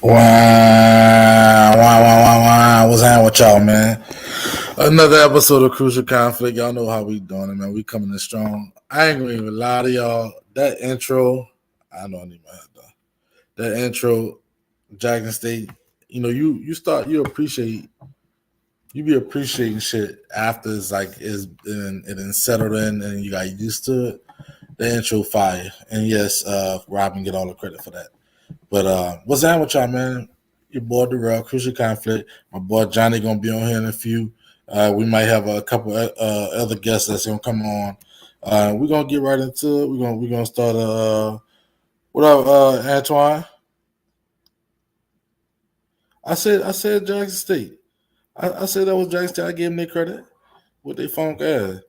Wow. What's happening with y'all, man? Another episode of Crucial Conflict. Y'all know how we doing it, man. We coming in strong. I ain't gonna even lie to y'all. That intro, I know I need my head though. That intro, Jackson State, you appreciate you be appreciating shit after it's like it then settled in and you got used to it. The intro fire. And yes, Robin get all the credit for that. But what's that with y'all, man? Your boy Darrell, Crucial Conflict. My boy Johnny gonna be on here in a few. We might have a couple other guests that's gonna come on. We're gonna get right into it. We're gonna start. What up, Antoine? I said Jackson State. I said that was Jackson State. I gave them their credit. What they funk ass.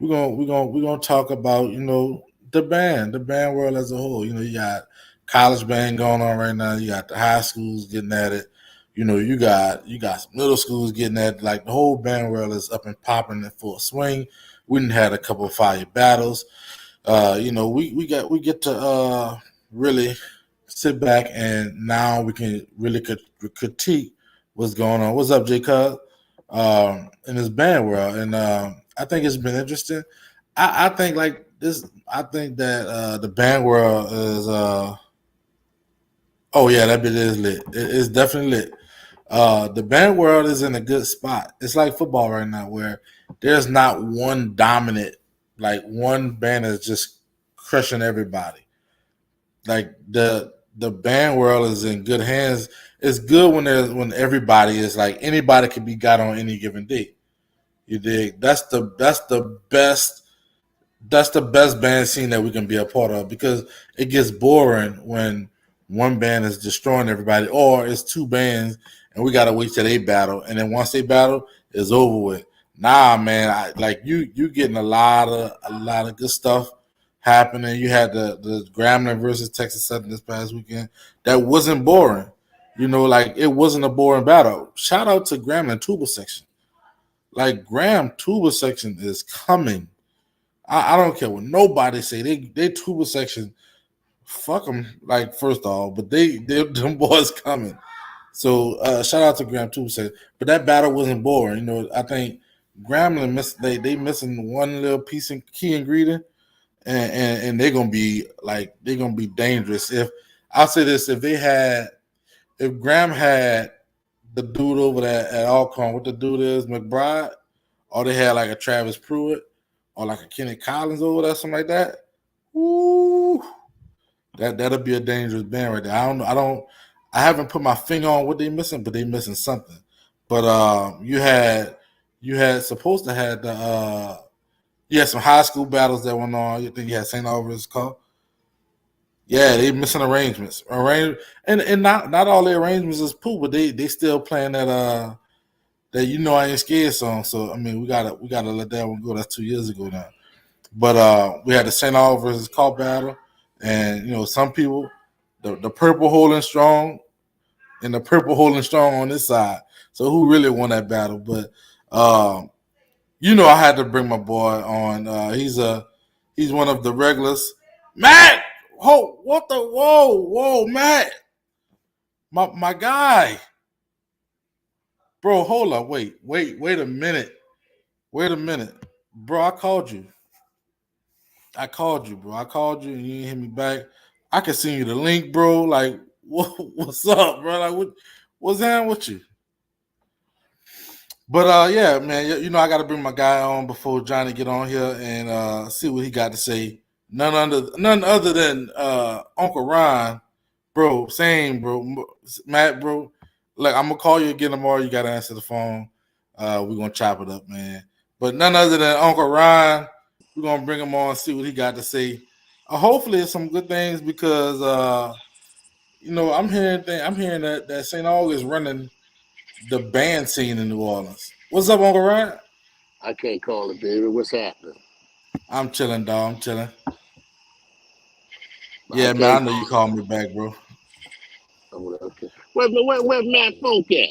We're gonna talk about the band world as a whole. You got college band going on right now. You got the high schools getting at it. You got some middle schools getting at it. Like the whole band world is up and popping in full swing. We done had a couple of fire battles. We get to really sit back and now we can really critique what's going on. What's up, J. Cub? In this band world, and I think it's been interesting. I think like this. I think that the band world is. Oh yeah, that bit is lit. It's definitely lit. The band world is in a good spot. It's like football right now, where there's not one dominant, like one band is just crushing everybody. Like the band world is in good hands. It's good when everybody is like anybody can be got on any given day. You dig? That's the best band scene that we can be a part of because it gets boring when one band is destroying everybody or it's two bands and we gotta wait till they battle and then once they battle it's over with. Nah, man, you getting a lot of good stuff happening. You had the Grambling versus Texas Southern this past weekend. That wasn't boring. Like it wasn't a boring battle. Shout out to Grambling Tuba Section. Like Graham Tuba Section is coming. I don't care what nobody say. They tuba section, fuck them. Like first off, but they them boys coming. So shout out to Graham Tuba section. But that battle wasn't boring. I think Grambling they missing one little piece in key ingredient, and they're gonna be dangerous. If I'll say this, if Graham had the dude over there at Alcorn, what the dude is McBride, or they had like a Travis Pruitt or like a Kenny Collins over there, something like that. Woo, that'll be a dangerous band right there. I haven't put my finger on what they missing, but they missing something. But you had supposed to have you had some high school battles that went on. You think you had Saint Aug versus call. Yeah, they missing arrangements. And not all the arrangements is poop, but they still playing that I ain't scared song. So I mean we gotta let that one go. That's 2 years ago now. But we had the Saint Aug versus Call battle, and some people the purple holding strong and the purple holding strong on this side. So who really won that battle? But I had to bring my boy on. He's one of the regulars. Matt, whoa, Matt, my guy. Bro, hold up. Wait a minute. Bro, I called you, bro. I called you and you didn't hit me back. I can send you the link, bro. Like, what's up, bro? Like, what's happening with you? But yeah, man, I got to bring my guy on before Johnny get on here and see what he got to say. None other than Uncle Ron, bro. Same, bro. Matt, bro. Like, I'm gonna call you again tomorrow. You gotta answer the phone. We're gonna chop it up, man. But none other than Uncle Ron. We're gonna bring him on and see what he got to say. Hopefully, it's some good things because I'm hearing that St. Aug is running the band scene in New Orleans. What's up, Uncle Ron? I can't call it, baby. What's happening? I'm chilling, dog. I'm chilling. Yeah, man. I know you called me back, bro. Okay. Where's Matt Funk at?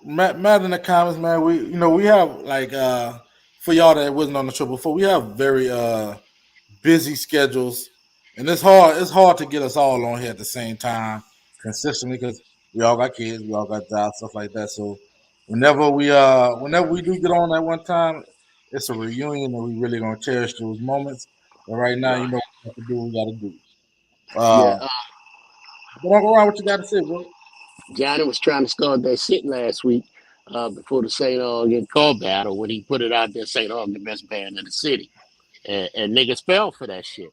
Matt in the comments, man. We have like for y'all that wasn't on the show before, we have very busy schedules, and it's hard to get us all on here at the same time consistently because We all got kids, we all got jobs, stuff like that. So whenever we do get on at one time, it's a reunion and we really gonna cherish those moments. But right now, Right. you know what we have to do, we gotta do. Yeah. Don't go around what you gotta say, bro. Johnny was trying to start that shit last week before the Saint Aug and call battle when he put it out there. Saint Aug, the best band in the city, and niggas fell for that shit.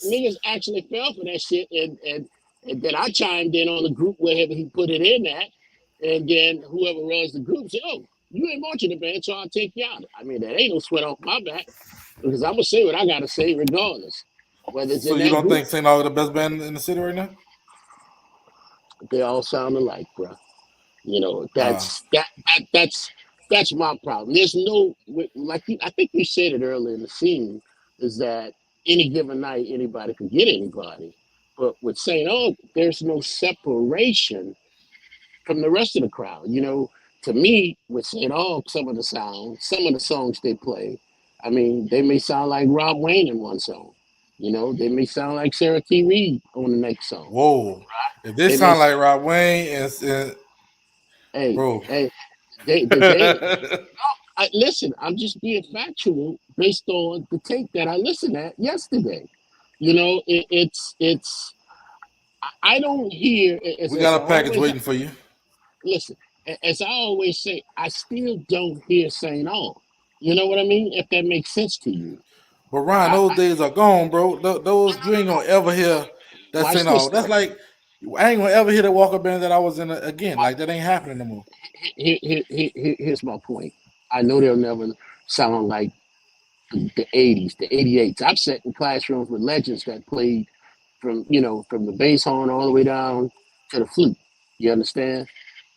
Niggas actually fell for that shit, and then I chimed in on the group wherever he put it in at, and then whoever runs the group said, "Oh, you ain't marching the band, so I'll take you out." I mean, that ain't no sweat off my back because I'm gonna say what I gotta say regardless, whether it's So in you that don't group. think Saint Aug the best band in the city right now? They all sound alike, bro. You know, Uh, that's my problem. There's no like I think you said it earlier in the scene is that any given night anybody could get anybody, but with Saint Aug, there's no separation from the rest of the crowd. You know, to me, with Saint Aug, some of the songs they play, I mean, they may sound like Rob Wayne in one song. You know, they may sound like Sarah T. Reed on the next song. whoa. If they They may, sound like Rob Wayne and hey, bro. hey, they listen, I'm just being factual based on the tape that I listened at yesterday. You know, it's I don't hear We as got I a package always waiting for you. listen as I always say, I still don't hear Saint Aug. You know what I mean? If that makes sense to you, But Ryan, I, those I days are gone, bro. Those you ain't gonna ever hear that watch Saint this Aug. That's though. like I ain't gonna ever hear the Walker band that I was in again. Like that ain't happening no more. Here's my point. I know they'll never sound like the 80s, the 88s. I've sat in classrooms with legends that played from the bass horn all the way down to the flute. You understand?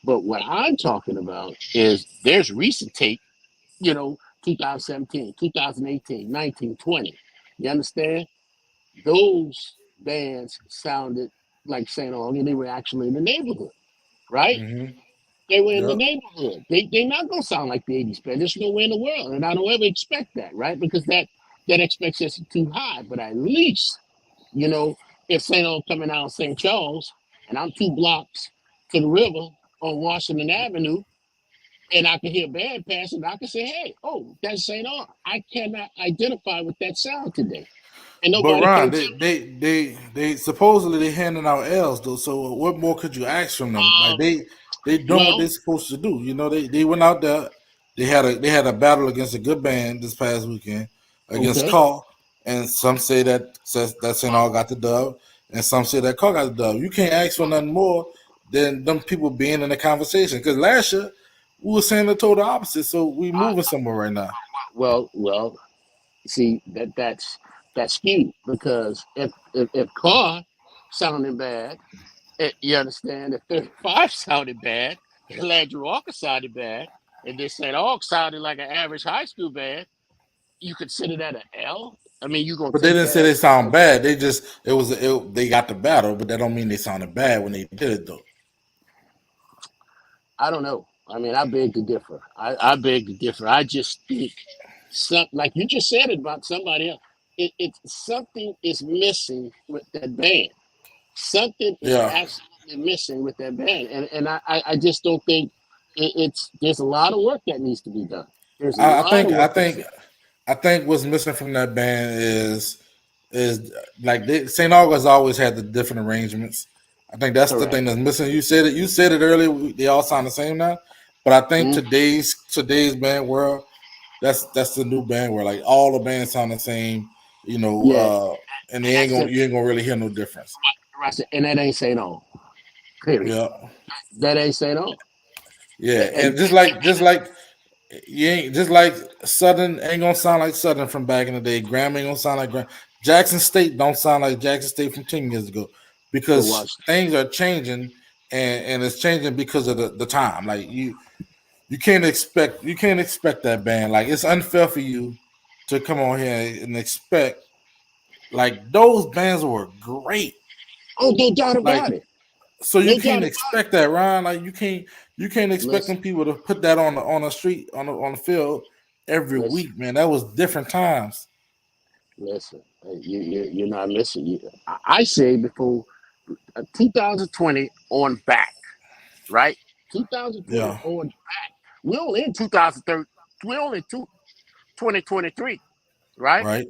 But what I'm talking about is there's recent tape, 2017, 2018, 19, 20. You understand? Those bands sounded like St. Aug, and they were actually in the neighborhood, right? Mm-hmm. They were in the Yep. neighborhood. They're not gonna sound like the 80s band. There's no way in the world. And I don't ever expect that, right? Because that expectation is too high. But at least you know, if St. Aug coming out of St. Charles and I'm 2 blocks to the river on Washington Avenue and I can hear a band passing, I can say, hey, oh, that's St. Aug. I cannot identify with that sound today. And But nobody Ron, can they supposedly they handing out L's though. So what more could you ask from them? Like um, they doing what well, they supposed to do. You know, they went out there. They had a battle against a good band this past weekend against okay. Call, and some say that St. All got the dub, and some say that Call got the dub. You can't ask for nothing more than them people being in the conversation. Because last year we were saying the total opposite. So we moving somewhere right now. Well, see that's skewed because if Carr sounding bad, you understand, if 35 sounded bad, and Landry Walker sounded bad, and this St. Aug sounded like an average high school band, you consider that an L? I mean, you gonna But they take didn't that say they as sound bad. They just they got the battle, but that don't mean they sounded bad when they did it though. I don't know. I mean, I beg to differ. I beg to differ. I just think like you just said it about somebody else. It's something is missing with that band. Something is Yeah, absolutely missing with that band, and I just don't think it's. There's a lot of work that needs to be done. There's a I lot think of I work think I think what's missing from that band is like St. August always had the different arrangements. I think that's the correct. thing that's missing. You said it. You said it earlier. They all sound the same now, but I think Mm, today's band world, that's the new band where like all the bands sound the same. yeah, And and that's the you ain't gonna really hear no difference. and that ain't Saint Aug. Period. Yeah, That ain't Saint Aug. yeah, And and just like you ain't just like Southern ain't gonna sound like Southern from back in the day. Graham ain't gonna sound like Graham. Jackson State don't sound like Jackson State from 10 years ago but because watch this. things are changing and it's changing because of the time. Like you can't expect that band. Like it's unfair for you to come on here and expect like those bands were great. Oh, no doubt Like about it. so you No can't doubt about expect that, Ryan. Like you can't it. expect them people to put that on the street on the field every Listen, week, man. That was different times. listen. You're not missing. I say before. 2020 on back, right? 2020 Yeah. on back. We're only in 2030. We're only 2023, right? Right.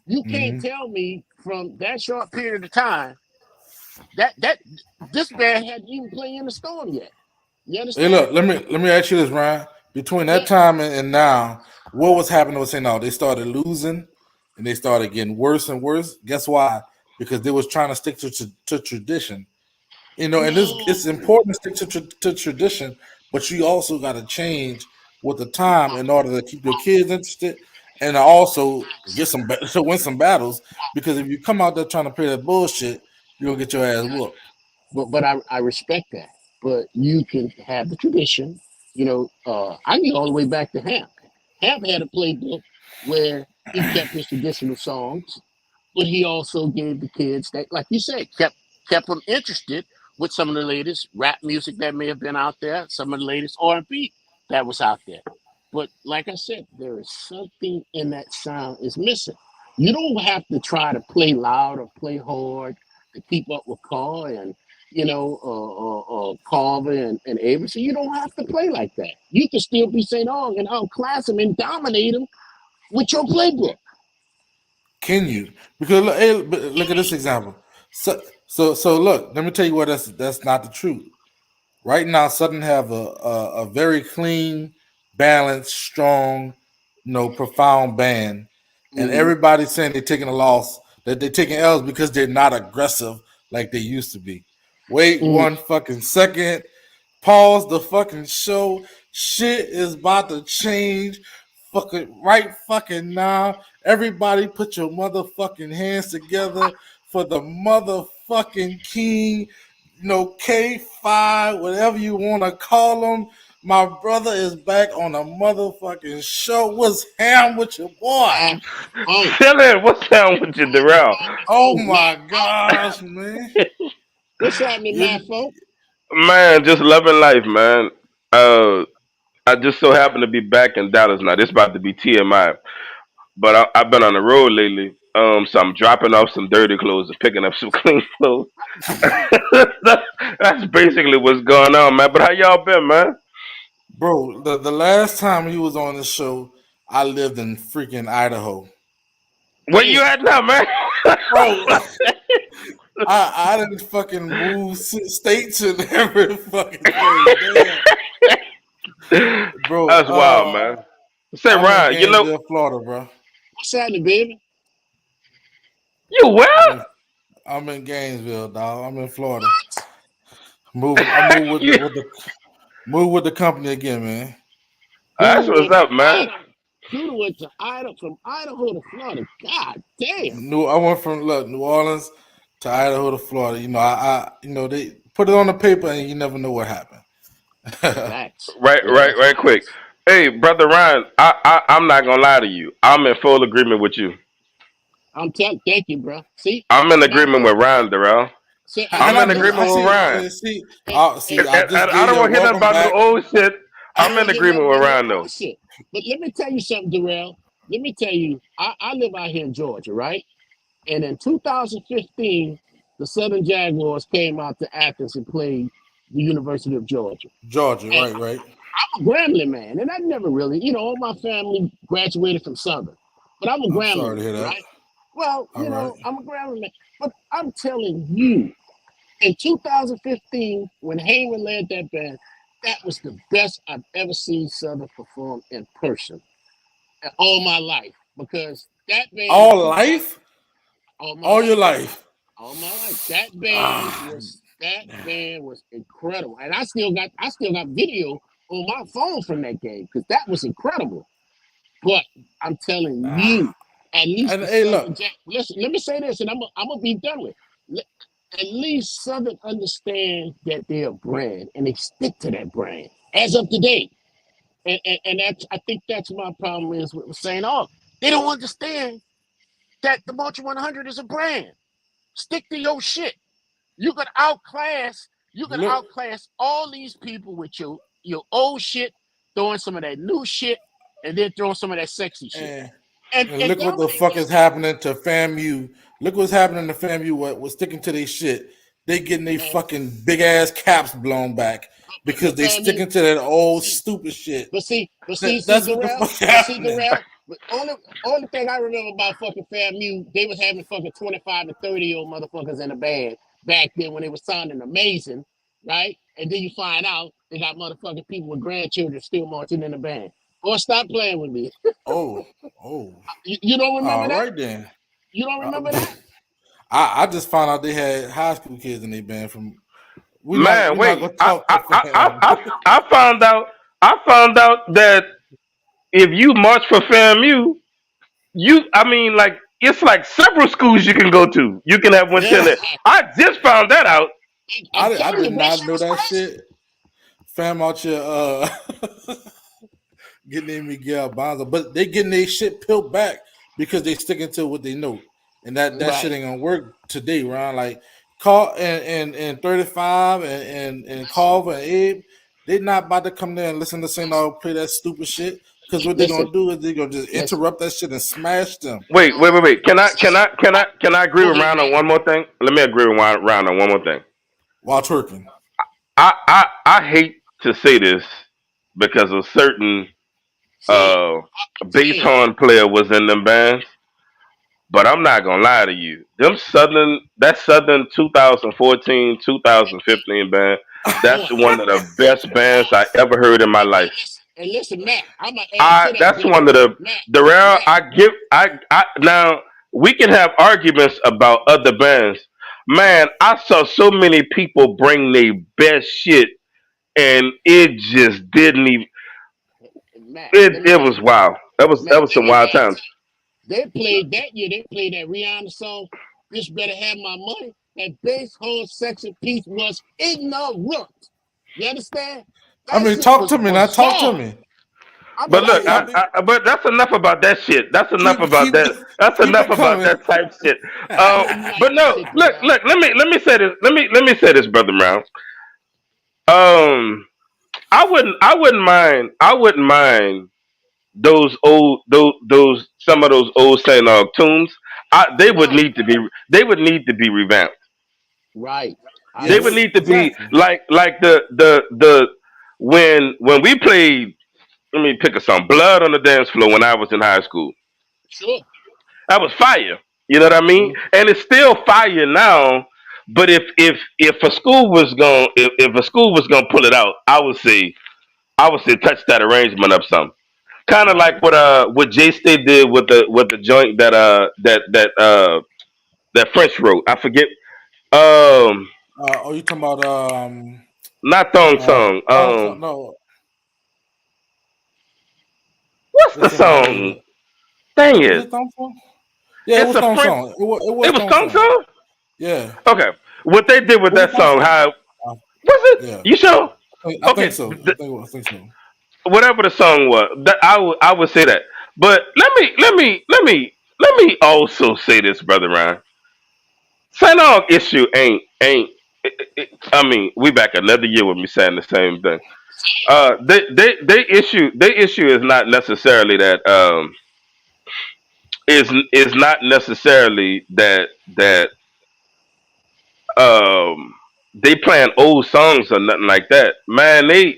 You can't Mm-hmm. tell me from that short period of time that this band hadn't even played in the storm yet. You Hey, understand? look. Let me ask you this, Ryan. Between that Yeah. time and now, what was happening with Saint Aug? They started losing, and they started getting worse and worse. Guess why? Because they was trying to stick to tradition. And this it's No. important to stick to tradition, but you also got to change with the time in order to keep your kids interested and also get some to win some battles. Because if you come out there trying to play that bullshit, you're gonna get your ass whooped. But I respect that. But you can have the tradition. I can go all the way back to Hamp. Hamp had a playbook where he kept his traditional songs, but he also gave the kids that, like you said, kept them interested with some of the latest rap music that may have been out there, some of the latest R&B that was out there. But like I said, there is something in that sound is missing. You don't have to try to play loud or play hard to keep up with Carl and Carver and Averson. You don't have to play like that. You can still be St. Aug and outclass them and dominate them with your playbook. Can you? Because look, hey, look at this example. So look. Let me tell you what that's not the truth. Right now, Southern have a very clean, balanced, strong, profound band, and Hmm. everybody's saying they're taking a loss, that they're taking L's because they're not aggressive like they used to be. Wait Hmm. one fucking second. Pause the fucking show. Shit is about to change. Fucking right fucking now. Everybody put your motherfucking hands together for the motherfucking king. K5, whatever you want to call him. My brother is back on a motherfucking show. What's ham with your boy? Math funk. Chillin', what's down with you, Darrell? Oh Funk. my gosh, man. What's happening, Matt You, Folk? Man, just loving life, man. Uh, I just so happen to be back in Dallas now. This about to be TMI, but I've been on the road lately. So I'm dropping off some dirty clothes and picking up some clean clothes. That's basically what's going on, man. But how y'all been, man? bro, the last time he was on the show, I lived in freaking Idaho. Where you Damn. at now, man? Bro, I didn't fucking move states and every fucking thing. Damn. Bro, That's wild, man. Say, I'm in Ryan, Gainesville, Florida, bro. What's happening, baby? you I'm where? in I'm in Gainesville, dog. I'm in Florida. I move You- move with the company again, man. That's Dude what's went to up, man. Idaho. Dude went to Idaho from Idaho to Florida. God damn. I went from New Orleans to Idaho to Florida. They put it on the paper and you never know what happened. Facts. Right, Yeah, right, that's right. Quick, facts. hey, brother Ryan, I'm not gonna lie to you. I'm in full agreement with you. I'm telling. Thank you, bro. See, I'm in Matt agreement Folk. with Ryan, Darrell. Say, And I'm I in do. I agreement with see. Ryan. hey, See. I And just I gave don't you a want to hear nothing welcome about no back. old shit. I I'm don't in want to hear nothing agreement with about no Ryan, though. bullshit. But let me tell you something, Darrell. Let me tell you, I live out here in Georgia, right? And in 2015, the Southern Jaguars came out to Athens and played the University of Georgia. Georgia, And right, right. I'm a Grambling man, and I never really, all my family graduated from Southern, but I'm a I'm Grambling sorry to hear man, that. right? Well, All right. I'm a Grambling man. But I'm telling you, in 2015, when Hayward led that band, that was the best I've ever seen Southern perform in person all my life. Because that band in All 2000, life? all my All your life, life. all my life, Ah, that band was incredible, and I still got video on my phone from that game because that was incredible. But I'm telling ah. you, at least And the hey, look, Southern Jack. Listen, let me say this, and I'm gonna be done with. Let- At least Southern understand that they're a brand, and they stick to that brand as of today. And that's I think that's my problem is with Saint Aug. They don't understand that the Multi 100 is a brand. Stick to your shit. You can outclass you can look, outclass all these people with your old shit, throwing some of that new shit, and then throwing some of that sexy shit. and And look what the dominate fuck these is people. happening to FAMU. Look what's happening to FAMU. What was sticking to their shit. they getting their man. fucking big ass caps blown back because But they FAMU, sticking to that old see, stupid shit. but see, That's what the Darrell, fuck happening. Darrell. But only thing I remember about fucking FAMU, they was having fucking 25 to 30-year-old motherfuckers in the band back then when they was sounding amazing, right? And then you find out they got motherfucking people with grandchildren still marching in the band. Or stop playing with me. Oh, oh, You don't remember all that? right then. You don't Uh, remember that? I just found out they had high school kids in their band. From Man, we not wait. gonna talk to fam. I found out. I found out that if you march for FAMU, I mean, like it's like several schools you can go to. You can have one Yeah, chilling. I just found that out. I'm I telling did you, that not shit know was that crazy. shit. Fam out here getting their Miguel Bonzo, but they getting their shit peeled back because they sticking to what they know, and that shit Right. ain't gonna work today, Ron. Like Carl and 35 and Listen, Carver and Abe, they not about to come there and listen to Saint listen, Aug play that stupid shit. Because what they listen, gonna do is they gonna just listen. interrupt that shit and smash them Wait. Can I agree Go with ahead, Ryan on Matt. one more thing? Let me agree with Ryan on one more thing. while twerking. I hate to say this because a certain Say it. uh bass Say it. horn player was in them bands. But I'm not gonna lie to you. That Southern 2014, 2015 band, that's Boy, one of the best bands boy. I ever heard in my life. And listen, Matt. I'm gonna add to that, That's brother. one of Matt, the rare Matt. I give I now we can have arguments about other bands. Man, I saw so many people bring their best shit and it just didn't even Matt. Let it me add. was wild. That Matt. was Let some me wild add times. to. They played that year. They played that Rihanna song. Bitch better have my money. That bass horn section piece was ignorant. You understand? I That mean, shit talk was to me now. Talk to bizarre. me. I'm But look, telling you. but that's enough about that shit. That's enough Keep about keep that. That's keep enough it about coming. that type shit. I know you like But that no, shit, look, Darrell. look. Let me say this. Let me say this, brother Brown. Um, I wouldn't mind those some of those old Saint Aug tunes. Right, They would need to be revamped. right. I They would Yes, agree. need to be exactly. like the when we played. Let me pick a song. Blood on the Dance Floor when I was in high school. Sure. That was fire. You know what I mean? Mhm. And it's still fire now. But if a school was going if a school was gonna pull it out, I would say touch that arrangement up some. Kind of Right. like what J State did with the joint that French wrote. I forget. Um, Oh, you talking about not Thong Song. thong song? No, What's the it's in my song? head. Dang Was it! it thong song? Yeah, it It's was a thong French. song. It was It was thong Thong song. Song. Yeah, Okay, what they did with was it that thong song? song? How Uh, was it? yeah, You sure? I think Okay, so. I think so. whatever the song was, I would say that. But let me also say this, brother Ryan. Saint Aug issue I mean, we back another year with me saying the same thing. They issue is not necessarily that is not necessarily that um they playing old songs or nothing like that. Man, they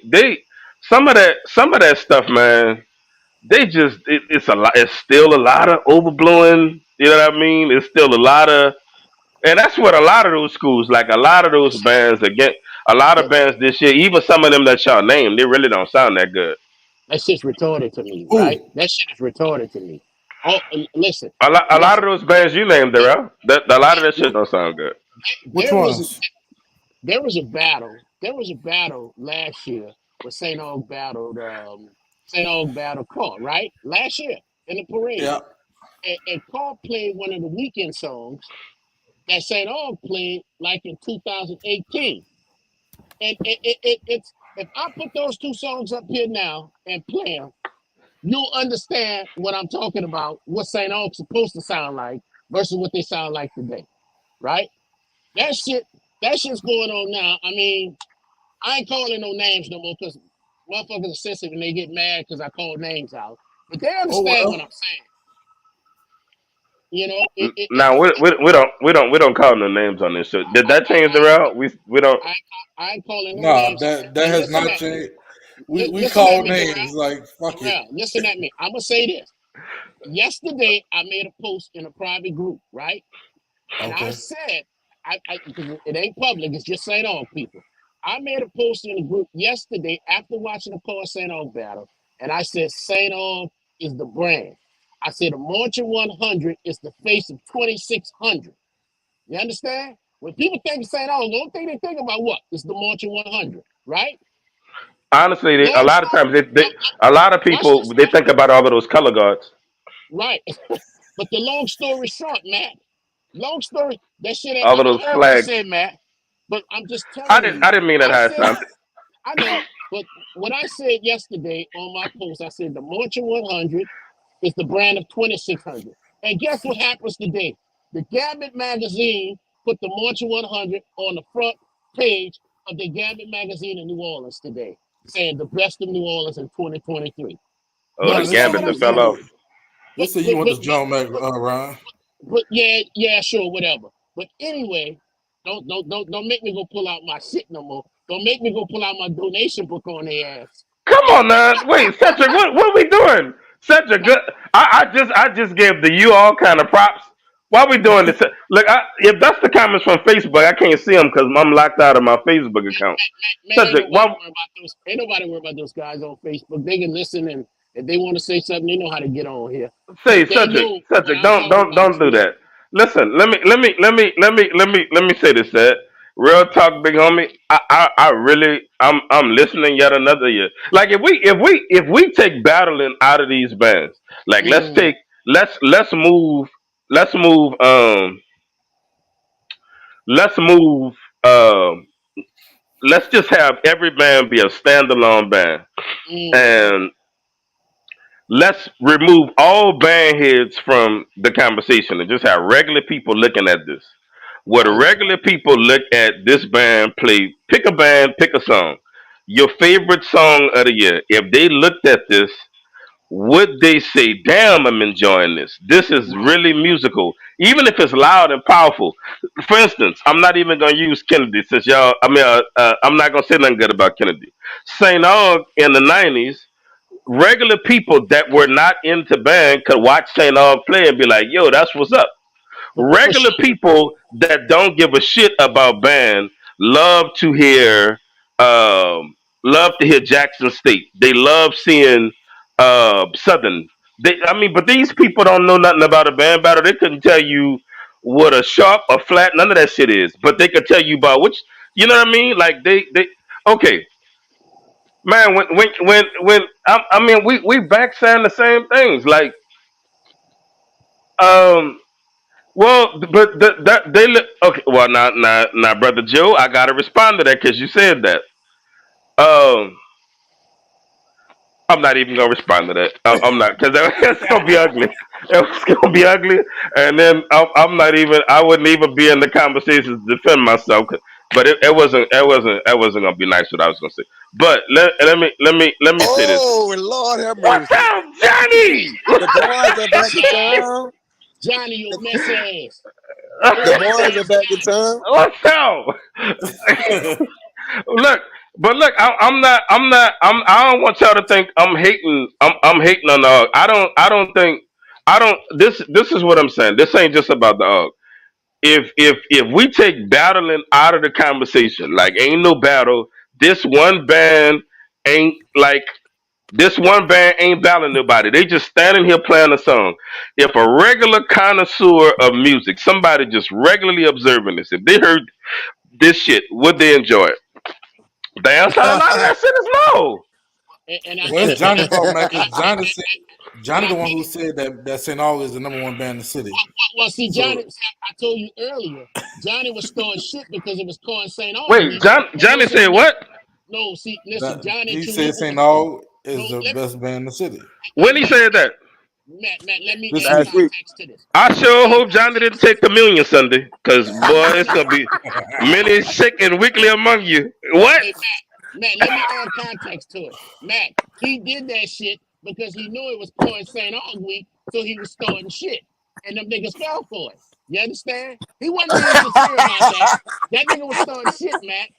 some of that stuff, man. It's a lot. It's still a lot of overblowing. You know what I mean? It's still a lot of, and that's what a lot of those schools, like a lot of those bands, again, a lot of That, bands this year, even some of them that y'all named, they really don't sound that good. that shit's retarded to me, right? Who? That shit is retarded to me. Oh, listen, A lot of listen. those bands you named, There, there, that a lot of that shit Wh- don't sound good. which there was ones? there was a battle. There was a battle last year where St. Aug battled Carl, right? Last year in the parade. Yeah. And Carl played one of the weekend songs that St. Aug played like in 2018. And it's if I put those two songs up here now and play them, you'll understand what I'm talking about, what St. Aug's supposed to sound like versus what they sound like today, right? That shit, that shit's going on now. I mean, I ain't calling no names no more because motherfuckers are sensitive and they get mad because I call names out. But they Oh understand what well. I'm saying. You know, Now we don't call no names on this show. Did that change around? We don't. I, I ain't calling no Nah, names. that And has listen not at me. changed. We Listen at call me, names like fuck it. Listen at me. I'm gonna say this. Yesterday, I made a post in a private group, right? And I Okay. said, because it ain't public, it's just Saint Aug people. I made a post in the group yesterday after watching the Paul Saint Aug battle, and I said Saint Aug is the brand. I said the Marcher 100 is the face of 2600. You understand? When people think of St. Aug, the only thing they think about what? It's the Marcher 100, right? Honestly, a Long lot of story, times a lot of watch people this they think about all of those color guards. now. Right. But the long story short, Matt, long story, that shit ain't, All of those I heard what you flags. said, Matt, but I'm just I telling didn't. you, I didn't mean that I high said, sound. I know, but what I said yesterday on my post, I said the Marcher 100 is the brand of 2600. And guess what happens today? The Gambit magazine put the Marcher 100 on the front page of the Gambit magazine in New Orleans today, saying the best of New Orleans in 2023. You Oh, the Man, they understand say what gambit I'm that you fell saying? off. you they But say you but went but to John Mac, Ryan. yeah, yeah, sure, whatever. But anyway, don't make me go pull out my shit no more. Don't make me go pull out my donation book on their ass. Come on now. Wait, Cedric, what are we doing? Cedric, Now, good. I just gave the you all kind of props. Why we doing this? Look, if that's the comments from Facebook, I can't see them because I'm locked out of my Facebook account. man, Cedric, why? ain't nobody worry about those guys on Facebook. They can listen, and if they want to say something, they know how to get on here. Say, But they Cedric, know what Cedric, I'm talking about don't is do real. that. Listen, let me say this, Ed. Real talk, big homie. I really, I'm listening yet another year. Like if we take battling out of these bands, like Mm, let's move, let's move, um, let's just have every band be a standalone band, mm, and let's remove all band heads from the conversation and just have regular people looking at this. Where the right. regular people look at this band play, pick a band, pick a song. Your favorite song of the year. If they looked at this, would they say, damn, I'm enjoying this? This is Right. really musical. Even if it's loud and powerful. For instance, I'm not even going to use Kennedy since I'm not going to say nothing good about Kennedy. St. Aug in the 90s, regular people that were not into band could watch St. Aug play and be like, yo, that's what's up. For Regular sure. people that don't give a shit about band love to hear um, love to hear Jackson State. They love seeing Southern. But these people don't know nothing about a band battle. They couldn't tell you what a sharp, a flat, none of that shit is. But they could tell you about which, you know what I mean? Like they okay, man. When we back saying the same things. Like um, well, but that they look okay. Well, now, brother Joe, I gotta respond to that because you said that. Um, I'm not even gonna respond to that. I'm not because it's gonna be ugly. It's gonna be ugly, and then I'm not even. I wouldn't even be in the conversation to defend myself. But it wasn't gonna be nice what I was gonna say. But let me say this. Oh, Lord have What's mercy. up, Johnny? The boys are back in Johnny, town. Johnny, you messy ass. The Messy boys are ass back in Johnny. town. What's up? Look, but look, I'm not. I don't want y'all to think I'm hating. I'm hating on the UG. I don't think. I don't. This is what I'm saying. This ain't just about the UG. If we take battling out of the conversation, like ain't no battle. This one band ain't like. This one band ain't battling nobody. They just standing here playing a song. If a regular connoisseur of music, somebody just regularly observing this, if they heard this shit, would they enjoy it? The answer to a lot of that shit is no. And I Well, it's Johnny problem, man, and I because Johnny said and Johnny the one who said that St. Aug is the number one band in the city. well, see, So Johnny, I told you earlier, Johnny was starting shit because it was calling St. Aug Wait, week. That Johnny wasn't said enough. what? No, see, listen, that Johnny he to said me St. was Aug no. is the best band in the city Let, When he let, said that? Matt, let me this add week. Last week. context to this. I Let me sure add hope Johnny didn't context. take communion Sunday, cause See, boy, it's gonna be many sick and weakly among you. What? hey, Matt, let me add context to it. Matt, he did that shit because he knew it was pouring St. Aug week, so he was starting shit. and them niggas fell for it. You understand? He wasn't being sincere about that. That nigga was starting shit, Matt.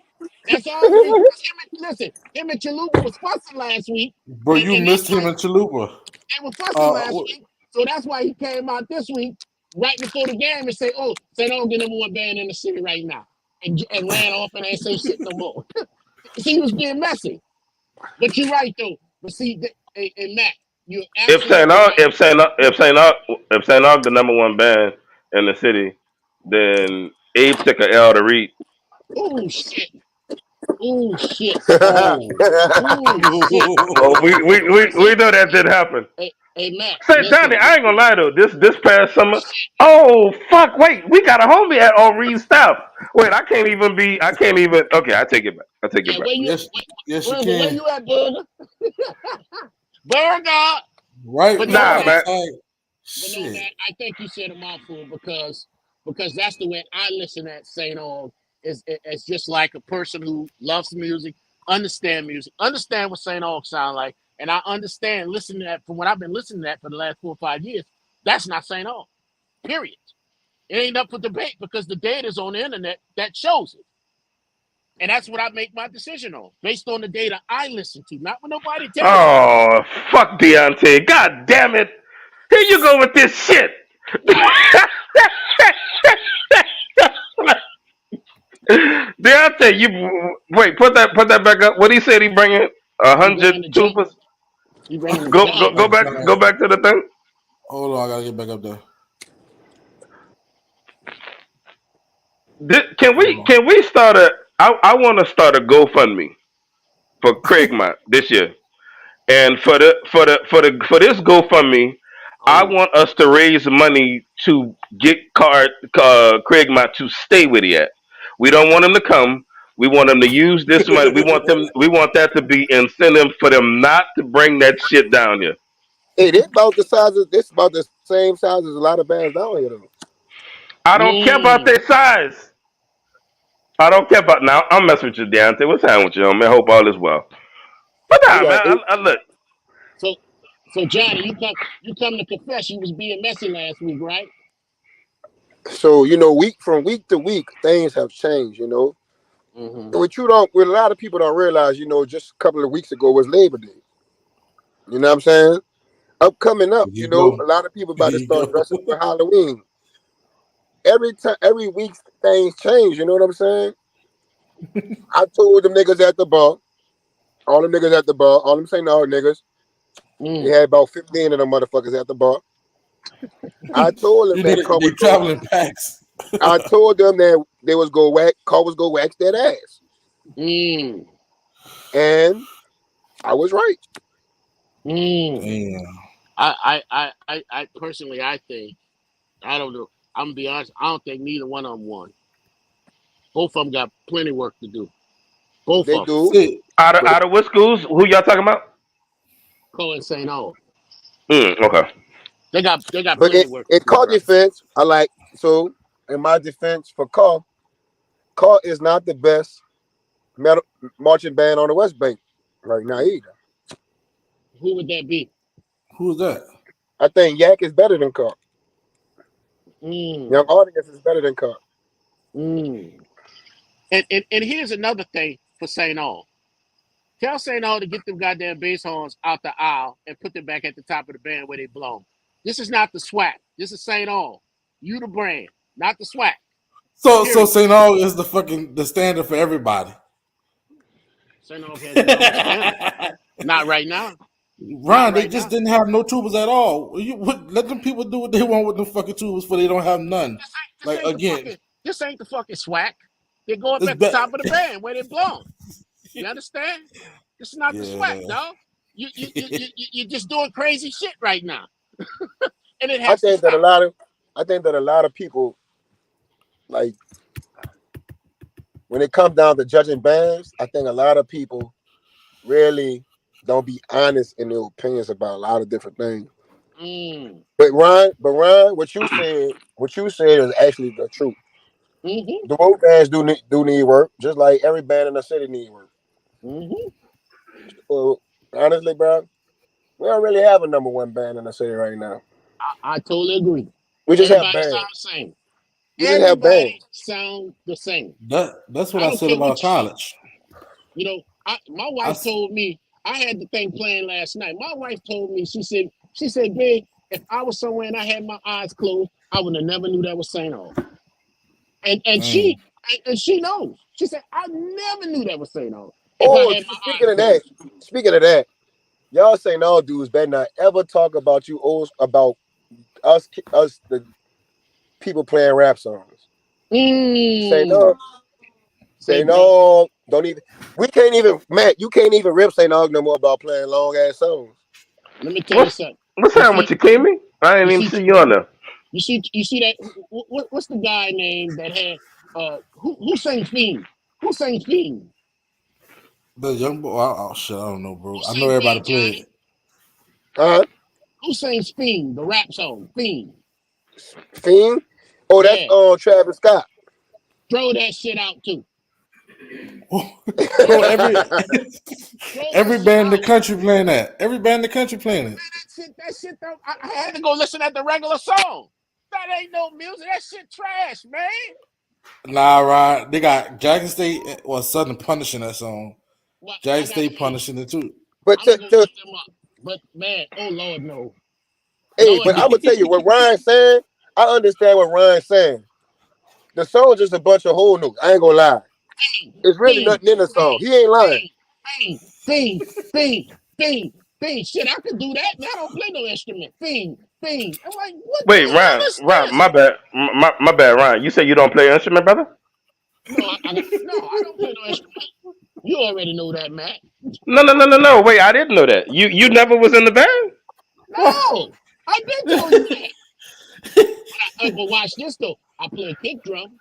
That's all the reason. Because him and Chalupa was fussing last week, Bro, you and that's missed him why in Chalupa. they were fussing last Wh- week. So that's why he came out this week, right before the game, and say, "Oh, Saint Aug the number one band in the city right now," and ran off and ain't say shit no more. See, he was being messy. But you're right though. But see, hey, Matt, you're If Saint absolutely Aug, right. if Saint Aug the number one band in the city, then Abe took a L to Reed. Oh shit. Oh shit. Oh shit. Well, we See, know that did happen. hey Matt, Say listen. Johnny, I ain't gonna lie though. This past Oh summer, shit. oh fuck, wait, we got a homie at on Reed staff. Wait, I can't even. Okay, I take it back. I take it Yeah, back. yes, yes, you Burger, where can. you at, Burger? Burger. Right, But no, Nah, right. Matt. man. But no, Shit. Matt, I think you said a mouthful because that's the way I listen at Saint Aug. It's just like a person who loves music, understand what Saint Aug sound like, and I understand listening to that from what I've been listening to that for the last 4 or 5 years. That's not Saint Aug. Period. It ain't up for debate because the data is on the internet that shows it, and that's what I make my decision on based on the data I listen to, not what nobody tells me. Oh fuck Deontay. God damn it. Here you go with this shit. Deontay, you wait. Put that back up. What he said he bringing a He hundred bringing the junk. tubers. He bringing the Go go junk. go Oh back God. go back to the thing. Hold on, I gotta get back up there. Can Hold we on. can we start a? I want to start a GoFundMe for Craigmont this year, and for this GoFundMe, I Oh, want us to raise money to get Craigmont to stay where he at. We don't want him to come. We want them to use this money. We want that to be incentive for them not to bring that shit down here. Hey, they about the size of this about the same size as a lot of bands down here though. I don't care about mm. their size. I don't care about now. I'm messing with you, Deontay. What's happening with you, man? Hope all is well. But They nah, man. got eight. I look. So, so Johnny, you come to confess you was being messy last week, right? So week from week to week, things have changed. Mm-hmm. What a lot of people don't realize, just a couple of weeks ago was Labor Day. You know what I'm saying? Coming up, Here you go. a lot of people about Here to you start go. dressing for Halloween. Every week things change. You know what I'm saying? I told them niggas at the bar, all them niggas at the bar, all them St. Aug niggas. They Mm. had about 15 of them motherfuckers at the bar. I told them You know that car they was go. traveling packs. I told them that they was car was go wax that ass, Mm. and I was right. Mm. Damn. I personally, I think I don't know. I'm gonna be honest. I don't think neither one of them won. Both of them got plenty work to do. Both They of them, do, Shit. but Out of what schools? Who y'all talking about? Cole and Saint Aug. Okay. They got but plenty work to it do, car bro. defense. I like so in my defense for car. Car is not the best metal marching band on the West Bank right now Mm. either. Who would that be? Who's that? I think Yak is better than Car. Young Mm. Audience is better than Car. Mm. And here's another thing for Saint Aug. Tell St. Aug to get them goddamn bass horns out the aisle and put them back at the top of the band where they belong. This is not the SWAC. This is St. Aug. You the brand, not the SWAC. So Period. St. Aug is the standard for everybody. St. Aug has their own standard. Not right now. Not Ron, they right just now. didn't have no tubers at all. Let them people do what they want with the fucking tubers, for they don't have none. This Like ain't the again, fucking. This ain't the fucking SWAC. They go up it's at the better. top of the band where they belong. You understand? This is not the SWAC, Yeah. dog. You're just doing crazy shit right now, and it I has to think that a stop. lot of I think that a lot of people like when it comes down to judging bands, I think a lot of people really don't be honest in their opinions about a lot of different things. Mm. But Ron, what you said is actually the truth. Mm-hmm. The road bands do need work, just like every band in the city need work. Mm-hmm. Well, honestly, bro, we don't really have a number one band in the city right now. I totally agree. We just have Everybody sounds bands. the same. We just have Everybody bands. sound the same. That's what I I don't said care about what you do. college. My I wife told me I had the thing playing last night. My wife told me she said, "Big, if I was somewhere and I had my eyes closed, I would have never knew that was Saint Aug." And mm, she knows. She said, "I never knew that was Saint Aug if I Oh, had my speaking eyes of that, closed." speaking of that, y'all say no dudes better not ever talk about you old about us the people playing rap songs. Say no, Mm. Say, say bro, no, don't even. We can't even, Matt. You can't even rip Saint Aug no more about playing long ass songs. let me tell you What's something. what's You happening with see, you, Kimmy? I you ain't even see, see you on there. you see that? What's the guy name that had who sang Fiend? Who sang Fiend? the young boy. Oh shit, I don't know, Who bro. I know sang everybody Fiend, play Johnny? it. Huh? Who sings Fiend? The rap song Fiend. Fiend? Oh, that's Yeah, Travis Scott. throw that shit out too. Bro, every Throw that every shit band in the out. country playing that. Every band in the country playing it. That shit. I had to go listen at the regular song. That ain't no music. That shit trash, man. Nah, right. They got Jackson State or Southern punishing that song. Well, I Jackson gotta. State Hey, punishing it too. But I'm gonna go look them up. But man, oh Lord, no, hey, Lord, but I'm no. gonna tell you what Ryan's saying. I understand what Ryan's saying. The song's just a bunch of whole notes. I ain't gonna lie. Fiend, It's really fiend, nothing in the song. fiend, He ain't lying. fiend, fiend, fiend, fiend, fiend, fiend. Shit, I could do that. And I don't play no instrument. Fiend, fiend. I'm like, what the Wait, hell Ryan, is Ryan, this? my bad, my bad, Ryan. You say you don't play an instrument, brother? No, I don't play no instrument. You already know that, Matt. No, no, no, no, no. Wait, I didn't know that. You never was in the band. No, I did tell you that. But watch this though. I play a kick drum.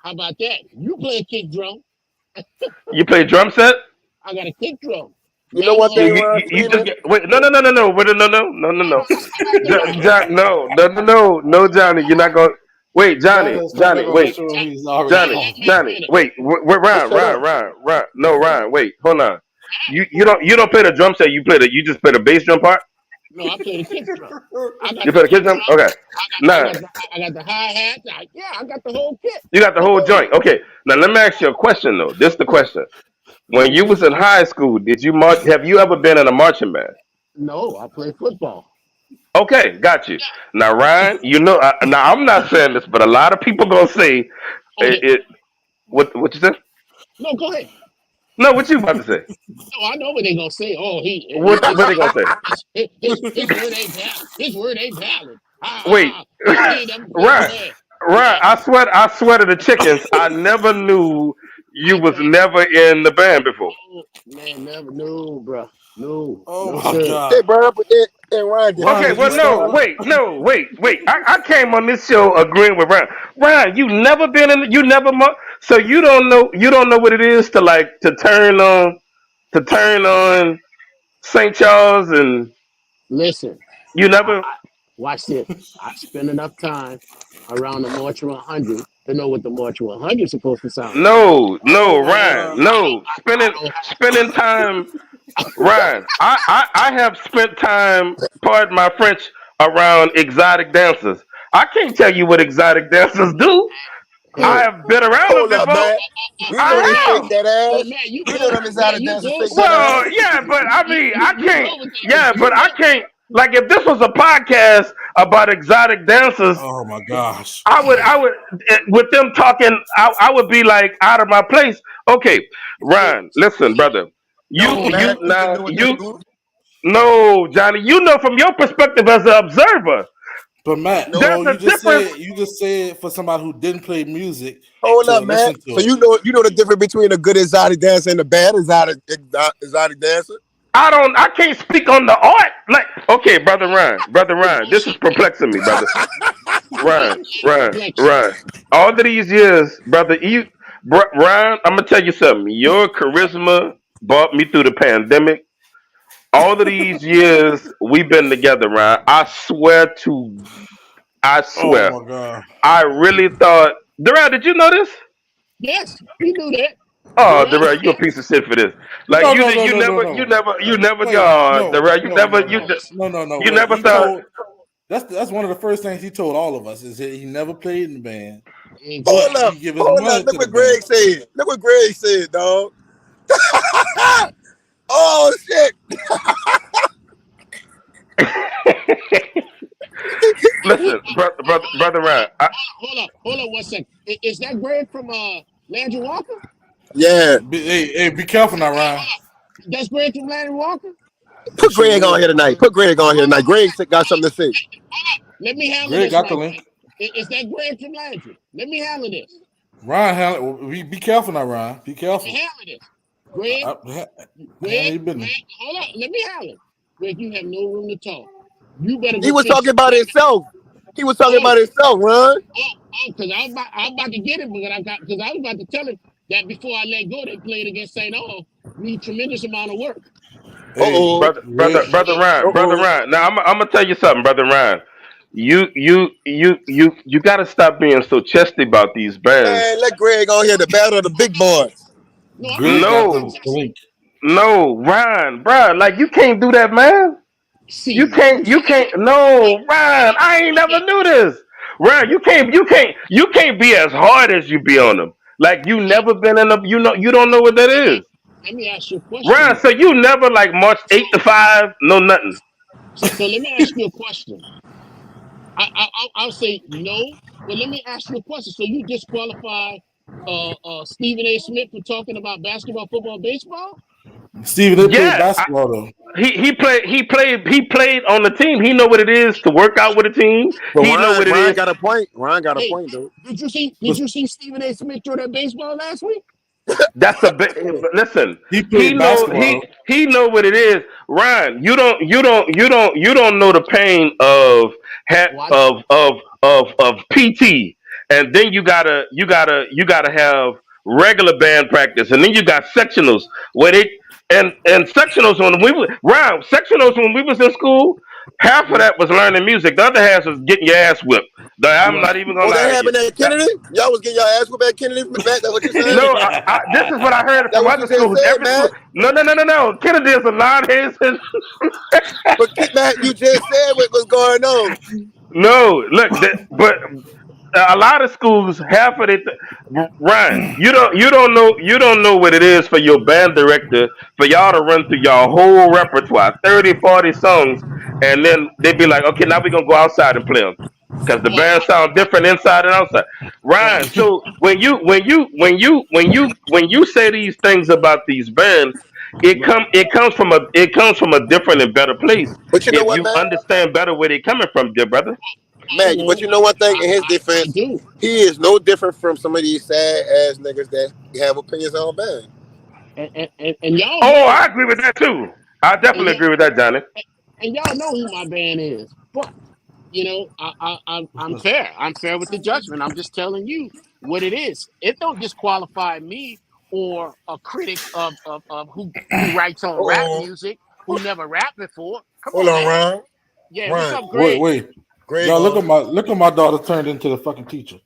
How about that? You play a kick drum. You play drum set. I got a kick drum. You know one You, thing, Yamaha. you, Ryan you you just Freeman? get wait. No, no, no, no, no. Wait, no, no, no, no, no, No, no. no, let's go back to Ryan. No, no, no, no, no, Johnny. You're not going. Wait, Y'all Johnny, gonna start back Johnny. on the Wait, show. He's already Johnny, Johnny, off, let man. Johnny. me finish. Wait, Just Ryan, shut Ryan, up. Ryan, Ryan. No, Ryan. Wait, hold on. You don't play the drum set. You just play the bass drum part. No, I play the kick drum. I got You the play the kick kick drum. drum. Okay. I Nah, got the hi hat. Yeah, I got the whole kit. you got the Come whole on. joint. Okay. Now let me ask you a question though. This is the question. When you was in high school, did you march? Have you ever been in a marching band? No, I play football. Okay, got you. Now, Ryan, now I'm not saying this, but a lot of people gonna say Go ahead. it. What you said? No, go ahead. No, what you about to say? No, I know what they're gonna say. Oh, What they gonna say? his word ain't valid. His word ain't valid. Wait, He ain't never played in the Ryan, band. Ryan, Yeah, I swear to the chickens, I never knew you I was know. never in the band before. Oh, man, never. No, bro. No, Oh no, my sir. They god. brought up and Ryan Ryan, Okay, is you well, defending no, stuck? Ryan. wait, no, wait. I came on this show agreeing with Ryan. Ryan, you never been in, you never, so you don't know what it is to like to turn on St. Charles, and Listen, you I, never. I watch this. I spend enough time around the March 100 to know what the March 100 is supposed to sound like. No, Oh no, my Ryan, god. no. I know. Spending time, Ryan. I have spent time, pardon my French, around exotic dancers. I can't tell you what exotic dancers do. I Hey, have been around them Hold up, before. man. We know they I shake have. that oh ass. man, you We know go, them man, exotic you dancers go shake that somewhere. Well, ass. yeah, but I mean, I You can't. go with that. Yeah, You but go I with can't. Like, if this was a podcast about exotic dancers, Oh my gosh. with them talking, I would be like out of my place. Okay, Ryan, listen, brother. No, You man. You can now do what they you do. no, Johnny. You know from your perspective as an observer, But Matt, No. there's no, a difference. you just said for somebody who didn't play music Hold to up, man. listen to So it. you know the difference between a good exotic dancer and a bad exotic dancer. I can't speak on the art. Like, okay, brother Ryan, this is perplexing me, brother. flex. Ryan. All of these years, brother, Ryan, I'm gonna tell you something. Your charisma brought me through the pandemic. All of these years we've been together, Ryan. I Oh swear, my god. I really thought. Durant, did you know this? Yes, we do that. Oh, Durant, Durant, you a piece of shit for this. Like No, no, no, no, no, You no. never, Wait, no, Durant, no, no, you no, never, no, no. listen. No, no, no. you Wait, never you thought. told. That's one of the first things he told all of us is that he never played in the band, Hold but Exactly. up, he give his hold money up. to Look the what Greg band. said. Look what Greg said, dog. Oh shit. Listen, brother Ryan. Hold on 1 second. Is that Greg from Landry Walker? Yeah. Be careful now, Ryan. That's Greg from Landry Walker? It Put sure Greg on is. here tonight. Put Greg on here tonight. Greg got something to say. Let me handle Greg this got the right link. quick. Is that Greg from Landry? Let me handle this. Ryan, be careful now, Ryan. Be Let me careful. handle this. Greg, Handle your business. hold on. Let me handle it. Greg, you have no room to talk. You better He go was fix talking your about himself. He was talking Oh, about himself, Ron. because I'm about to get it because I was about to tell him that before I let go, they played against Saint Aug. Need tremendous amount of work. Hey, Uh-oh. Greg. Brother Uh-oh. Ryan. Now I'm gonna tell you something, brother Ryan. You got to stop being so chesty about these bands. Man, let Greg on here to battle the big boys. No, I'm Greg not got being the No, testy. link. no, Ryan, bro, like you can't do that, man. You See, can't, you can't. No, Ryan, I ain't never knew this. Ryan, you can't be as hard as you be on them. Like you never been in a, you don't know what that is. let me ask you a question Ryan, then. so you never like march 8 to 5, no nothing. So let me ask you a question. I'll say no, but let me ask you a question. So you disqualify Stephen A. Smith for talking about basketball, football, baseball? Steven, they played Yeah, basketball though. he played on the team. He know what it is to work out with a team. But He know what it Ryan is. got a point. Ryan got a Hey, point, though. did But you see Stephen A. Smith throw that baseball last week? That's a bit. Listen, he he played know basketball he though. he know what it is. Ryan, you don't know the pain of Oh, I do. of PT, and then you gotta have regular band practice, and then you got sectionals where they and sectionals when we were Ryan sectionals when we was in school. Half of Mm, that was learning music. The other half was getting your ass whipped. I'm right. not even Oh, gonna that lie to you. happened at Kennedy? Y'all was getting your ass whooped at Kennedy back? That's what you saying? No, this is what I heard That from what you other just schools. said, Every school, Matt? no. Kennedy is a non-heads. But Matt, you just said what was going on. No, look, but a lot of schools, half of it. Ryan, you don't know what it is for your band director for y'all to run through your whole repertoire, 30, 40 songs, and then they be like, okay, now we're gonna go outside and play them because the Oh, band sound different inside and outside. right. Ryan, so when you say these things about these bands, Right. it comes from a different and better place But you know if what, you Matt? understand better where they're coming from, dear brother. I Matt, but know. you know one thing in his I defense, do. he is no different from some of these sad ass niggas that have opinions on band. And y'all Oh, know, I agree with that too. I and definitely y'all, agree with that, Johnny. and y'all know who my band is. But I'm fair. I'm fair with the judgment. I'm just telling you what it is. It don't disqualify me or a critic of who writes on rap Uh-oh. music who never rapped before. Come Hold on, on, man. Ron. Yeah, what's Ron, up, Greg? Wait. Greg Y'all on. look at my daughter turned into the fucking teacher.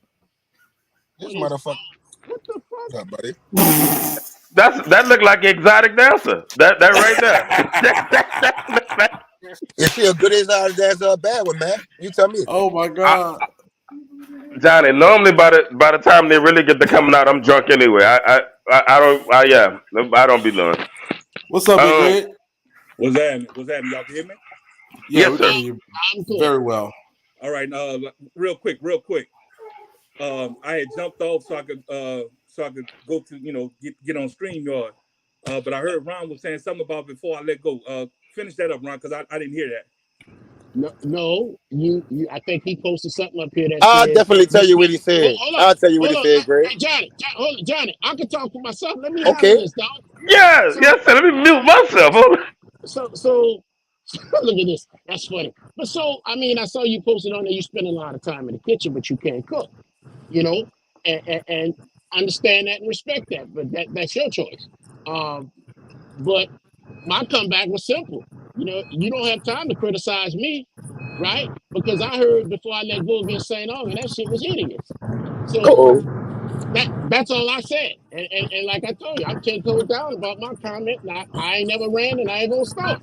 This What is motherfucker. what the fuck? What's up, buddy? That looked like an exotic dancer. That right there. That look like, Is she a good as dancer or a bad one, Matt? You tell me. Oh my I, god. Johnny. Normally, by the time they really get to coming out, I'm drunk anyway. I don't. Yeah. I don't be knowing. What's up, Big Um. Greg? What's that? What's that? Y'all can hear me? Yeah, Yes, we can sir. hear you I'm clear. very well. All right. Real quick. I had jumped off so I could go to get on StreamYard. But I heard Ron was saying something about before I let go. Finish that up, Ron, because I didn't hear that. No, you. I think he posted something up here that I'll said definitely tell you. you what he said. Hold up, I'll tell you what hold he up. said, Greg. Hey, hold on, Johnny. I can talk for myself. Let me handle Okay. this, dog. Yeah. So, Yes, sir. Let me mute myself. Hold on. so, look at this. That's funny. But so, I mean, I saw you posted on there. You spend a lot of time in the kitchen, but you can't cook. You know, and understand that and respect that. But that's your choice. Um, but my comeback was simple. You don't have time to criticize me, right? Because I heard before I let go against Saint Aug, and that shit was hideous. So Uh-oh. that's all I said. And like I told you, I'm 10 toes down about my comment. And I ain't never ran and I ain't gonna stop.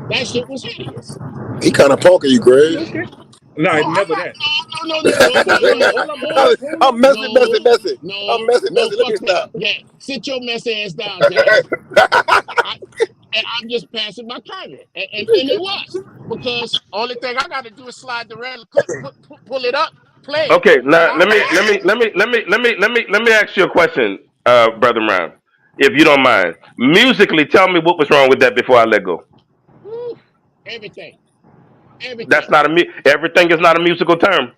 That shit was hideous. He kind of punking you, Greg. Okay. No, No, I'm never not. that. No, no, no, no, no, Wait, no, hold up, hold up, hold I'm up. messing, messing, no, messing. I'm no, messing, no. messing. Let me Fuck that. stop. Yeah, sit your mess ass down, Johnny. I, and I'm just passing my comment, and it was because only thing I got to do is slide the red, pull it up, play, Okay, and now I'm done. let me ask you a question, brother Ryan, if you don't mind. Musically, tell me what was wrong with that before I let go. Whew, everything, That's everything. not everything is not a musical term.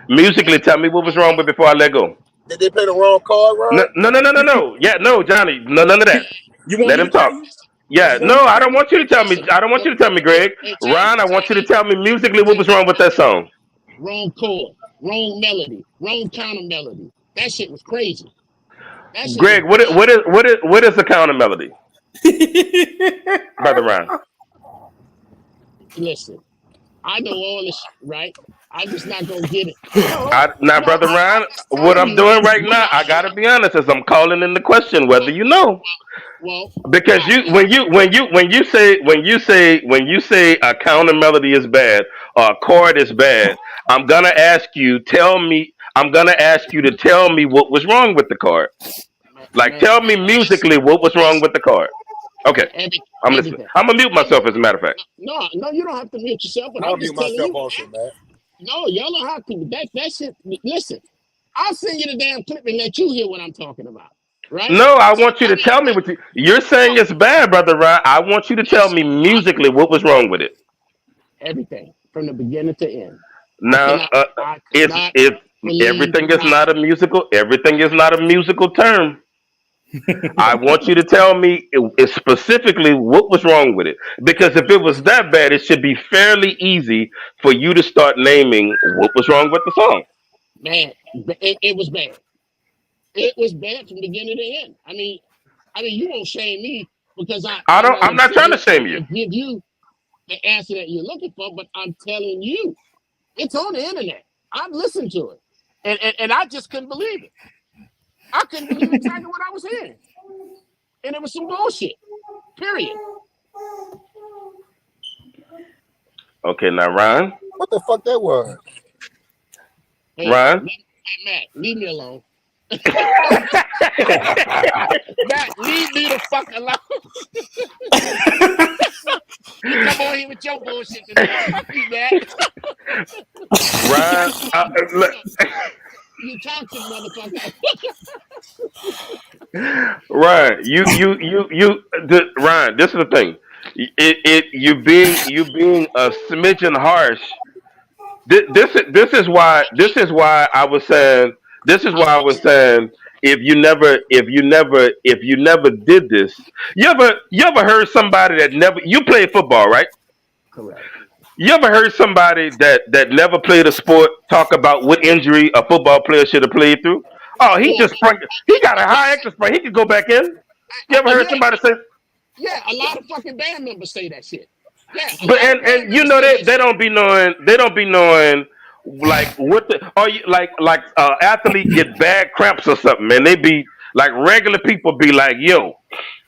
Musically, tell me what was wrong with before I let go. Did they play the wrong card, No, Ron? no, no, no, no, You, you, no. Yeah, no, Johnny, no, none of you, that. you want Let me him to tell talk. you? Yeah, You want no, me to I tell don't you? want you to tell me. Listen, I don't want you to tell me, Greg. hey, Ron, I want you to tell me musically what was wrong with that song. wrong chord, wrong melody, wrong counter melody. That shit was crazy. That shit was Greg, what is the counter melody, brother Ron? listen. I know all this shit, right? I'm just not gonna get it. Now, No, brother Ron, I'm just what telling I'm you doing right what now, I I gotta know. be honest, is I'm calling in the question whether you know. Well, Because all you when you say a counter melody is bad or a chord is bad, I'm gonna ask you to tell me what was wrong with the chord. right, Like man, tell me musically what was wrong listen, with the chord. Okay. I'm listening. everything. I'm gonna mute I know. myself as a matter of fact. No, no, you don't have to mute yourself, but I'll I'm mute just telling myself you. also, man. No, y'all don't have to. That shit. Listen, I'll send you the damn clip and let you hear what I'm talking about. Right? No, I So want you I to mean, tell me you're saying it's bad, brother Ron. I want you to tell listen, me musically what was wrong with it. everything from the beginning to end. I Now, cannot. I could it's not if believe how. everything is not a musical term. I want you to tell me specifically what was wrong with it. Because if it was that bad, it should be fairly easy for you to start naming what was wrong with the song. Man, it was bad. It was bad from beginning to end. You won't shame me because I I don't. I'm gotta not sit trying to here shame you. and give you the answer that you're looking for, but I'm telling you, it's on the internet. I've listened to it. And I just couldn't believe it. I couldn't believe exactly what I was hearing. And it was some bullshit. Period. Okay, now Ron, What the fuck that was? Ron, Hey, Matt, leave me alone. Matt, leave me the fuck alone. You come on here with your bullshit tonight. Fuck you, Matt. Ron. You toxic motherfucker. Ryan, Ryan. This is the thing. You being a smidgen harsh. This is why I was saying if you never did this, you ever heard somebody that never you played football, right? Correct. You ever heard somebody that never played a sport talk about what injury a football player should have played through? Oh, he Or, just sprung. He got a high ankle sprain. He could go back in. You ever heard yeah, somebody say? yeah, a lot of fucking band members say that shit. Yeah, a But lot of band and you members know say that they shit. don't be knowing like what the or you like athlete get bad cramps or something, man. They be like regular people be like, yo,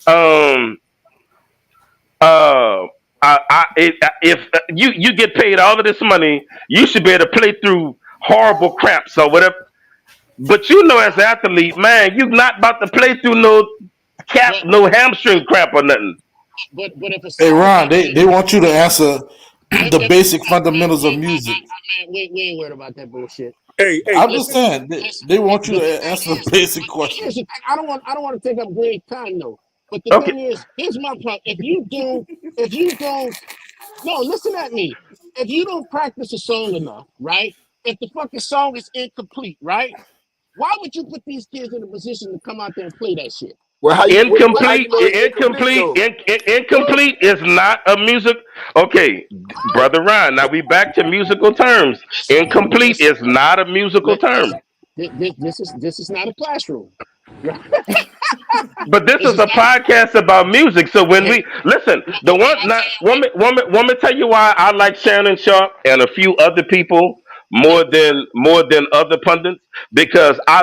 um, uh. If you get paid all of this money, you should be able to play through horrible cramps or whatever. But you know, as an athlete, man, you not about to play through But no hamstring cramp or nothing. but if a Hey song Ron, got they want you to answer the if, basic fundamentals of music. man, we ain't worried about that bullshit. Hey, I'm just listen. saying they want you But the to thing answer the is, basic question. I don't want to take up great time though. But the Okay, thing is, here's my problem. If you don't, no, listen at me. If you don't practice a song enough, right? If the fucking song is incomplete, right? Why would you put these kids in a position to come out there and play that shit? Well, how you incomplete, know it's incomplete though? incomplete is not a music. Okay, brother Ryan. Now we back to musical terms. Incomplete Listen, is not a musical term. listen. This is not a classroom. Right? But this This is is a not. podcast about music. So when Hey, we listen, the what one I'm not saying, want me tell you why I like Shannon Sharp and a few other people more than other pundits because I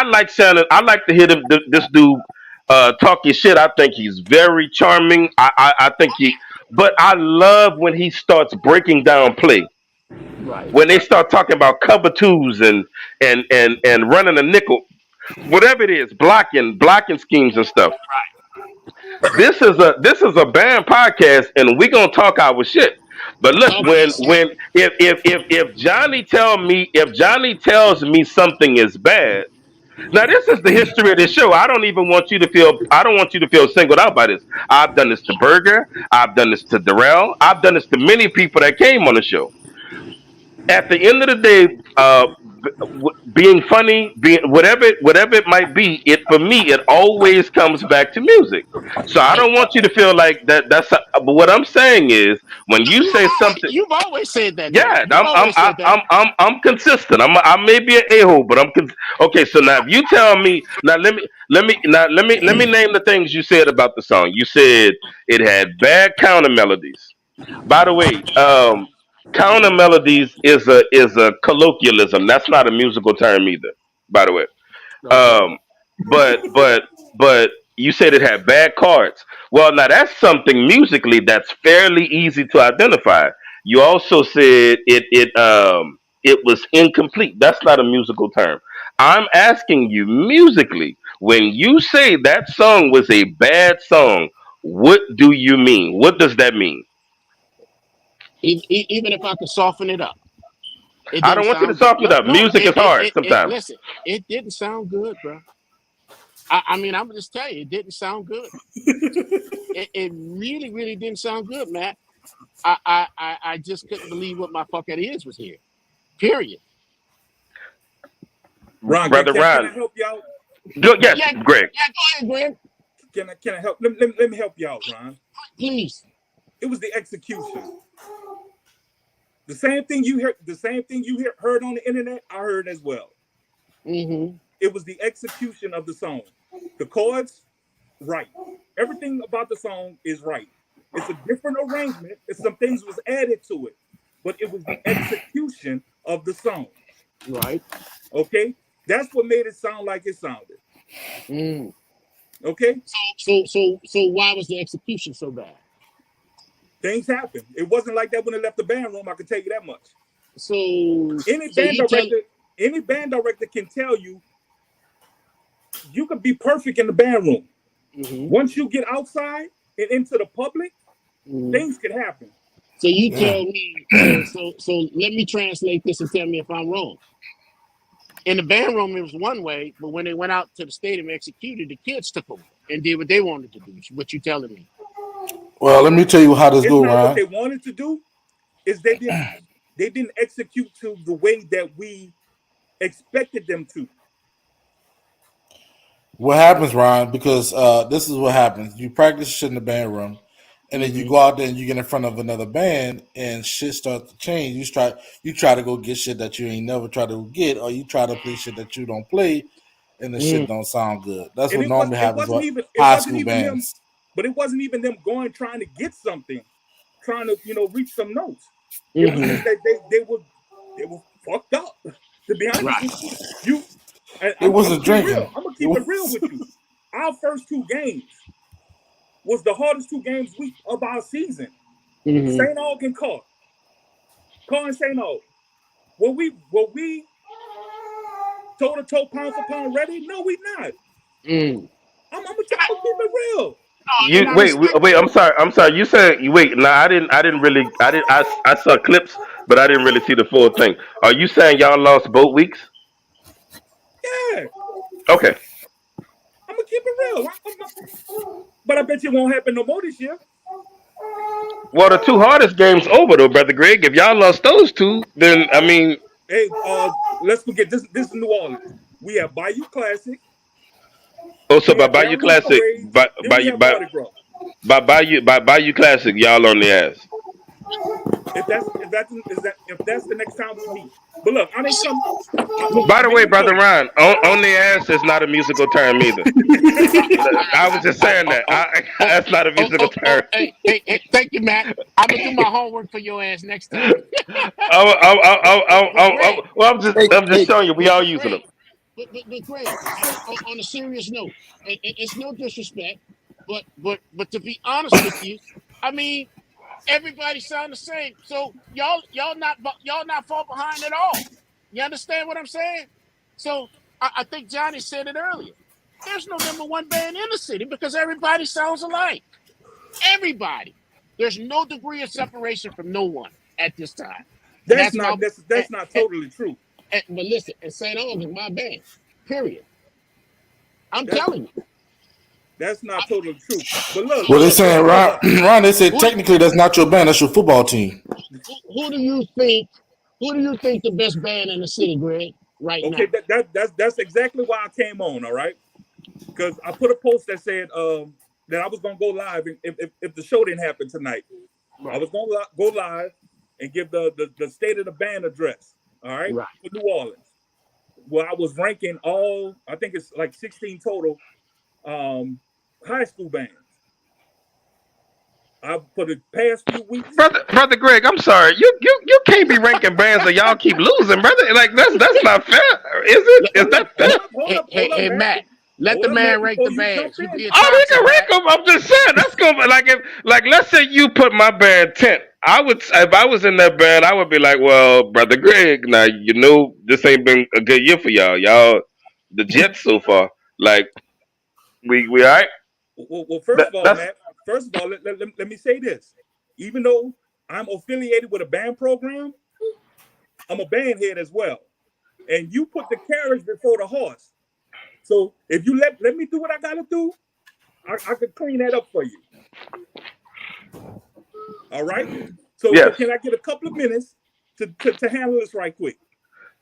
like Shannon. I like to hear this dude talk his shit. I think he's very charming. I think he, but I love when he starts breaking down play. Right. When they start talking about cover twos and running a nickel, whatever it is, blocking schemes and stuff. This is a band podcast, and we gonna talk our shit. But We look, talking that shit. when if Johnny tells me something is bad. Now this is the history of this show. I don't want you to feel singled out by this. I've done this to Berger. I've done this to Darrell. I've done this to many people that came on the show. At the end of the day, being funny, being whatever it might be, it for me it always comes back to music. So I Hey, don't want you to feel like that. But what I'm saying is when you say something. you've always said that though. Yeah, You've always said that. I'm consistent. I may be an a-hole, but okay. So now, if you tell me now, let me name the things you said about the song. You said it had bad counter melodies. By the way, counter melodies is a colloquialism. That's not a musical term either. By the way, Okay. um, but you said it had bad cards. Well, now that's something musically that's fairly easy to identify. You also said it was incomplete. That's not a musical term. I'm asking you musically, when you say that song was a bad song, what do you mean? What does that mean? Even if I could soften it up, it I didn't don't want you to sound good. soften it No, up. no. Music is hard sometimes. Listen, it didn't sound good, bro. I mean, I'm just telling you, it didn't sound good. It really, really didn't sound good, Matt. I just couldn't believe what my fucking ears was hearing. Period. Ron, Brother can I Ron. help you out? Yes, Yeah, Greg. yeah. Go ahead, Glenn. Can I help? Let me help you out, Ron. Please. It was the execution. The same thing you heard on the internet, I heard as well. Mm-hmm. It was the execution of the song. The chords, right. Everything about the song is right. It's a different arrangement. It's some things was added to it, but it was the execution of the song. Right. Okay, that's what made it sound like it sounded. Mm. Okay, So why was the execution so bad? things happen. It wasn't like that when it left the band room. I can tell you that much. So Any so band you tell. director, any band director can tell you you could be perfect in the band room. Mm-hmm. Once you get outside and into the public, Mm-hmm. things can happen. So you Yeah. tell me. So let me translate this and tell me if I'm wrong. In the band room, it was one way, but when they went out to the stadium and executed, the kids took over and did what they wanted to do. What you telling me? Well, let me tell you how this It's go, not what Ryan. they wanted to do. Is they didn't execute to the way that we expected them to. What happens, Ryan? Because this is what happens. You practice shit in the band room, and then you Mm-hmm. go out there and you get in front of another band, and shit starts to change. You try to go get shit that you ain't never tried to get, or you try to play shit that you don't play, and the shit Mm. don't sound good. That's And what it was normally it happens wasn't with even it high wasn't school even them, bands. but it wasn't even them going trying to get something, trying to reach some notes. It was Mm-hmm. just that they were fucked up. To be honest Right. with you, and It I'm gonna wasn't keep real. drinking. I'm gonna It keep it real was. with you. Our first two games was the hardest two games of our season. Mm-hmm. Saint Aug and Carr and Saint Aug. Were we toe to toe, pound for pound ready? No, we not. Mm. I'm gonna keep it real. And You I wait, respect wait. that. I'm sorry. You said you wait. No, I didn't really. I didn't. I saw clips, but I didn't really see the full thing. Are you saying y'all lost both weeks? Yeah, Okay. I'm gonna keep it real. But I bet you it won't happen no more this year. Well, the two hardest games over though, brother Greg. If y'all lost those two, then I mean, Hey, let's forget this. This is New Orleans. We have Bayou Classic. also We by have Bayou Rallying Classic, Parades. by Then we by have by Mardi Gras. by Bayou Classic, y'all on the ass. If that's the next time we meet. But look, I didn't come. Look, By I've the been way, in brother coach. Ron, on the ass is not a musical term either. I was just saying that. Oh, That's not a musical term. hey, thank you, Matt. I'm gonna do my homework for your ass next time. But Greg, Well, Hey, I'm just hey, showing you. We all but using Greg, them. but Greg, on a serious note, it's no disrespect, but to be honest with you, I mean, Everybody sound the same. So y'all not far behind at all. You understand what I'm saying? So I think Johnny said it earlier. There's no number one band in the city because everybody sounds alike. Everybody. There's no degree of separation from no one at this time. And That's that's my not that's not totally true. but listen, and Saint Aug is my band. Period. I'm That's telling you. that's not totally true. But look, Well, look, they look, saying look. Ron. They said Who, technically that's not your band. That's your football team. who do you think? Who do you think the best band in the city, Greg? Right Okay, now. that's exactly why I came on. All right, because I put a post that said that I was gonna go live if the show didn't happen tonight. I Right. was gonna go live and give the state of the band address. All right, Right. for New Orleans. Well, I was ranking all. I think it's like 16 total high school bands. I for the past few weeks. Brother Greg, I'm sorry. You can't be ranking bands that y'all keep losing, brother. Like that's not fair. Is it? Is Hold that up, fair? hold up, Hey, Matt. Matt. Let Hold the up, Matt, man rank before the you jump bands. You in. being Oh, he toxic, can rank Matt. them. I'm just saying that's gonna like if like let's say you put my band 10. I would if I was in that band, I would be like, well, brother Greg, now you know this ain't been a good year for y'all. Y'all the Jets so far. Like we all right. Well, first of all, That's Matt. First of all, let me say this. Even though I'm affiliated with a band program, I'm a band head as well. And you put the carriage before the horse. So if you let me do what I gotta do, I could clean that up for you. All right. So yes. can I get a couple of minutes to handle this right quick?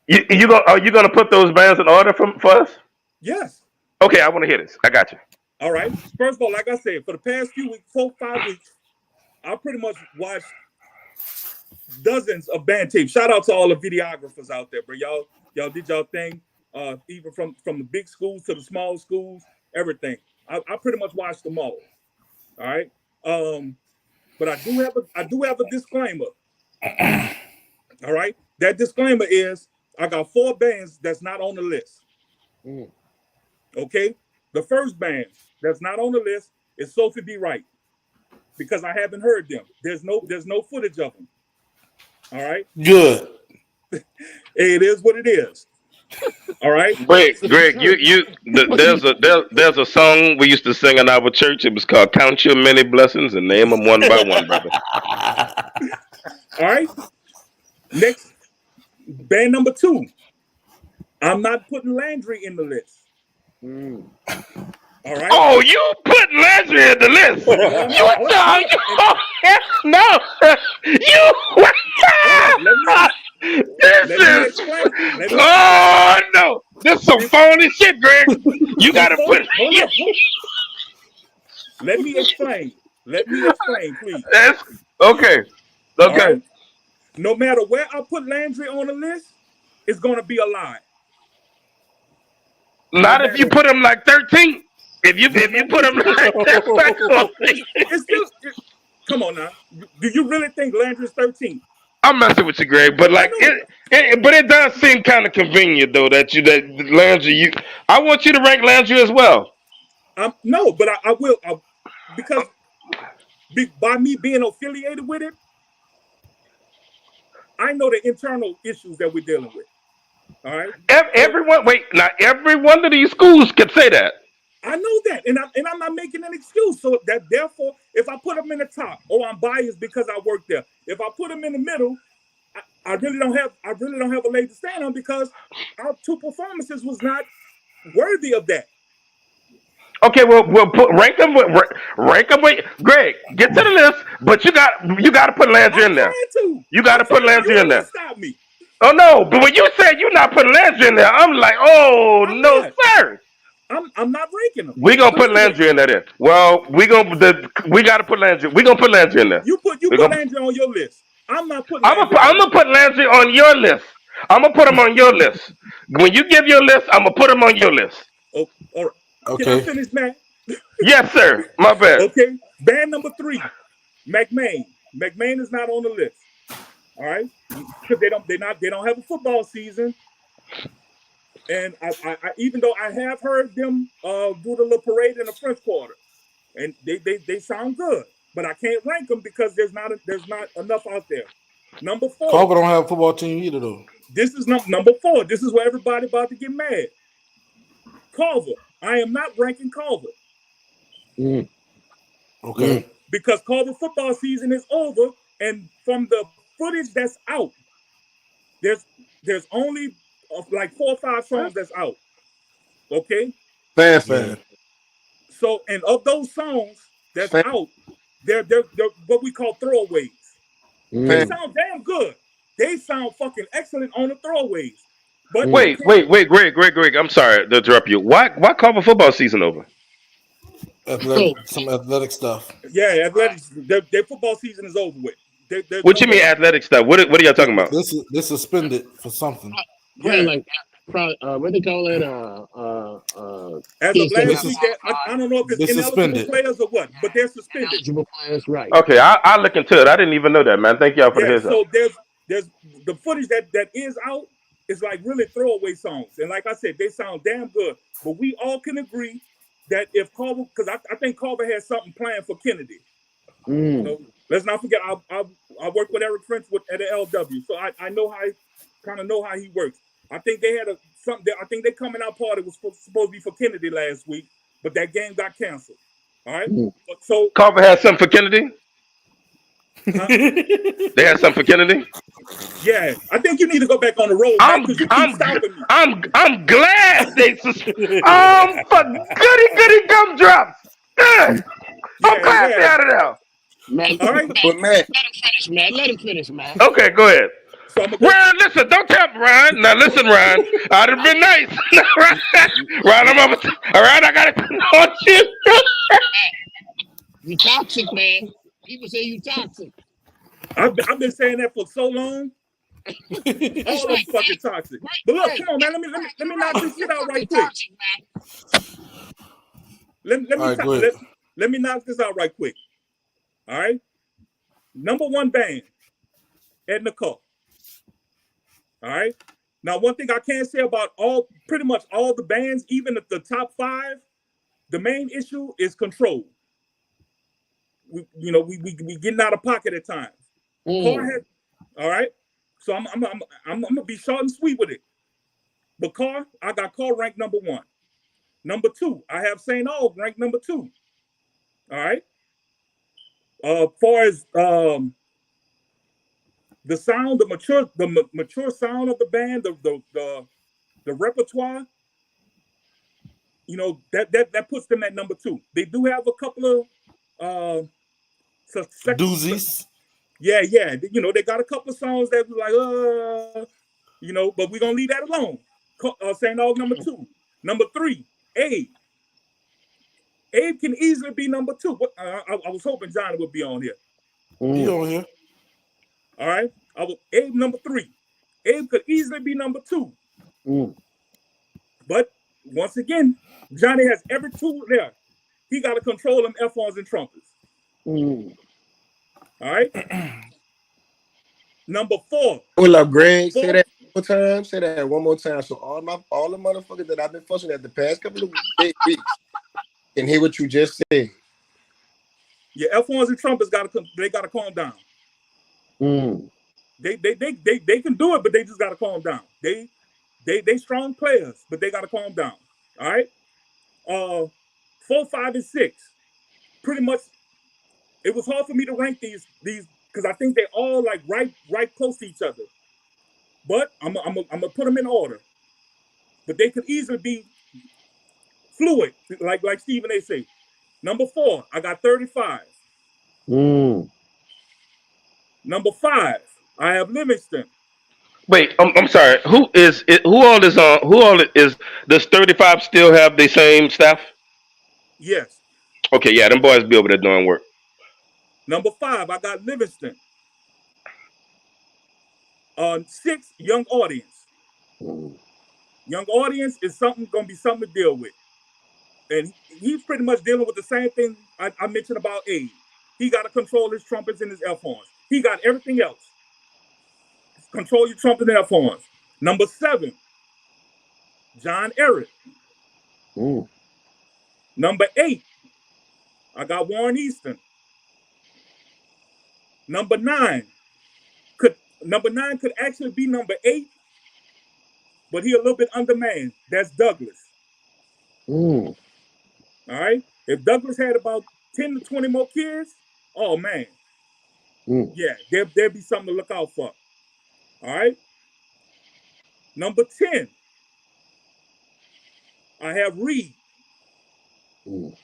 You gonna are you gonna put those bands in order for us? Yes. Okay, I want to hear this. I got you. All right. First of all, like I said, for the past few weeks, 4, 5 weeks, I pretty much watched dozens of band tapes. Shout out to all the videographers out there, bro. Y'all did y'all thing. Even from the big schools to the small schools, everything. I pretty much watched them all. All right. But I do have a disclaimer. All right. That disclaimer is I got 4 bands that's not on the list. Mm. Okay. The first band that's not on the list is Sophie B. Wright because I haven't heard them. There's no footage of them. All right. Good. It is what it is. All right. Greg, there's a song we used to sing in our church. It was called "Count Your Many Blessings and Name Them One by One," brother. All right. Next, band number 2. I'm not putting Landry in the list. Mm. All right. Oh, you put Landry in the list. No, I'm not. Hold up, No, you. hold up. This Let me is. explain. Oh no, this is some phony shit, Greg. You gotta Before, put. hold up. Let me explain. Let me explain, please. That's okay. All Okay. right. No matter where I put Landry on the list, it's gonna be a lie. No Not if you matter. put him like 13. No If you matter. put him like that, It's still. Come on now. Do you really think Landry's 13? I'm messing with you, Greg. But I like know. but it does seem kind of convenient though that Landry. I want you to rank Landry as well. No, but I will because by me being affiliated with it, I know the internal issues that we're dealing with. All right. So Everyone, wait, not every one of these schools could say that. I know that, and I'm not making an excuse. So that therefore, if I put them in the top, oh, I'm biased because I work there. If I put them in the middle, I really don't have a leg to stand on because our 2 performances was not worthy of that. Okay, well, we'll rank them. Rank them. Wait, Greg, get to the list. But you got to put Landry I'm in there. trying to. You got to put You Landry the in one there. stop me. Oh no! But when you said you're not putting Landry in there, I'm like, oh I'm no, not. sir. I'm not ranking them. We gonna But put anyway, Landry in there. Then. Well, we gotta put Landry. We gonna put Landry in there. you We put gonna. Landry on your list. I'm not putting Landry I'm on gonna mine. put Landry on your list. I'm gonna put him on your list. When you give your list, I'm gonna put him on your list. Oh, all right. Can I Okay. finish, Matt? Yes, sir. My bad. Okay. Band number 3, McMain. McMain is not on the list. All right, because they don't have a football season, and I even though I have heard them do the little parade in the French Quarter, and they sound good. but I can't rank them because there's not enough out there. Number 4. Carver don't have a football team either, though. This is number 4. This is where everybody about to get mad. Carver. I am not ranking Carver. Okay. Because Carver football season is over, and from the footage that's out, there's only like 4 or 5 songs that's out. Okay. Fan. So, and of those songs that's out, they're what we call throwaways. They sound damn good. They sound fucking excellent on the throwaways. But wait, Greg. I'm sorry to interrupt you. Why Carver football season over? Some athletic stuff. Yeah, athletics. Their football season is over with. What you mean athletic stuff? What are y'all talking about? They're suspended for something. Yeah, like what they call it? As of last week, I don't know if it's ineligible players or what, but they're suspended. Ineligible players, right? Okay, I'll look into it. I didn't even know that, man. Thank y'all for the heads up. So there's the footage that is out is like really throwaway songs, and like I said, they sound damn good. But we all can agree that if Carver, because I think Carver has something planned for Kennedy. You know, let's not forget, I work with Eric French at the LW, so I know how he works. I think they had something. I think their coming out party was supposed to be for Kennedy last week, but that game got canceled. All right. So Carver has something for Kennedy. They had something for Kennedy. Yeah, I think you need to go back on the road. I'm glad they for goody gumdrops. I'm glad they're out of there. Man, all right, but man, let him finish, man. Okay, go ahead. So Ryan, listen, don't tell me, Ryan. Now listen, Ryan, I'd have been nice. Ryan, all right, I got it on you. You toxic, man. People say you toxic. I've been saying that for so long. All of fucking toxic. But look, come on, man. Let me knock this shit out right quick. Let me knock this out right quick. All right. Number 1 band, Edna Cole. All right. Now, one thing I can say about pretty much all the bands, even at the top 5, the main issue is control. We getting out of pocket at times. All right. So I'm gonna be short and sweet with it. But I got Carr ranked number 1. Number 2, I have Saint Aug ranked number 2. All right. Far as the sound, the mature sound of the band, the repertoire, you know, that puts them at number 2. They do have a couple of doozies. Yeah. You know, they got a couple of songs that was like, you know, but we're gonna leave that alone. Saint Aug number 2. Number 3, Abe. Abe can easily be number 2. I was hoping Johnny would be on here. He on here. All right. Abe number 3. Abe could easily be number 2. But once again, Johnny has every tool there. He got to control them F-horns and trumpets. All right. Number 4. Hold up, Greg. Say that one more time. Say that one more time. So all the motherfuckers that I've been fussing at the past couple of weeks can hear what you just said. Yeah, F-horns and trumpets gotta calm down. They can do it, but they just gotta calm down. They strong players, but they gotta calm down. All right. 4, 5, and 6. Pretty much, it was hard for me to rank these because I think they're all like right close to each other. But I'm gonna put them in order. But they could easily be fluid, like Stephen A. say. Number 4, I got 35. Number 5, I have Livingston. Wait, I'm sorry. Who all is does 35 still have the same staff? Yes. Okay, yeah, them boys be over there doing work. Number 5, I got Livingston. 6, Young Audience. Young Audience is gonna be something to deal with. And he's pretty much dealing with the same thing I mentioned about Abe. He got to control his trumpets and his F-horns. He got everything else. Control your trumpet and F-horns. Number 7, John Eric. Number 8, I got Warren Easton. Number nine could actually be number 8, but he a little bit undermanned. That's Douglas. Mm. All right. If Douglas had about 10 to 20 more kids, oh man, Mm. yeah, there'd be something to look out for. All right. Number 10, I have Reed. Mm.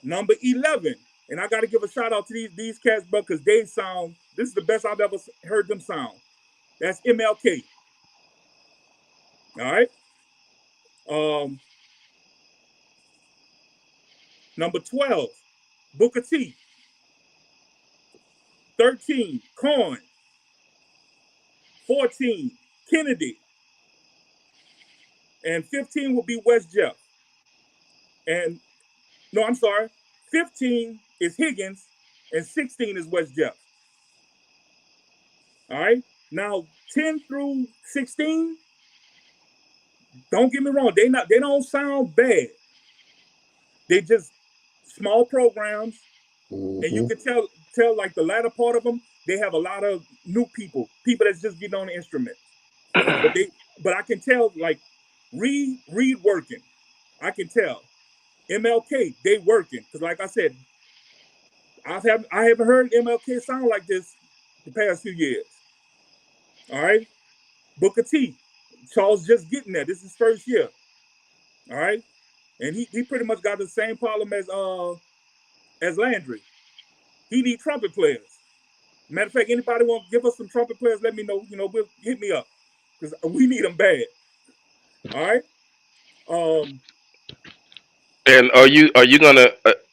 Number 11, and I got to give a shout out to these cats, but because they sound, this is the best I've ever heard them sound. That's MLK. All right. Um, Number 12, Booker T. 13, Corn. 14, Kennedy. And 15 will be West Jeff. And no, I'm sorry. 15 is Higgins, and 16 is West Jeff. All right. Now, 10 through 16, don't get me wrong, they don't sound bad. They just small programs, and you Mm-hmm. can tell like the latter part of them, they have a lot of new people that's just getting on the instruments. But I can tell like Reed working. I can tell. MLK, they working. Because like I said, I haven't heard MLK sound like this the past few years. All right. Booker T. Charles just getting there. This is his first year. All right. And he pretty much got the same problem as Landry. He need trumpet players. Matter of fact, anybody want to give us some trumpet players, let me know. Hit me up. Because we need them bad. All right. Um, And are you gonna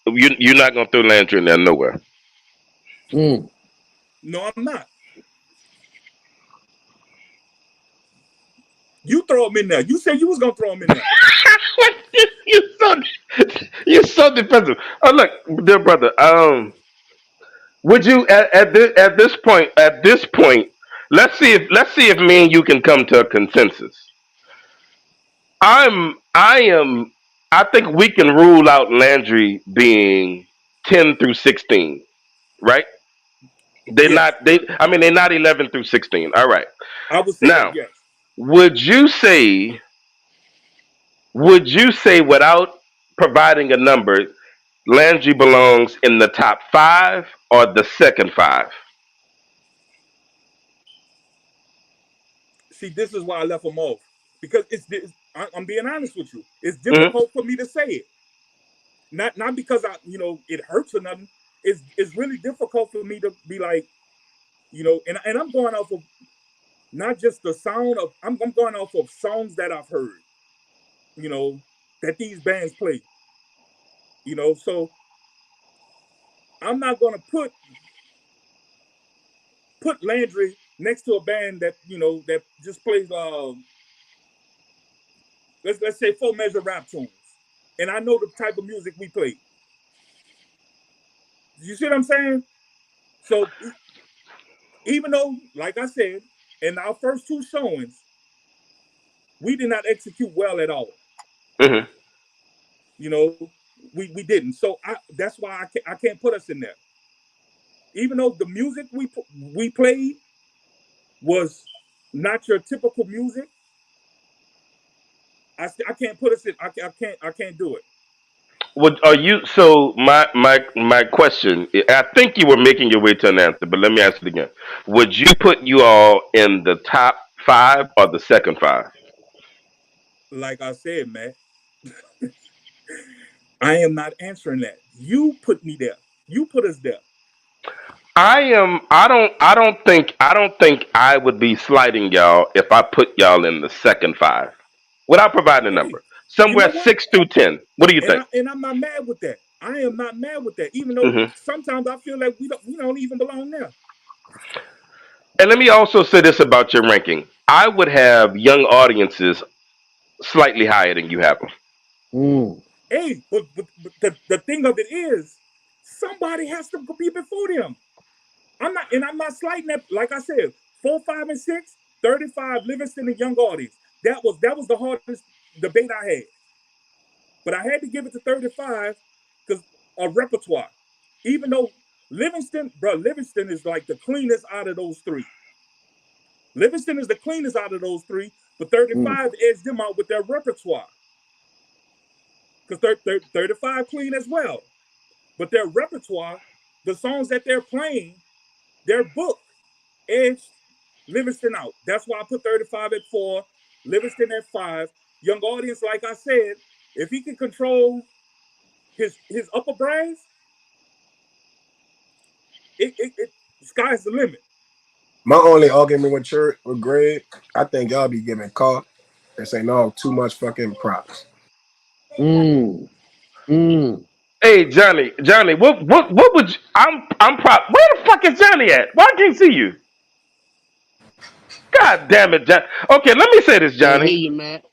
you're not gonna throw Landry in there nowhere? Mm. no, I'm not. You throw him in there. You said you was gonna throw him in there. you so you're so defensive. Oh look, dear brother. Would you at this point? Let's see if me and you can come to a consensus. I am. I think we can rule out Landry being 10 through 16, right? They're Yes, not. They. I mean, they're not 11 through 16. All right. I would say that. Now, Yes. would you say? Would you say without providing a number, Landry belongs in the top five or the second five? See, this is why I left him off because I'm being honest with you. It's Hmm. difficult for me to say it. Not because it hurts or nothing. It's really difficult for me to be like and I'm going off of not just the sound of I'm going off of songs that I've heard. You know that these bands play. So I'm not going to put Landry next to a band that that just plays let's say 4 measure rap tunes, and I know the type of music we play. You see what I'm saying? So even though, like I said, in our first 2 showings, we did not execute well at all. Hmm. You know, we didn't. So that's why I can't put us in there. Even though the music we played was not your typical music, I can't put us in. I can't do it. Would are you so my question? I think you were making your way to an answer, but let me ask it again. Would you put you all in the top five or the second five? Like I said, man, I am not answering that. You put me there. You put us there. I am. I don't think I would be slighting y'all if I put y'all in the second five without providing a Hey, number. you know Somewhere what? 6 through 10. What do you And think? I'm not mad with that. I am not mad with that. Even though Hmm. sometimes I feel like we don't even belong there. And let me also say this about your ranking. I would have young audiences slightly higher than you have them. Mm. Hey, but the thing of it is, somebody has to be before them. I'm not slighting that. Like I said, 4, 5, and 6, 35, Livingston and young audience. That was the hardest debate I had. But I had to give it to 35 because of repertoire. Even though Livingston, bro, Livingston is like the cleanest out of those three. Livingston is the cleanest out of those three, but 35 edged them out with their repertoire. Because 35 clean as well. But their repertoire, the songs that they're playing, their book edged Livingston out. That's why I put 35 at 4, Livingston at 5. Young Audience, like I said, if he can control his upper brass, sky's the limit. My only argument with Greg, I think y'all be giving Carl and Saint Aug too much fucking props. Hey Johnny, what would you, I'm proud. Where the fuck is Johnny at? Why I can't see you? God damn it, Johnny. Okay, let me say this, Can't hear Johnny. you, Matt.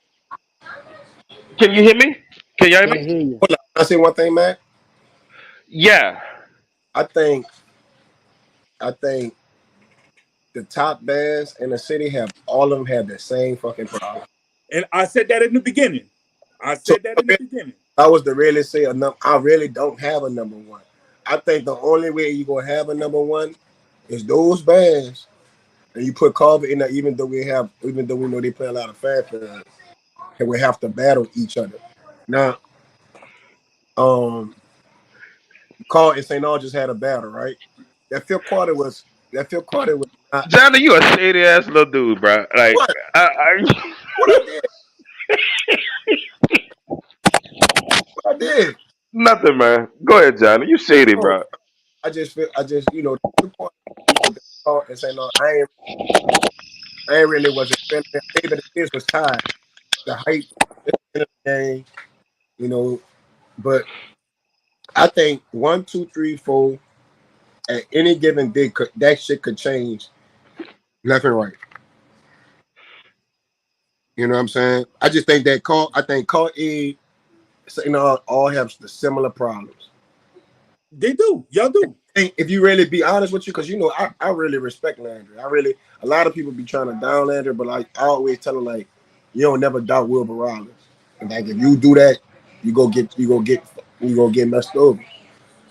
Can you hear me? Can you hear Can't me? hear you. Hold on, I say one thing, Matt. Yeah. I think the top bands in the city have all of them have the same fucking problem. And I said that in the beginning. So I was to really say a number. I really don't have a number one. I think the only way you gonna have a number one is those bands, and you put Carver in there. Even though we know they play a lot of fanfare, and we have to battle each other. Now, Carl and St. Aug just had a battle, right? That Phil Carter was not Johnny, you a shady ass little dude, bro. Like, what I what I did. What I did. nothing, man. Go ahead, Johnny. You shady, Oh, bro. I just Phil Carter people that Carl and St. Aug. I ain't really wasn't feeling it. Maybe the kids was tired. The hype in the game, you know. But I think 1, 2, 3, 4 at any given day, that shit could change left and right. You know what I'm saying? I just think that Call E, all have the similar problems. They do. Y'all do. And if you really be honest with you, because I really respect Landry. A lot of people be trying to down Landry, but like I always tell them like, you don't never doubt Wilbur Rollins. And like if you do that, you go get messed over.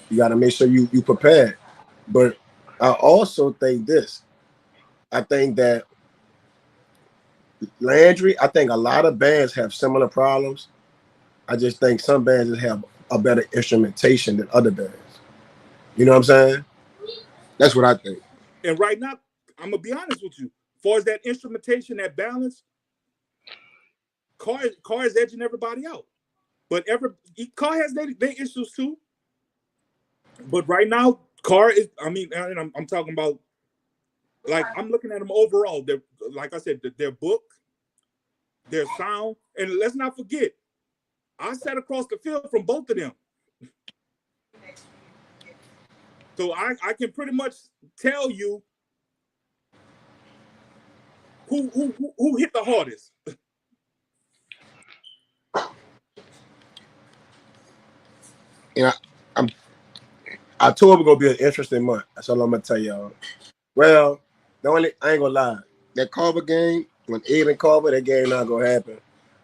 You got to make sure you prepared. But I also think this. I think that Landry. I think a lot of bands have similar problems. I just think some bands just have a better instrumentation than other bands. You know what I'm saying? That's what I think. And right now, I'm gonna be honest with you. As far as that instrumentation, that balance, Car is edging everybody out. But Car has their issues too. But right now, Car is. I mean, and I'm talking about. Like I'm looking at them overall. They're, like I said, their book, their sound, and let's not forget, I sat across the field from both of them. So I can pretty much tell you who hit the hardest. Yeah, I told we're gonna be an interesting month. That's all I'm gonna tell y'all. Well, I ain't gonna lie. That Carver game, when Abe and Carver, that game not gonna happen.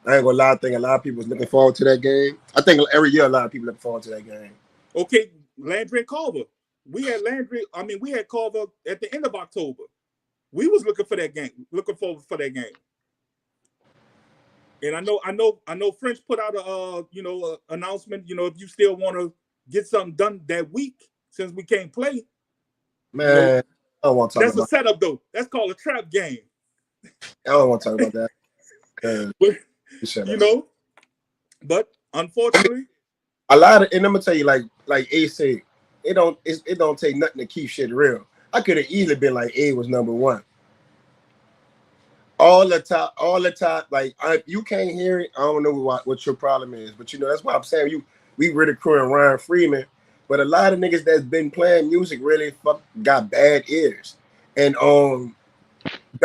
I ain't gonna lie. I think a lot of people was looking forward to that game. I think every year a lot of people looking forward to that game. Okay, Landry and Carver. We had Carver at the end of October. We was looking for that game, looking forward for that game. And I know French put out a announcement. You know, if you still want to get something done that week, since we can't play, man, I don't want to talk about. That's a setup though. That's called a trap game. I don't want to talk about that. But unfortunately, a lot of, and I'm gonna tell you, like A said, it don't take nothing to keep shit real. I could have easily been like A was number one. All the time, like you can't hear it. I don't know what your problem is, but that's why I'm saying we ridiculing Ryan Freeman, but a lot of niggas that's been playing music really got bad ears, and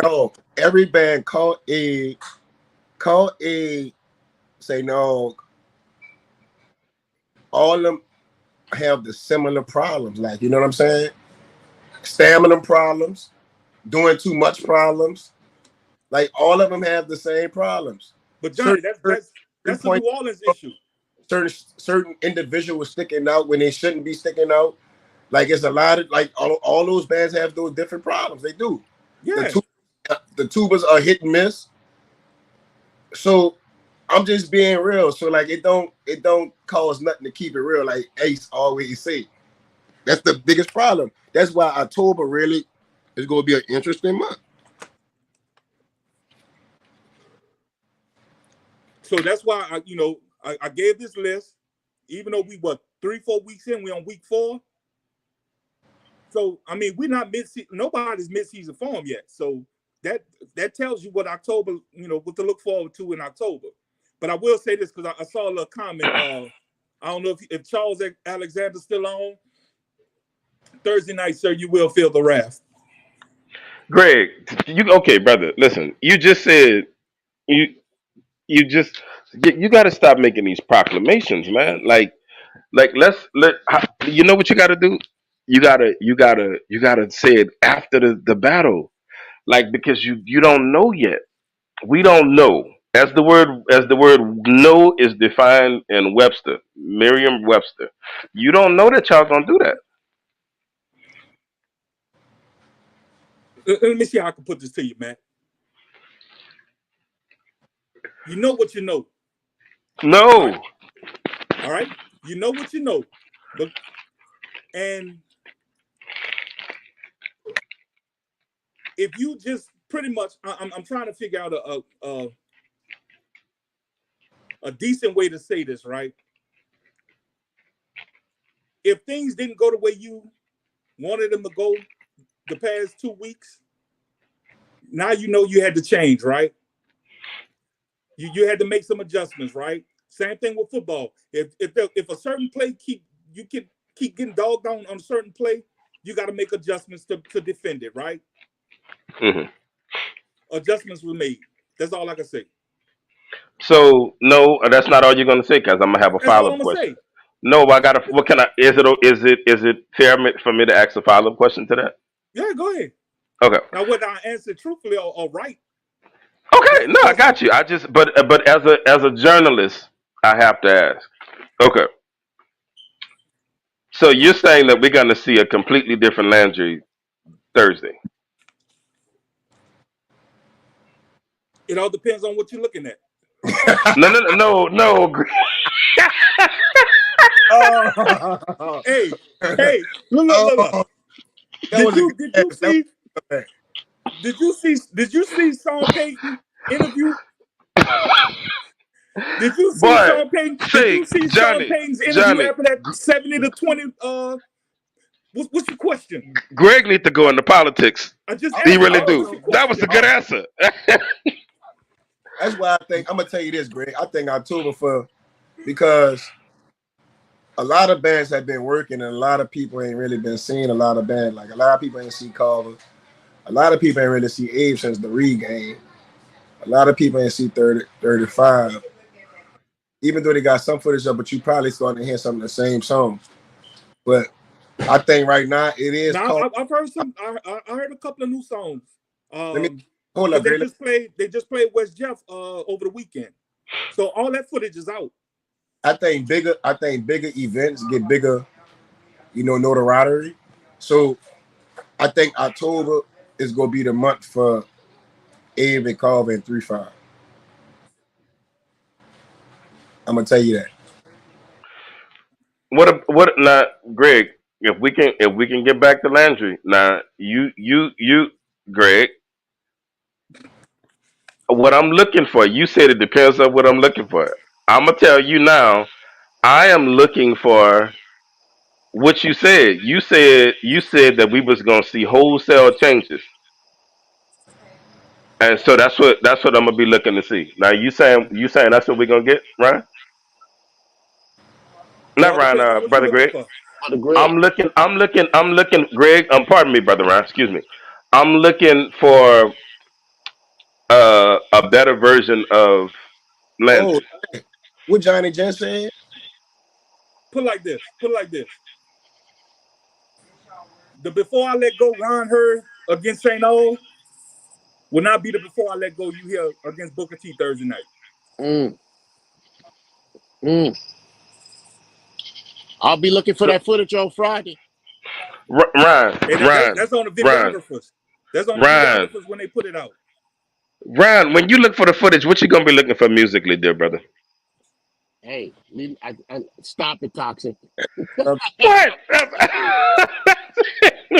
dog, every band called A, say no, all of them have the similar problems, like you know what I'm saying, stamina problems, doing too much problems. Like all of them have the same problems. But Johnny, that's a New Orleans issue. Certain individuals sticking out when they shouldn't be sticking out. Like it's a lot of like all those bands have those different problems. They do. Yeah. The tubas are hit and miss. So I'm just being real. So like it don't cause nothing to keep it real. Like Ace always say, that's the biggest problem. That's why October really is going to be an interesting month. So that's why I gave this list, even though we 3-4 weeks in, we on week 4. So I mean, we're not nobody's mid-season form yet. So that tells you what October, what to look forward to in October. But I will say this because I saw a little comment. I don't know if Charles Alexander's still on. Thursday night, sir, you will feel the wrath. Greg, okay, brother? Listen, you just said you you got to stop making these proclamations, man. Like you know what you got to do? You gotta say it after the battle, like because you don't know yet. We don't know. As the word know is defined in Webster, Merriam-Webster. You don't know that y'all gonna do that. Let me see how I can put this to you, man. You know what you know. No. Right? All right? You know what you know. And if you just pretty much, I'm trying to figure out a decent way to say this, right? If things didn't go the way you wanted them to go the past 2 weeks, now you know you had to change, right? You had to make some adjustments, right? Same thing with football. If a certain play keep getting dogged on a certain play, you got to make adjustments to defend it, right? Mm-hmm. Adjustments were made. That's all I can say. So no, that's not all you're gonna say, because I'm gonna have a That's all follow I'm up gonna question. say. No, I gotta. What can I? Is it fair for me to ask a follow up question to that? Yeah, go ahead. Okay. Now, whether I answer truthfully or right, Okay. that's the No, I question. got you. I just but as a journalist, I have to ask. Okay. So you're saying that we're gonna see a completely different Landry Thursday? It all depends on what you're looking at. No, no, no, no, no. Oh, Hey, look. oh, that Did was a you good did you ass. That see was did you see Sean Payton interview? Did you see But Sean Payton? Did see, you see Sean Johnny, Payton's interview Johnny, after that 70-20? What's your question? Greg need to go into politics. I just He asked you really that. do. What's your That was a question? good answer. That's why I think I'm gonna tell you this, Greg. I think October because a lot of bands have been working and a lot of people ain't really been seeing a lot of bands. Like a lot of people ain't see Carver. A lot of people ain't really see Abe since the regain. A lot of people ain't see 30, 35. Even though they got some footage up, but you probably starting to hear some of the same songs. But I think right now it is Now called. I've heard some. I heard a couple of new songs. Let me hold Because up, Greg. they just played West Jeff over the weekend, so all that footage is out. I think bigger events get bigger, notoriety. So I think October is gonna be the month for Abe and Carver and 3-5. I'm gonna tell you that. What now, Greg? If we can get back to Landry now, Greg. What I'm looking for, you said it depends on what I'm looking for. I'm gonna tell you now. I am looking for what you said. You said that we was gonna see wholesale changes, and so that's what I'm gonna be looking to see. Now you saying that's what we're gonna get, Ryan? It Not all Ryan, depends on what you're brother looking Greg. for. Brother Greg. I'm looking, Greg. Pardon me, brother Ryan. Excuse me. I'm looking for a better version of Oh, Landry. what Johnny just said? Put it like this. Put it like this. The Before I Let Go Ron heard against Saint Aug will not be the Before I Let Go you hear against Booker T Thursday night. Mm, mm. I'll be looking for So that footage on Friday. Ryan, That's on the Ryan, videographers. That's on the Ryan, videographers when they put it out. Ryan. When you look for the footage, what you gonna be looking for musically, dear brother? Hey, stop it, toxic. What?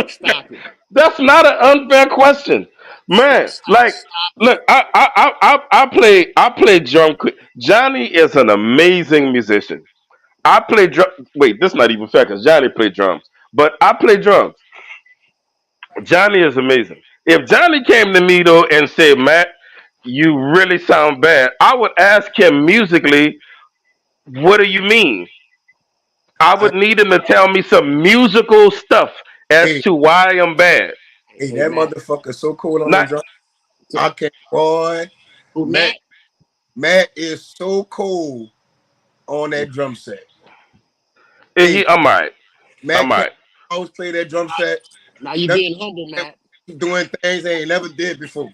Stop it. That's not an unfair question, man. Like, Stop it. look, I play drum. Johnny is an amazing musician. I play drum. Wait, this is not even fair because Johnny played drums, but I play drums. Johnny is amazing. If Johnny came to me though and said, "Matt, you really sound bad," I would ask him musically, "What do you mean?" I I, would need him to tell me some musical stuff as hey, to why I'm bad. hey, Hey, that Matt. motherfucker so cool on them Not drums. So, I can't, boy. who, Matt, Matt? Matt is so cool on that drum set. Hey, I'm alright. I'm Matt can't alright. always play that drum set. Now you Never being humble, Matt. doing things they ain't never did before.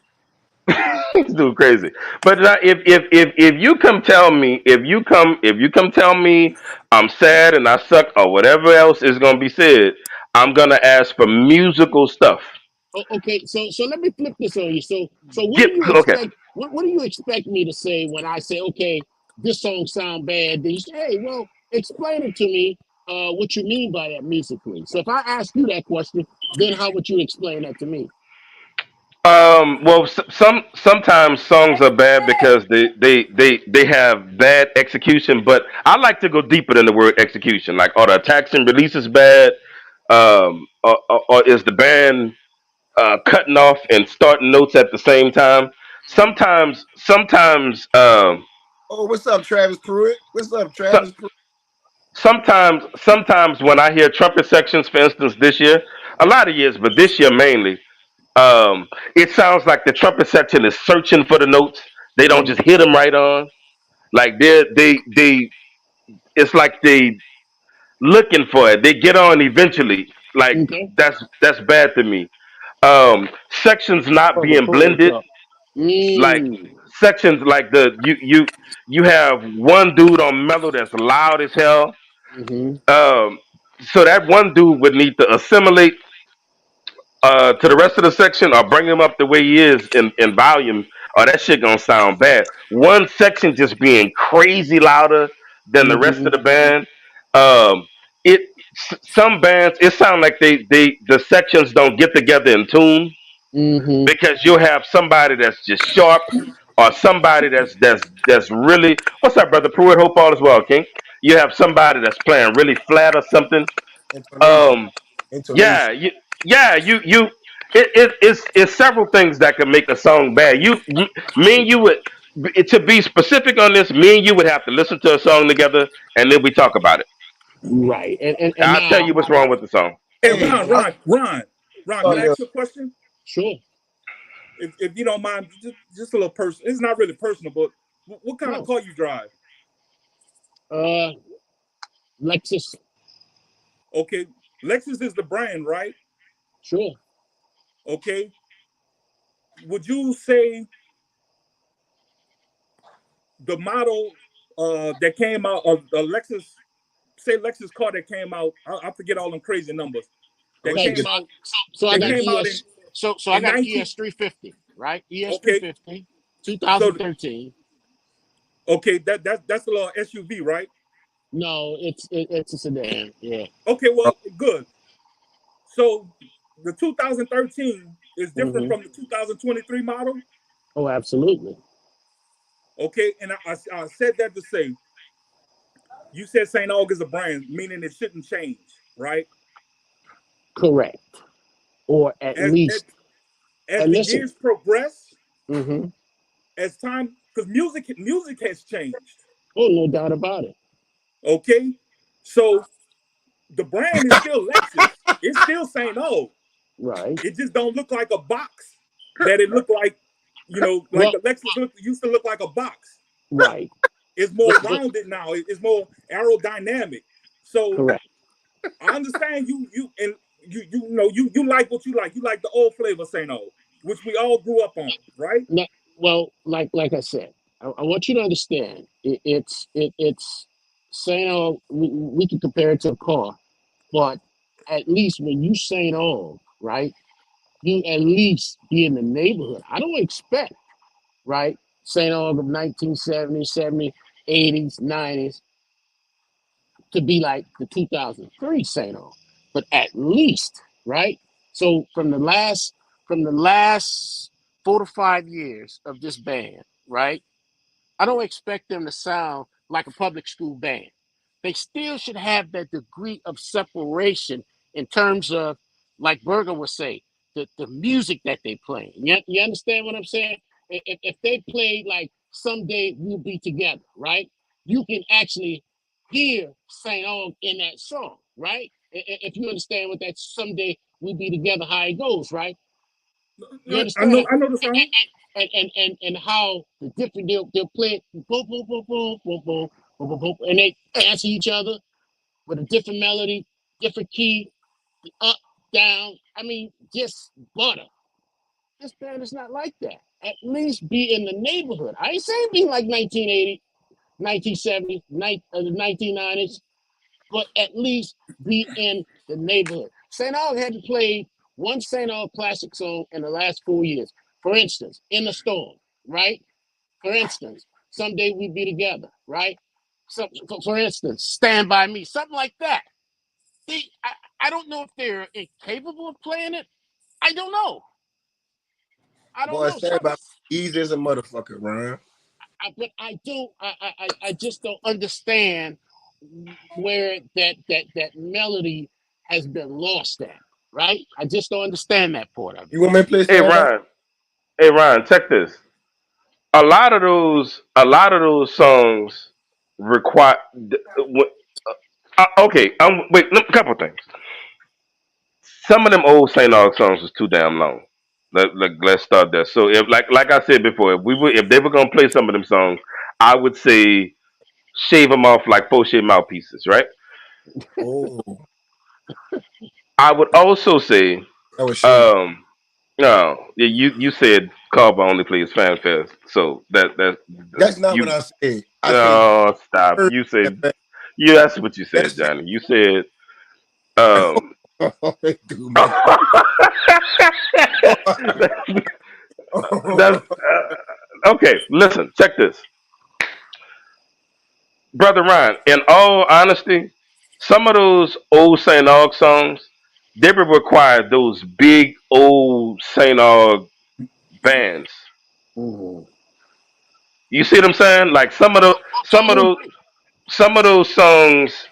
He's doing crazy. But if you come tell me if you come tell me I'm sad and I suck or whatever else is gonna be said, I'm gonna ask for musical stuff. Oh, okay, so let me flip this on you. So what do Get you okay. expect? What do you expect me to say when I say, okay, this song sound bad? Then you say, hey, well, explain it to me. What you mean by that musically? So if I ask you that question, then how would you explain that to me? Well, sometimes songs are bad because they have bad execution. But I like to go deeper than the word execution. Like, are the attacks and releases bad? Or is the band cutting off and starting notes at the same time? Sometimes, Oh, what's up, Travis Pruitt? What's up, so, Travis Pruitt? sometimes when I hear trumpet sections, for instance, this year, a lot of years, but this year mainly, it sounds like the trumpet section is searching for the notes. They don't just hit them right on. Like they, it's like they looking for it. They get on eventually. Like Okay. that's bad to me. Sections not For the being chorus blended. up. Like Mm. sections like you have one dude on mellow that's loud as hell. Mm-hmm. Um, so that one dude would need to assimilate to the rest of the section or bring him up the way he is in volume, or that shit gonna sound bad. One section just being crazy louder than the rest Mm-hmm. of the band. Um, some bands it sound like they the sections don't get together in tune Mm-hmm. because you'll have somebody that's just sharp or somebody that's really what's up, brother Pruitt? Hope all is well, King. You have somebody that's playing really flat or something. Intonation. Um, Intonation. yeah, you. It's several things that can make a song bad. Me and you would, to be specific on this. Me and you would have to listen to a song together, and then we talk about it. Right. And I'll tell now, you what's wrong with the song. Hey, Hey, okay, Ron, can on I there. ask you a question? sure. If you don't mind, just a little personal. It's not really personal, but what kind of No. car you drive? Uh, Lexus, Okay, Lexus is the brand, right? sure. Okay, would you say the model that came out of Lexus, say Lexus car that came out, I forget all them crazy numbers that Okay, came out so I that got came out ES, so I in got 19. ES 350, right? ES Okay, 350, so 2013. okay, that's a little SUV, right? No, it's a sedan. Yeah. Okay, well, good. So the 2013 is different Mm-hmm. from the 2023 model. Oh, absolutely. Okay, and I said that to say you said Saint Aug is a brand, meaning it shouldn't change, right? Correct. Or at As least, as and the listen. years progress, Mm-hmm. as time, because music has changed. Oh, no doubt about it. Okay, so the brand is still Lexus. It's still Saint Aug. Right. It just don't look like a box that it looked like. Like Well, the Lexus used to look like a box. right. It's The, more the, rounded now. It's more aerodynamic. So correct. I understand you like what you like. You like the old flavor Saint Aug, which we all grew up on, right? No, well, like I said, I want you to understand. It's saying we can compare it to a car, but at least when you Saint Aug, right? You at least be in the neighborhood. I don't expect, right? Saint Aug of 1970, 70, 80s, 90s to be like the 2003 Saint Aug, but at least, right? So from the last 4 to 5 years of this band, right? I don't expect them to sound like a public school band. They still should have that degree of separation in terms of, like Berger would say, the music that they play. You understand what I'm saying? If they played like Someday We'll Be Together, right? You can actually hear St. Aug in that song, right? If you understand what that Someday We'll Be Together, how it goes, right? You understand it? I know the song. And how the different they'll play boom boom boom boom boom boom boom boom boom, and they answer each other with a different melody, different key, up, down. I mean, just butter. This band is not like that. At least be in the neighborhood. I ain't saying be like 1980, 1970, the 1990s, but at least be in the neighborhood. St. Aug hadn't played one St. Aug classic song in the last 4 years. For instance, In the Storm, right? For instance, Someday We Be Together, right? For instance, Stand By Me, something like that. I don't know if they're incapable of playing it. I don't know. I don't Boy, know. stand by easy as a motherfucker, Ron. But I don't. I just don't understand where that melody has been lost at. Right? I just don't understand that part of it. You want me to play Hey stand by? Ryan, hey Ryan, check this. A lot of those songs require. Okay, wait. A couple things. Some of them old Saint Aug songs was too damn long. Let's start there. So if like I said before, if they were gonna play some of them songs, I would say shave them off like crochet mouthpieces, right? Oh, I would also say, that was shady. um, no, you said Carver only plays fanfare, so that That's not what you I said. I said you no stop. heard You that said man. that's what you said, That's it. Johnny. You said um. They do, man. That's okay. Listen, check this, brother Ryan. In all honesty, some of those old Saint Aug songs they would require those big old Saint Aug bands. Mhm. You see what I'm saying? Like some of I those agree. some of those songs.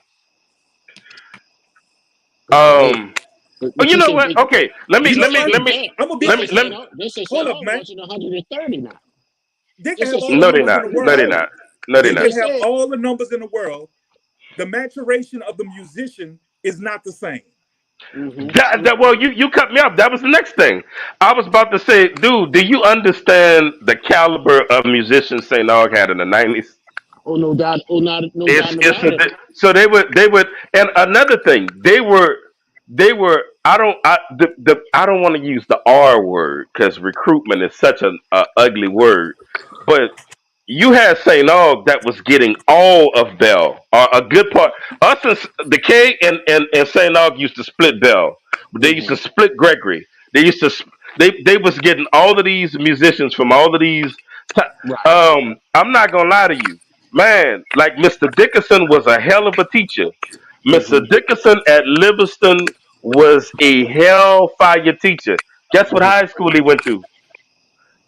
But hey, Um. Oh, but you you know said what? Okay. Let me You know let me what? let the me band. I'm gonna be let me let me. They say hold St. up, Aug man. marching 130 now. They They can say have all St. the No, they're Aug numbers in not. the No, they're world. 130. not. No, they're They They not. can just have said. all the numbers in the world. The maturation of the musician is not the same. Mm-hmm. Well, you cut me off. That was the next thing. I was about to say, dude, do you understand the caliber of musicians St. Aug had in the 90s? Oh, no doubt. Oh, not no doubt It's about it. so they would, and another thing, they were. I don't want to use the R word because recruitment is such a ugly word, but you had St. Aug that was getting all of Bell, or a good part. Us and the K and St. Aug used to split Bell, but they used to Mm-hmm. split Gregory. They used to they was getting all of these musicians from all of these. Right. I'm not gonna lie to you, man. Like Mr. Dickerson was a hell of a teacher. Mr. Mm-hmm. Dickerson at Livingston was a hellfire teacher. Guess what high Mm-hmm. school he went to?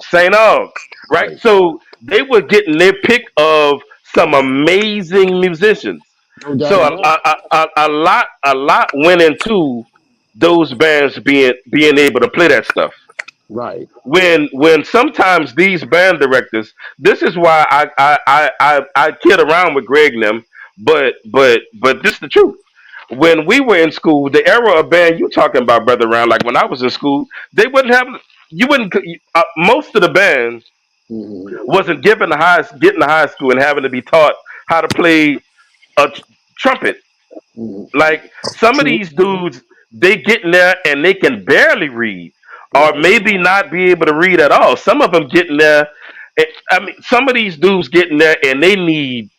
St. Aug, right? Right. So they were getting their pick of some amazing musicians. No doubt So about it. a lot went into those bands being able to play that stuff. Right. When sometimes these band directors, this is why I kid around with Greg and them, but this is the truth. When we were in school, the era of band you talking about, brother, around like when I was in school, they wouldn't have you wouldn't most of the bands Mm-hmm. wasn't getting to high school and having to be taught how to play a trumpet. Mm-hmm. Like some of True. these dudes, they get in there and they can barely read, or Right. maybe not be able to read at all. Some of them get in there. I mean, some of these dudes get in there and they need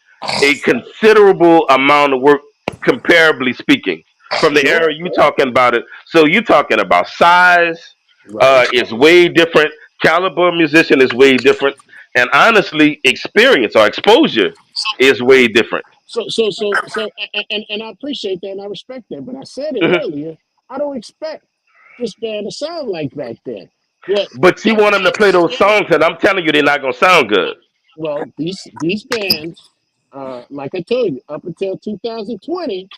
a considerable amount of work, comparably speaking. from the Sure. era you talking about it. So you talking about size Right. is way different. Caliber of musician is way different, and honestly, experience or exposure So is way different. and I appreciate that and I respect that. But I said it Mhm. earlier. I don't expect this band to sound like back then. But But you want them to play these those bands, songs, and I'm telling you, they're not gonna sound good. these bands, like I told you, up until 2020,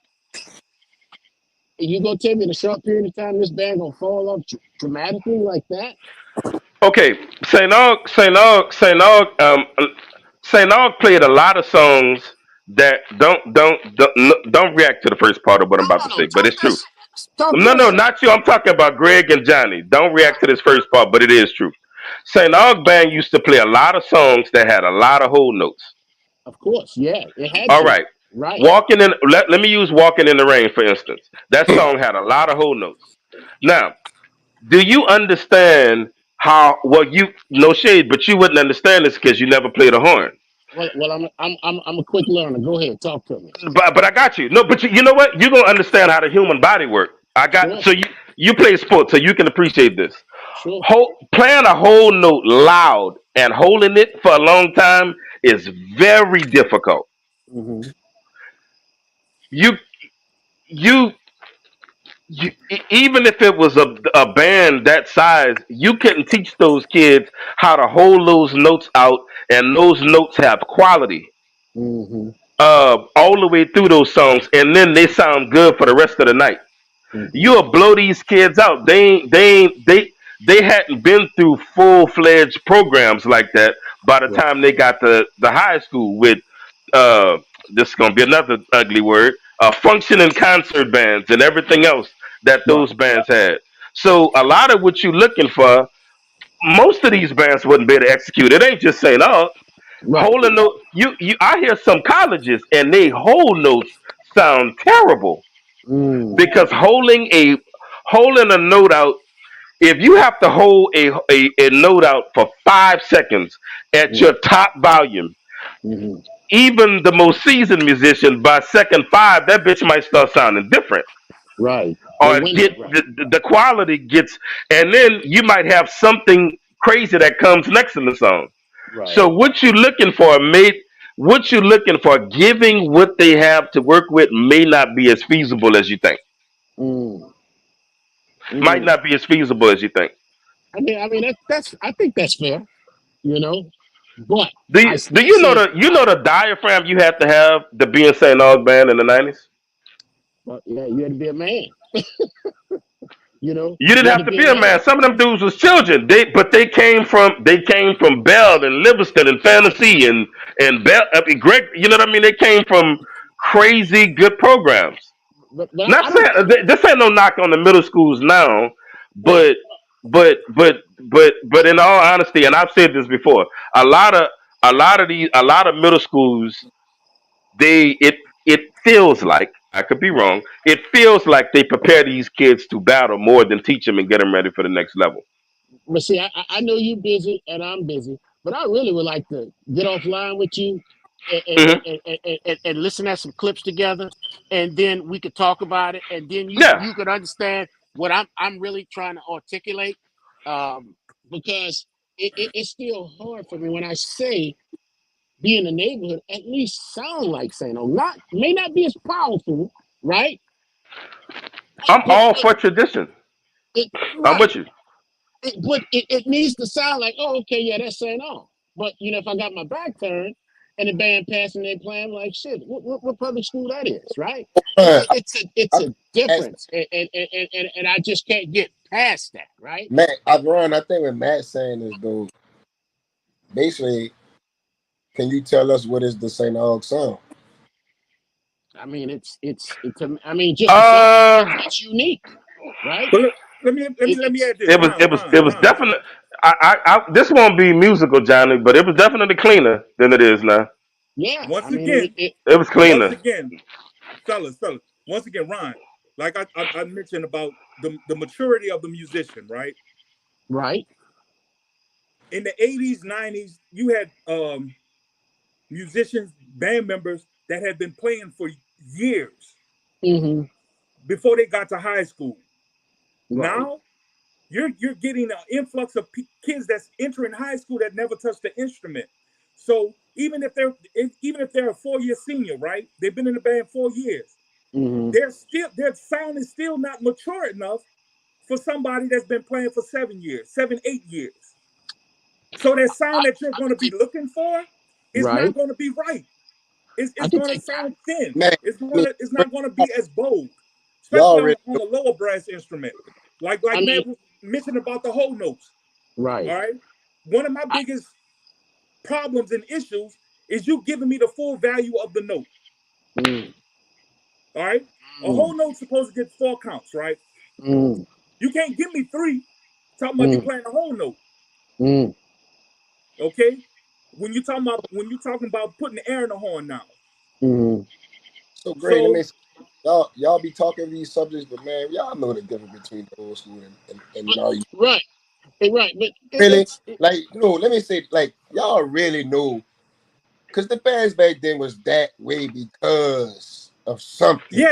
you gonna tell me in a short period of time this band gonna fall off dramatically like that? Okay, Saint Aug played a lot of songs that don't react to the first part of what I'm about to No. say, but it's true. Talk to No, us. not you. I'm talking about Greg and Johnny. Don't react to Right. this first part, but it is true. Saint Aug band used to play a lot of songs that had a lot of whole notes. Of course, yeah, it had All to. right. Right. Let me use Walking in the Rain for instance. That song had a lot of whole notes. Now, do you understand how well you no shade, but you wouldn't understand this because you never played a horn. Well, I'm a quick learner. Go ahead, talk to me. But I got you. No, but you know what? You're gonna understand how the human body works. I got Sure, so you play sports, so you can appreciate this. sure. Playing a whole note loud and holding it for a long time is very difficult. Hmm. You you, even if it was a band that size, you couldn't teach those kids how to hold those notes out, and those notes have quality Hmm. all the way through those songs, and then they sound good for the rest of the night. Hmm. You'll blow these kids out. They hadn't been through full fledged programs like that by the Right, time they got to the high school with this is gonna be another ugly word, functioning concert bands and everything else that those right, bands had. So a lot of what you're looking for, most of these bands wouldn't be able to execute. It ain't just saying, oh, right. holding note. You I hear some colleges and they whole notes sound terrible Mm, because holding a note out, if you have to hold a note out for 5 seconds at mm, your top volume, hmm. even the most seasoned musician by second five, that bitch might start sounding different. Right. They Or win it. get Right, the quality gets, and then you might have something crazy that comes next in the song. right. So what you're looking for, giving what they have to work with may not be as feasible as you think. Mm, Might mm. not be as feasible as you think. That's. I think that's fair. You know, but Do I you, do still you know say, the diaphragm you had to have to be in St. Aug band in the 90s? well, yeah, you had to be a man. You know, You didn't you had have to to be a be a man. man. Some of them dudes was children. They came from Bell and Livingston and Fantasy and Bell. I mean, Greg, you know what I mean? They came from crazy good programs. But Not I don't. saying this ain't no knock on the middle schools now, Right. but in all honesty, and I've said this before, a lot of a lot of middle schools, it feels like, I could be wrong, it feels like they prepare these kids to battle more than teach them and get them ready for the next level. But see, I know you're busy and I'm busy, but I really would like to get offline with you Hmm. and listen at some clips together, and then we could talk about it, and then Yeah, you could understand what I'm really trying to articulate, um, because it's still hard for me when I say be in the neighborhood, at least sound like Saint Aug. Not may not be as powerful, right? I'm all But for tradition. it I'm right. with you. It needs to sound like, oh, okay, yeah, that's Saint Aug. But if I got my back turned and the band passing they playing, like shit, what public school that is, right? Man, It's I, a I, difference, and I just can't get past that, right? Matt, Ron, I think what Matt's saying is though, basically, can you tell us what is the Saint Aug song? I mean, I mean, just the song, Uh, it's unique, right? But let me It's add this. it was it was it was Ron. definitely. This won't be musical, Johnny, but it was definitely cleaner than it is now. yeah. I Once mean, again, It was once cleaner. again, fellas. Once again, Ron. Like I mentioned about the maturity of the musician, right? right. In the 80s, 90s, you had musicians, band members that had been playing for years. Hmm. before they got to high school. Right. Now you're getting an influx of kids that's entering high school that never touched the instrument. So even if they're a 4-year senior, right? They've been in the band 4 years. Mm-hmm. Their sound is still not mature enough for somebody that's been playing for 7 years, 8 years. So that sound that you're going to be looking for is Right. not going to be right. I It's can going to take that. sound thin. Man, I mean, It's not going to be as bold, y'all especially already on know. the lower brass instrument. Like I mean, Matt was mentioned about the whole notes. right. All right. One of my biggest problems and issues is you giving me the full value of the note. Mm, All right. A mm, whole note's supposed to get 4 counts, right? mm, You can't give me 3 talking about you mm, playing a whole note. mm, Okay. When you talking about putting the air in the horn now. mm. So great. Let me So say, y'all be talking these subjects, but man, y'all know the difference between the old school and But now you right. Right. But really like no. Let me say like y'all really know because the bands back then was that way because of something.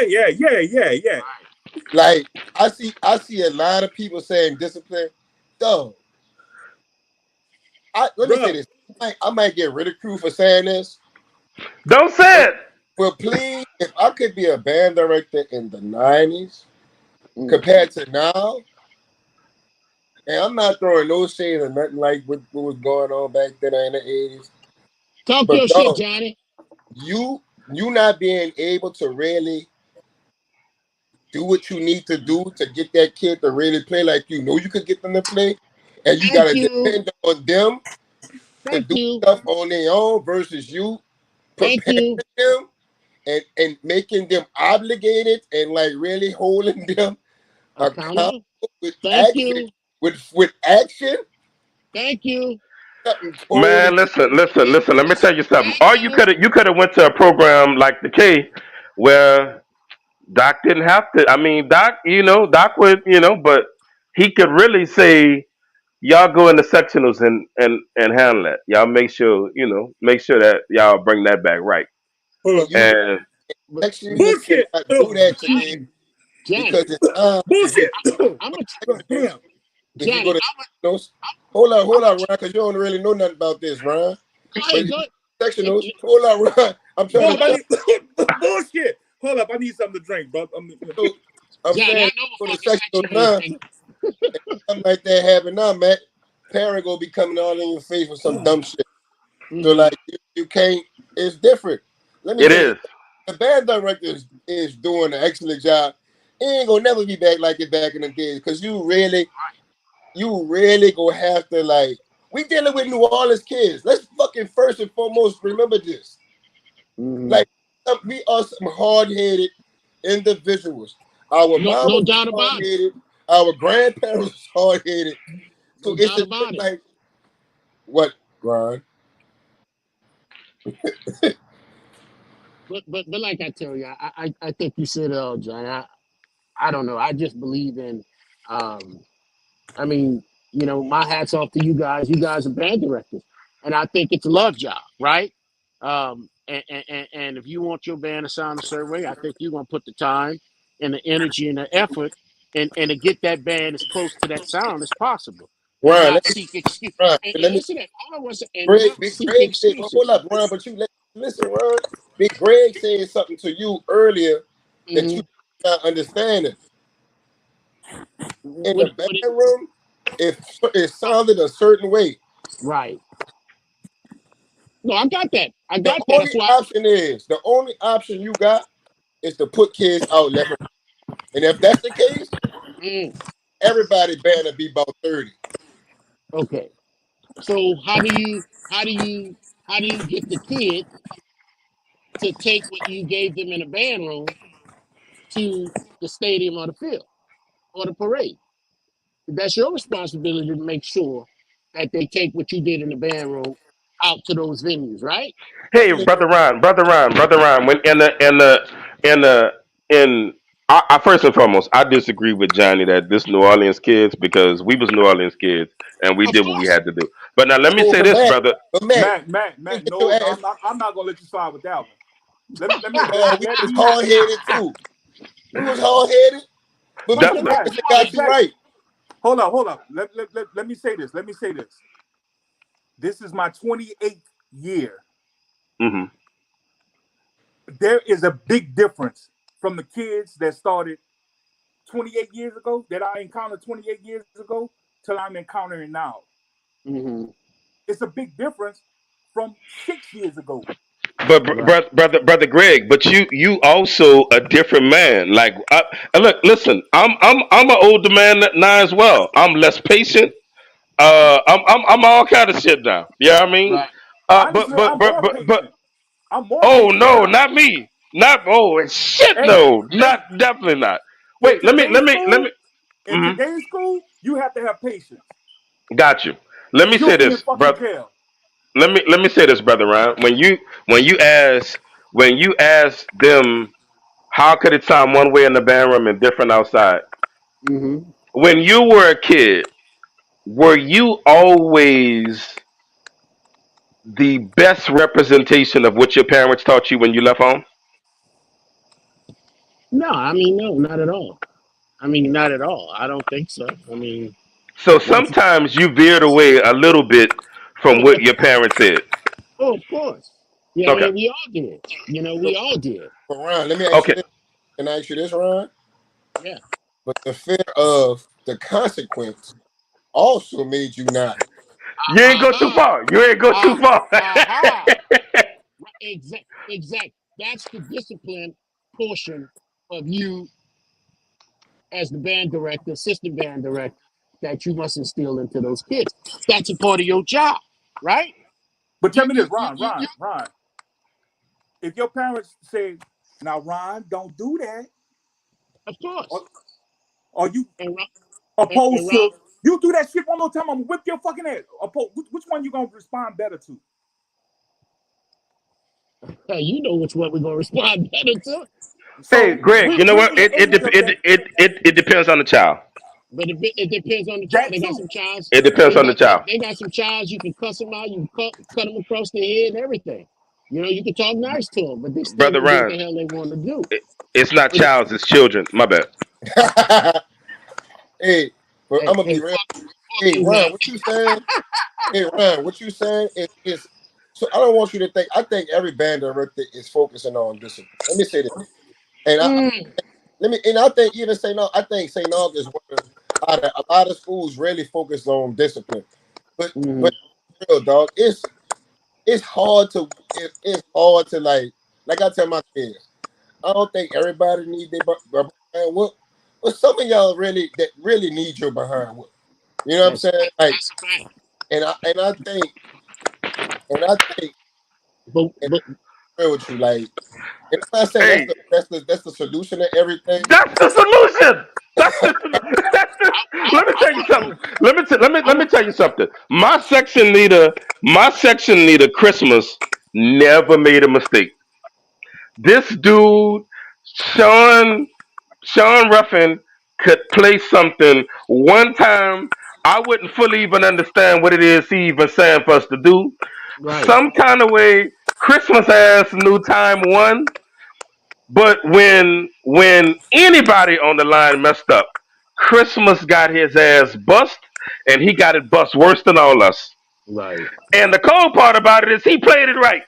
yeah. Like I see a lot of people saying discipline. Though let me say Bruh. this. I might get ridiculed for saying this, Don't say but it. but please, if I could be a band director in the '90s mm. compared to now, and I'm not throwing no shade or nothing like what was going on back then in the '80s, Talk but your shit, no, Johnny. you not being able to really do what you need to do to get that kid to really play like you know you could get them to play, and you Thank gotta you. depend on them to Thank do you. stuff on their own versus you Thank preparing you. them and making them obligated and like really holding them accountable Accountable. with Thank action you. with action. Thank you. Something totally Man, listen. Let me tell you something. Thank Or you. you could have went to a program like the K, where Doc didn't have to. I mean, Doc, Doc would, but he could really say, y'all go into sectionals and handle that. Y'all make sure that y'all bring that back right. and you And But actually Bullshit. cannot do that today Johnny, because it's time to get Bullshit. I'm gonna Damn. if you Johnny. go to I'm sectionals. I'm Hold on, Ron, because you don't really know nothing about this, Ron. go But ahead. if Go. you go to Let, sectionals, hold on, Ron. I'm trying to Hold up, I tell need bullshit. Hold up, I need something to drink, bro. you. I'm Johnny, I saying know go what to fucking sectionals section is, now. nigga. Something like that happen now, Matt. Parent gonna be coming all in your face with some dumb shit. So Mm-hmm. like you can't. It's different. Let me it say this: is. the band director is doing an excellent job. It ain't gonna never be back like it back in the days because you really gonna have to like. We dealing with New Orleans kids. Let's fucking first and foremost remember this. Mm-hmm. Like we are some hard headed individuals. Our No, no mamas was doubt hard about it. headed. Our grandparents was hard headed. So No it's doubt a thing about it. like what, Ron? But like I tell you, I think you said it all, Johnny. I don't know. I just believe in. Um, I mean, my hats off to you guys. You guys are band directors, and I think it's a love job, right? And if you want your band to sound a certain way, I think you're gonna put the time and the energy and the effort and to get that band as close to that sound as possible, and Ron, not seek excuse. Ron, And let me. listen, to that. All I want to say, and not Big seek Greg said, oh, excuses. hold up, Ron, but listen, Ron. Big Greg said something to you earlier that Hmm. you not understanding. In the What it, bedroom, it sounded a certain way. right? No, I got that. I The got that. only That's why. option you got is to put kids out left and right. And if that's the case, Mm, everybody better be about 30. okay. So how do you get the kid to take what you gave them in the band room to the stadium or the field or the parade? That's your responsibility to make sure that they take what you did in the band room out to those venues, right? Hey, Definitely. brother Ron. When in the in I first and foremost, I disagree with Johnny that this New Orleans kids, because we was New Orleans kids and we Of did what we course. had to do. But now let me Oh, say this, brother. But Matt, let me Matt, get your no, ass. I'm not gonna let you slide with that one. Let me We let was hard headed too. You was hard headed, but Right, Mr. Definitely. right, Robinson got you exactly. right. Hold up, hold up. Let me say this. Let me say this. This is my 28th year. Hmm. There is a big difference from the kids that started 28 years ago, that I encountered 28 years ago, till I'm encountering now. Mm-hmm. It's a big difference from 6 years ago. But Right. brother Greg, but you also a different man. Like, look, listen, I'm an older man now as well. I'm less patient. I'm all kind of shit now. Yeah, I mean, Right. Honestly, I'm more but patient. I'm more oh patient no, now. not me. Not oh shit Hey, no, hey, not definitely not. in Wait, today's let school, me. in Hmm. today's school, you have to have patience. Got you. Let me You'll say be in this, fucking brother. jail. Let me say this, brother Ryan. When you ask them how could it sound one way in the band room and different outside? Mm-hmm. When you were a kid, were you always the best representation of what your parents taught you when you left home? No, I mean, no, not at all. I mean, not at all. I don't think so. I mean, So once, sometimes you veered away a little bit from oh, what your parents said. of course. Yeah, I Okay. mean, we all did. You know, we So, all did. but Ron, let me ask you Okay. this. Can I ask you this, Ron? Yeah. But the fear of the consequence also made you not. You ain't go too Aha. far. You ain't go too far. Aha. Right. Exact. Exact. That's the discipline portion of you as the band director, assistant band director, that you must instill into those kids. That's a part of your job, right? But tell You, me you, this, you, Ron, you, Ron, you Ron. If your parents say, "Now, Ron, don't do that," of course. or, or you And, and opposed Rob, to you do that shit one more time, I'm gonna whip your fucking ass. Which one you gonna respond better to? hey, you know which one we're gonna respond better to. Hey, So Greg, we're, you know we're what? in the age of that. It depends on the child. But it depends on the child. That They got too. some childs. It depends They on the got child. they got some childs. You can cuss them out. You can cut them across the head and everything. You know, you can talk nice to them, but they still Brother gonna do what Ryan, the hell they want to do. it's not But childs, it's children. My bad. Hey, but hey, I'm gonna hey, be real. fuck Hey, you, Ron, man. what you saying? Hey, Ron, what you saying is so I don't want you to think. I think every band director is focusing on discipline. Let me say this, and Mm, let me, and I think even Saint Aug, I think Saint Aug is one of a lot of schools really focus on discipline. But mm, real dog, it's hard to it's hard to like I tell my kids. I don't think everybody need their behind whoop, but some of y'all really that really need your behind whoop. You know what I'm saying? Like, that's a fact. and I think and I think and But I'm real with you, like, and I'm not saying Hey, that's the solution to everything. that's the solution. That's the, let me I tell you want to something. know. I Let me want. tell you something. My section leader Christmas never made a mistake. This dude, Sean Ruffin, could play something one time. I wouldn't fully even understand what it is he even saying for us to do. Right, Some kind of way, Christmas ass knew time one. But when anybody on the line messed up, Christmas got his ass bust, and he got it bust worse than all us. right, And the cold part about it is he played it right.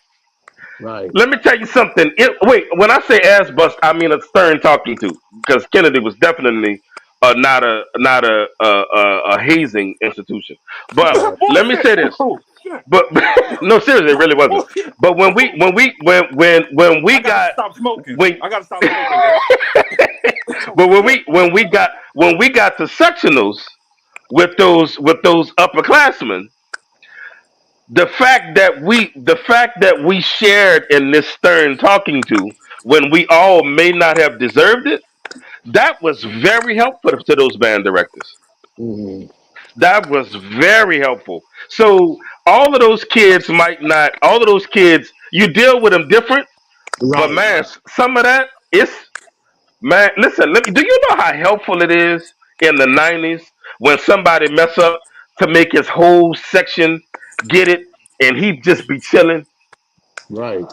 right, Let me tell you something. Wait, when I say ass bust, I mean a stern talking to, because Kennedy was definitely not a hazing institution. But right. let me Bullshit. say this. Oh shit. But no, seriously, it really wasn't. Bullshit. But when we I gotta got stop smoking. when I gotta stop smoking, bro. Oh but shit. when we got to sectionals with those upperclassmen, the fact that we shared in this stern talking to when we all may not have deserved it, that was very helpful to those band directors. Mm, That was very helpful. So all of those kids, you deal with them different, but right, man, some of that, it's man, listen, do you know how helpful it is in the 90s when somebody mess up to make his whole section get it and he just be chilling? right.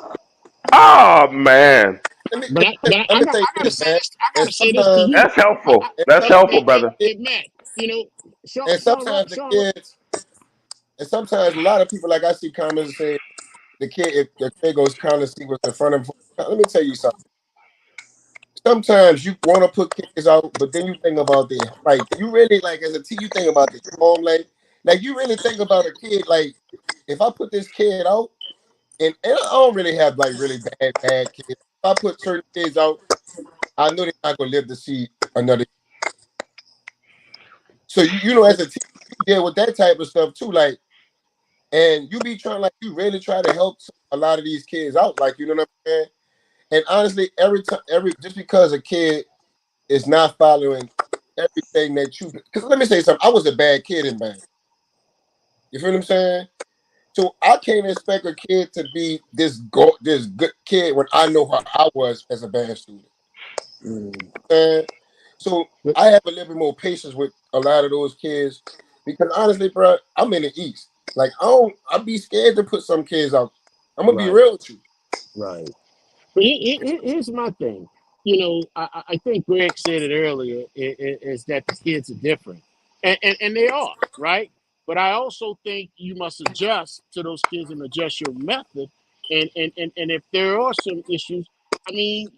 Oh man. But let me say I gotta this, say man. this. I And gotta say this to sometimes, you. That's helpful. and That's helpful, Hey, brother. Matt. You know, and sometimes the Sean, kids, and sometimes a lot of people, like I see comments saying the kid, if the kid goes kind of see what's in front of him. Let me tell you something. Sometimes you want to put kids out, but then you think about you really like as a team, you think about the home like you really think about a kid like if I put this kid out, and I don't really have like really bad kids. If I put certain kids out, I know they're not gonna live to see another. So you know, as a team, you deal with that type of stuff too, like, and you be trying like you really try to help a lot of these kids out, like you know what I'm saying. And honestly, every time, just because a kid is not following everything that you, because let me say something, I was a bad kid in band. You feel what I'm saying? So I can't expect a kid to be this good kid when I know how I was as a band student. mm, And so but- I have a little bit more patience with a lot of those kids because honestly, bro, I'm in the East. Like I'd be scared to put some kids out. I'm gonna be right, real with you. right. But here's my thing. You know, I think Greg said it earlier. Is that the kids are different, and they are right. But I also think you must adjust to those kids and adjust your method. And if there are some issues, I mean,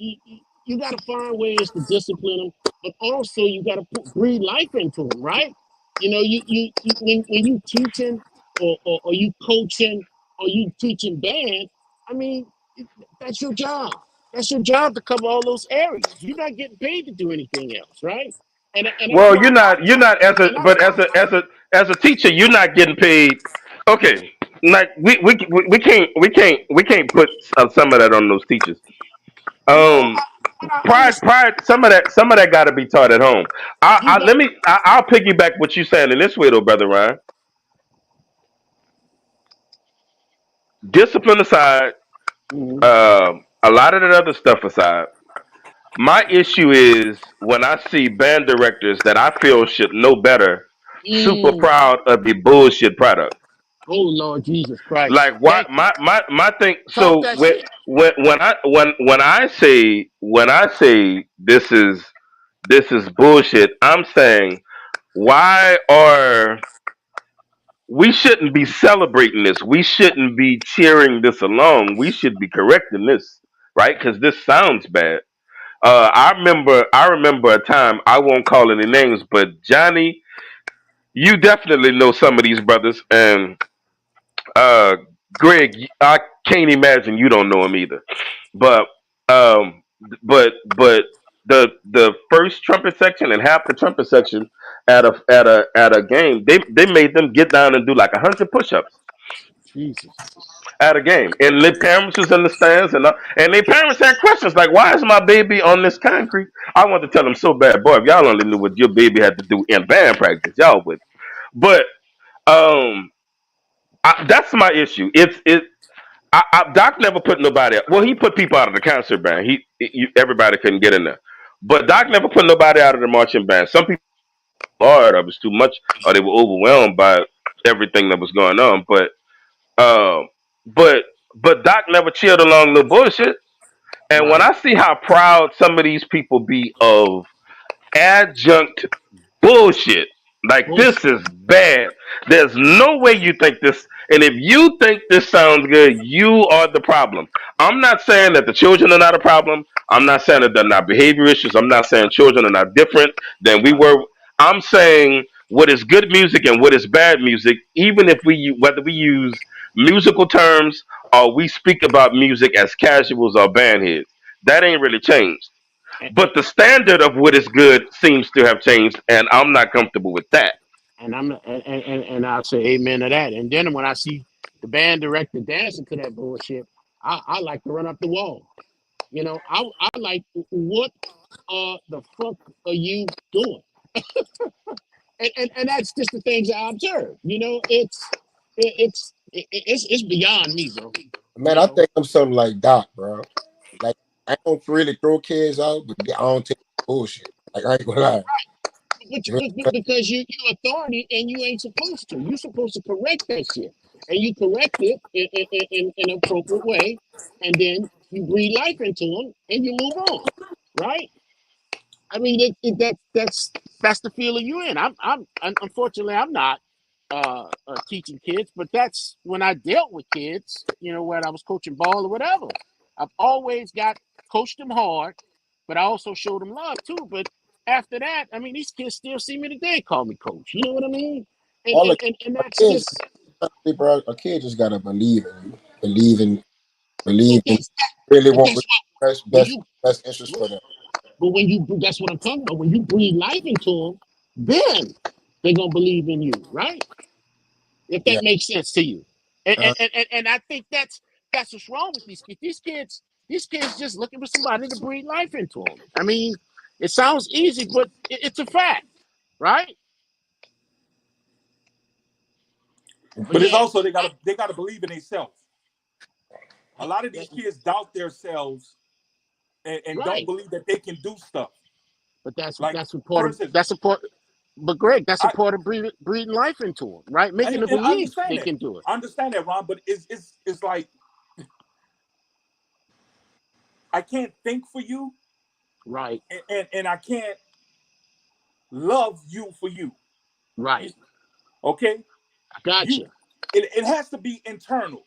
you got to find ways to discipline them, but also you got to breathe life into them, right? You know, when you teaching or you coaching or you teaching band, I mean, that's your job. That's your job to cover all those areas. You're not getting paid to do anything else, right? And that's Well, why you're not as a and that's but why as a teacher, you're not getting paid. Okay, like we can't put some of that on those teachers. no, Um, but I understand. pride some of that got to be taught at home. You got I'll piggyback what you're saying in this way though, brother Ryan. Discipline aside, mm, a lot of that other stuff aside. My issue is when I see band directors that I feel should know better, super mm, proud of the bullshit product. oh Lord Jesus Christ. Like why Thank you. my thing. Talk So that shit. when I say this is bullshit, I'm saying why are we shouldn't be celebrating this. We shouldn't be cheering this along. We should be correcting this, right? Because this sounds bad. I remember a time. I won't call any names, but Johnny, you definitely know some of these brothers, and uh, Greg, I can't imagine you don't know him either. But but the first trumpet section and half the trumpet section at a game, they made them get down and do like 100 push-ups Jesus. at a game, and their parents was in the stands, and their parents had questions like, "Why is my baby on this concrete?" I want to tell them so bad, boy. If y'all only knew what your baby had to do in band practice, y'all would. But um, that's my issue. Doc never put nobody. Well, he put people out of the concert band. Everybody couldn't get in there, but Doc never put nobody out of the marching band. Some people hard, or it was too much, or they were overwhelmed by everything that was going on. Um, but but Doc never cheered along no bullshit. And when Right. I see how proud some of these people be of adjunct bullshit. Like this Bullshit. is bad. There's no way you think this. And if you think this sounds good, you are the problem. I'm not saying that the children are not a problem. I'm not saying that they're not behavior issues. I'm not saying children are not different than we Right. were. I'm saying what is good music and what is bad music, even if whether we use musical terms or we speak about music as casuals or bandheads, that ain't really changed. And, But the standard of what is good seems to have changed, and I'm not comfortable with that. and I'll say amen to that. And then when I see the band director dancing to that bullshit, I like to run up the wall. You know, I like what the fuck are you doing? And that's just the things I observe. You know, it's beyond me, bro. Man, You I know, think I'm something like Doc, bro. Like I don't really throw kids out, but I don't take bullshit. Like I ain't gonna lie. You know what because you authority and you ain't supposed to. You're supposed to correct that shit, and you correct it in an appropriate way, and then you breathe life into them, and you move on, right? I mean, that's the feeling you're in. Unfortunately, I'm not teaching kids, but that's when I dealt with kids. You know, when I was coaching ball or whatever. I've always got coached them hard, but I also showed them love too. But after that, I mean, these kids still see me today, call me coach. You know what I mean? And All and the and, and a that's kids, just bro, a kid just gotta believe in you, but believe in that's really but want that's what when best you best interest for them. but when you that's what I'm talking about. When you breathe life into them, then they're gonna believe in you, right? If Yeah. that makes sense to you. And Uh, and, and, and I think that's what's wrong with these kids. These kids just looking for somebody to breathe life into them. I mean, it sounds easy, but it's a fact, right? But But it's yeah, also they gotta believe in themselves. A lot of these kids doubt themselves and don't right. believe that they can do stuff. But that's Like, that's a for part of instance, that's a part. But Greg, that's a I part of breathing life into them, right? Making them and I believe understand they that. can do it. I understand that, Ron. But it's like I can't think for you, Right, and I can't love you for you. You right. okay? I got You you. it has to be internal.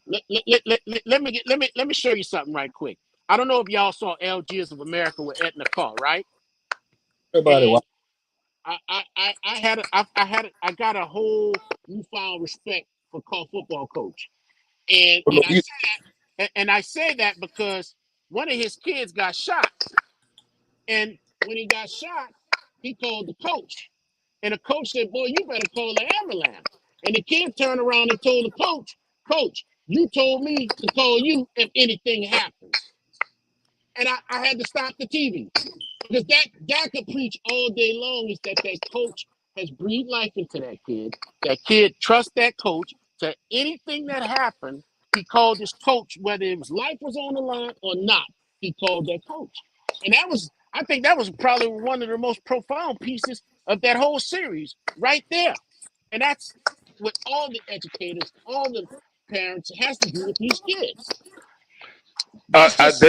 Let me show you something right quick. I don't know if y'all saw LGs of America with Edna Carr, right? everybody, And I got a whole newfound respect for football coach, and no, and I say and I say that because one of his kids got shot, and when he got shot, he called the coach, and the coach said, "Boy, you better call the ambulance." And the kid turned around and told the coach, "Coach, you told me to call you if anything happens." And I had to stop the TV. Because that could preach all day long is that coach has breathed life into that kid. That kid trusts that coach. To anything that happened, he called his coach, whether it was life was on the line or not. He called that coach, and I think that was probably one of the most profound pieces of that whole series, right there. And that's what all the educators, all the parents, it has to do with these kids. That's just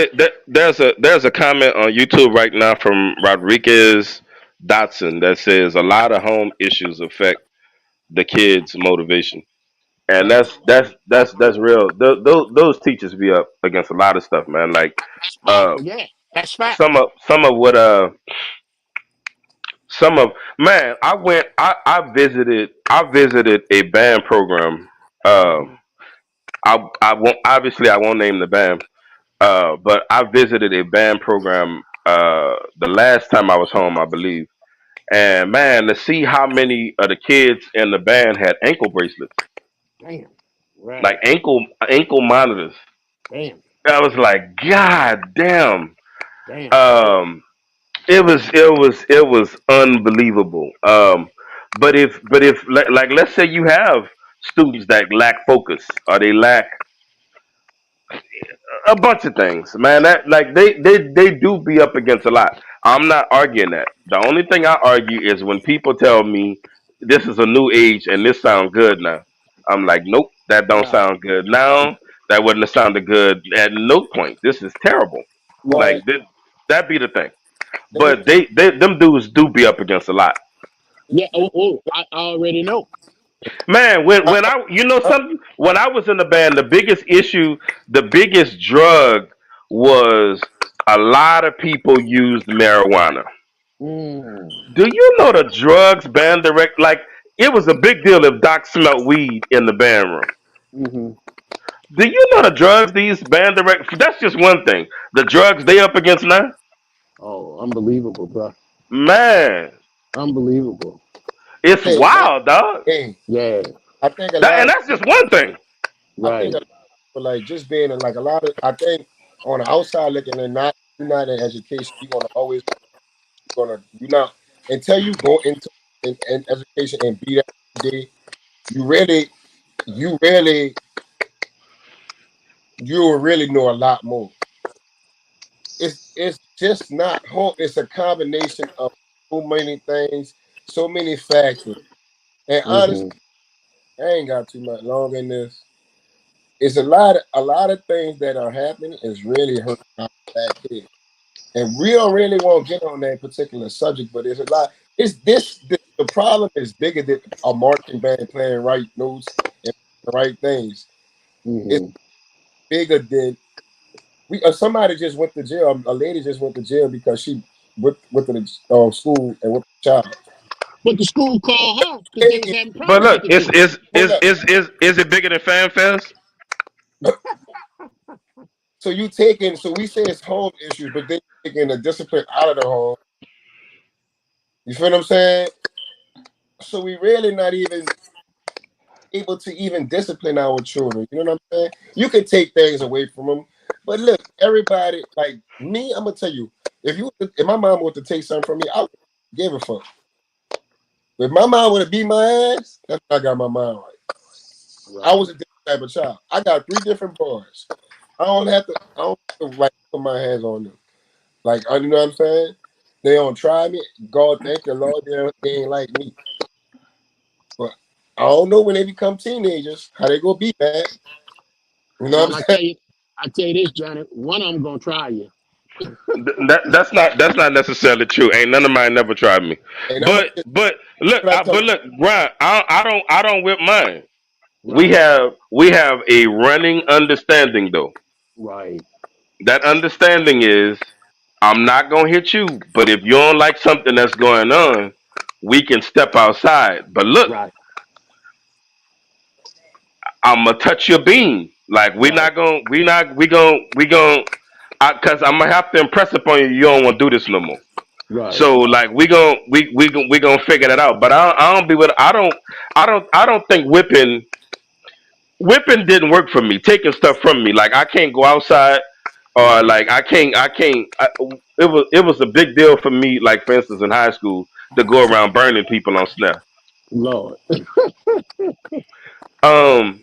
There's a comment on YouTube right now from Rodriguez Dotson that says a lot of home issues affect the kids' motivation, and right. that's real. Those teachers be up against a lot of stuff, man. Like That's uh, powerful. Yeah, that's fact. some of what some of man, I visited a band program. Mm-hmm. I won't obviously I won't name the band. But I visited a band program the last time I was home, I believe. And man, to see how many of the kids in the band had ankle bracelets, Damn. Right. like ankle monitors. Damn. I was like, God damn. Damn. Um, it was unbelievable. But if like let's say you have students that lack focus or they lack a bunch of things, man. That like they do be up against a lot. I'm not arguing that. The only thing I argue is when people tell me this is a new age and this sounds good now. I'm like, nope, that don't Right. sound good now. That wouldn't have sounded good at no point. This is terrible. Right. Like that be the thing. let me But they them dudes do be up against a lot. Yeah. I already know. Man, I, when I you know something, when I was in the band, the biggest issue, the biggest drug was a lot of people used marijuana. Mm. Do you know the drugs band direct like it was a big deal if Doc smelled weed in the band room. Mm-hmm. Do you know the drugs these band direct that's just one thing. The drugs they up against now? Oh, unbelievable, bro. Man, Unbelievable. it's hey man, wild, dog. hey, Yeah. I think a That lot and of that's just one thing. I think a Right. lot of people like just being in like a lot of I think on the outside looking in, not you're not in education, you're gonna always gonna you're not until you go into in education and be that every day, you really you really you will really know a lot more. It's just not home. It's a combination of so many things, so many factors. And honestly, Mm-hmm. I ain't got too much long in this. it's a lot of things that are happening is really hurting our black kids. And we don't really want to get on that particular subject, but there's a lot. The problem is bigger than a marching band playing right notes and the right things. It's Hmm. bigger than we. Somebody just went to jail. A lady just went to jail because she went to the school and whipped the child. But the school called her because they was Taking, having But problems with look, the is dude. is hold is up. is is is it bigger than Fan Fest? So you taking, so we say it's home issues, but then you're taking the discipline out of the home. You feel what I'm saying? So we really not even able to even discipline our children. You know what I'm saying? You can take things away from them, but look, everybody like me. I'm gonna tell you, if my mom were to take something from me, I would give a fuck. If my mom would have beat my ass, that's when I got my mind right. I Right, was a different type of child. I got three different boys. I don't have to like put my hands on them. Like, you know what I'm saying? They don't try me. God, thank you, Lord, they ain't like me. But I don't know when they become teenagers how they gonna be bad. You know what man. I'm saying? I tell you this, Johnny. One of them gonna try you. That's not necessarily true. Ain't none of mine never tried me. And I'm But but look, what I tell but look, Brian, I don't whip mine. We Right, have we have a running understanding though. right, That understanding is I'm not gonna hit you, but if you don't like something that's going on, we can step outside. But look, right, I'm gonna touch your beam. Like we're right, not gonna, we gonna, cause I'm gonna have to impress upon you. You don't want to do this no more. right. So like we gonna figure that out. But I don't be with I don't think whipping didn't work for me. Taking stuff from me. Like I can't go outside or Hmm. like it was a big deal for me. Like for instance in high school to go around burning people on snare. Lord, Um,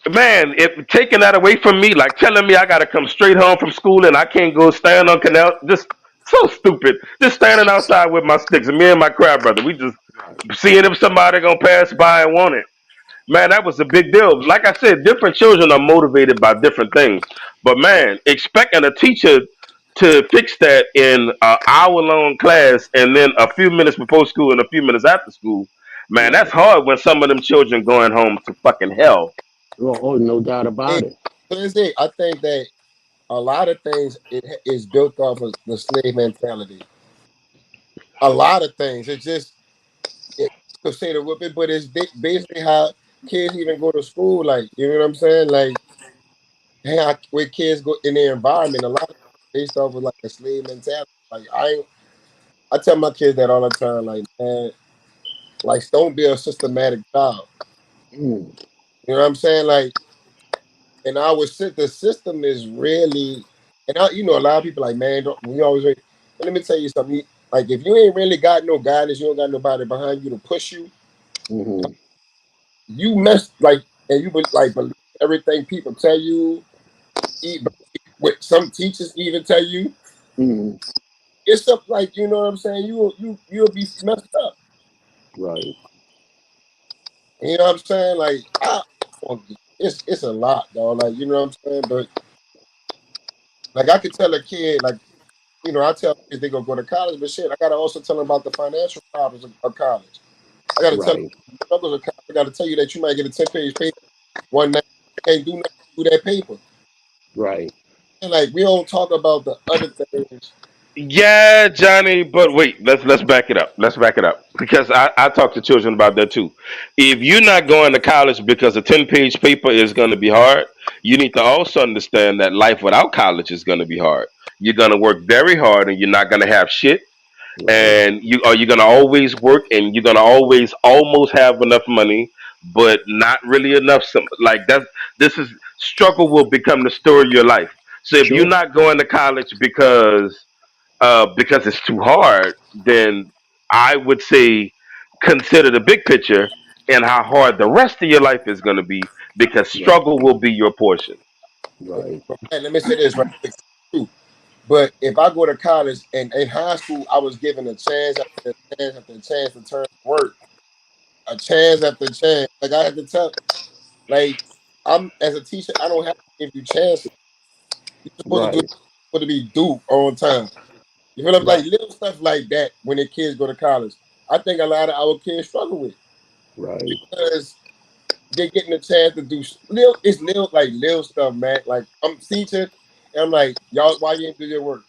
Man, if taking that away from me, like telling me I gotta come straight home from school and I can't go stand on canal, just so stupid. Just standing outside with my sticks and me and my crab brother, we just right, seeing if somebody gonna pass by and want it. Man, that was a big deal. Like I said, different children are motivated by different things. But man, expecting a teacher to fix that in an hour long class and then a few minutes before school and a few minutes after school, man, that's right. hard when some of them children going home to fucking hell. Oh, no doubt hey, about it. I think that a lot of things is built off of the slave mentality. A lot of things. It's just it, to say the whipping, but it's basically how kids even go to school. Like, you know what I'm saying? Like, how where kids go in their environment, a lot of it's based off of like a slave mentality. Like, I tell my kids that all the time. Like, man, like don't be a systematic child. Mm, You know what I'm saying? Like, and I would sit. The system is really, and a lot of people like, man, we always. But let me tell you something. Like, if you ain't really got no guidance, you don't got nobody behind you to push you. hmm. You mess like, and you like believe everything people tell you. Eat what some teachers even tell you. Hmm. It's stuff like, you know what I'm saying. You'll be messed up. Right. You know what I'm saying? Like, it's a lot, though. Like, you know what I'm saying. But like, I could tell a kid like. I tell kids they gonna go to college, but shit, I gotta also tell them about the financial problems of college. I gotta tell them Right. the struggles of college. I gotta tell you that you might get a 10-page paper one night, can't do nothing with that paper. Right. And like we don't talk about the other things. Yeah, Johnny, but wait, let's back it up. Let's back it up. Because I talk to children about that too. If you're not going to college because a 10-page paper is gonna be hard, you need to also understand that life without college is gonna be hard. You're gonna work very hard and you're not gonna have shit. Right. And you're gonna always work and you're gonna always almost have enough money, but not really enough like that. This is struggle will become the story of your life. So if you're Sure. not going to college because it's too hard, then I would say consider the big picture and how hard the rest of your life is going to be because Right. struggle will be your portion. Right. And let me say this right quick too. But if I go to college and in high school, I was given a chance after a chance after a chance to turn to work, a chance after a chance. Like I had to tell. Like I'm as a teacher, I don't have to give you chances. You're supposed to do Right. supposed to be due on time. You feel Right. like little stuff like that when their kids go to college. I think a lot of our kids struggle with Right. because they're getting a chance to do little. It's little like little stuff, man. Like I'm teaching, and I'm like, y'all, why you ain't do your work?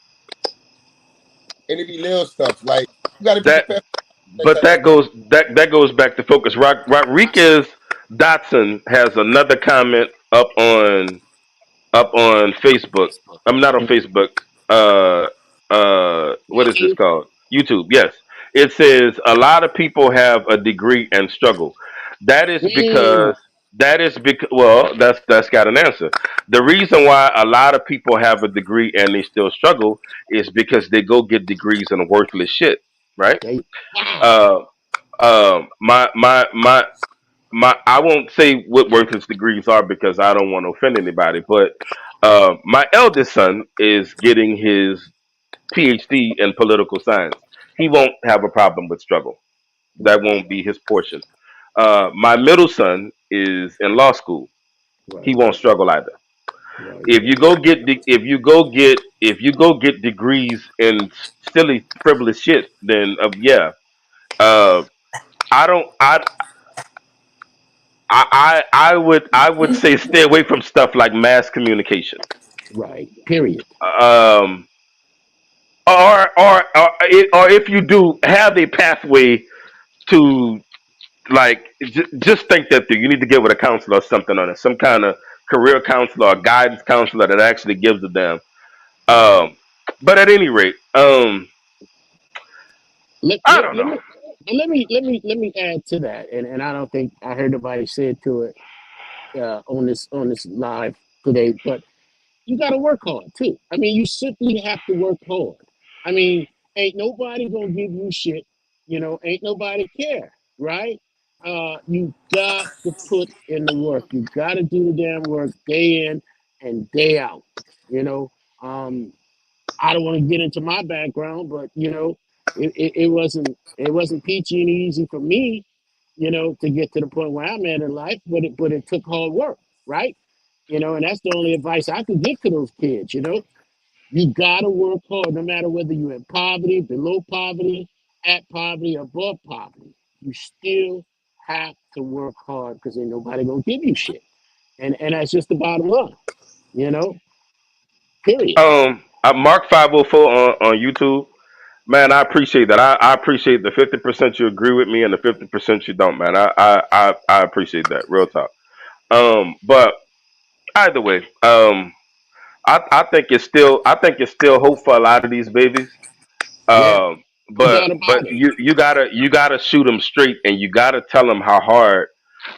And it be little stuff. Like you got to be That, prepared for that but type of that stuff. goes back to focus. Rodriguez Dotson has another comment up on Facebook. I'm not on Facebook. Uh, what is this YouTube. called? YouTube. Yes. It says a lot of people have a degree and struggle. That is Mm, because well, that's got an answer. The reason why a lot of people have a degree and they still struggle is because they go get degrees in worthless shit, right? wow. Uh, my I won't say what worthless degrees are because I don't want to offend anybody, but my eldest son is getting his PhD in political science. He won't have a problem with struggle. That Right. won't be his portion. My middle son is in law school. He Right. won't struggle either. Right. If you go get if you go get degrees in silly frivolous shit, then yeah, uh, I don't I would say stay away from stuff like mass communication. Right. Period. Um, or if you do have a pathway to just think that through. You need to get with a counselor or something on it, some kind of career counselor or guidance counselor that actually gives a damn. Right. Um, but at any rate, Let, I let, don't let know. me let me add to that, and I don't think I heard nobody say it to it on this live today, but you got to work hard too. I mean, you simply have to work hard. I mean, ain't nobody gonna give you shit. Ain't nobody care, right? You got to put in the work. You got to do the damn work day in and day out. You know, um, I don't want to get into my background, but it wasn't peachy and easy for me, to get to the point where I'm at in life. But it took hard work, right? And that's the only advice I could give to those kids. You gotta work hard, no matter whether you're in poverty, below poverty, at poverty, above poverty. You still have to work hard because ain't nobody gonna give you shit. And that's just the bottom line, you know. Period. Mark 504 on YouTube. Man, I appreciate that. I appreciate the 50% you agree with me and the 50% you don't, man. I appreciate that. Real talk. But either way, I think it's still hope for a lot of these babies. Yeah, Um, no but doubt but about it. you gotta shoot them straight, and you gotta tell them how hard.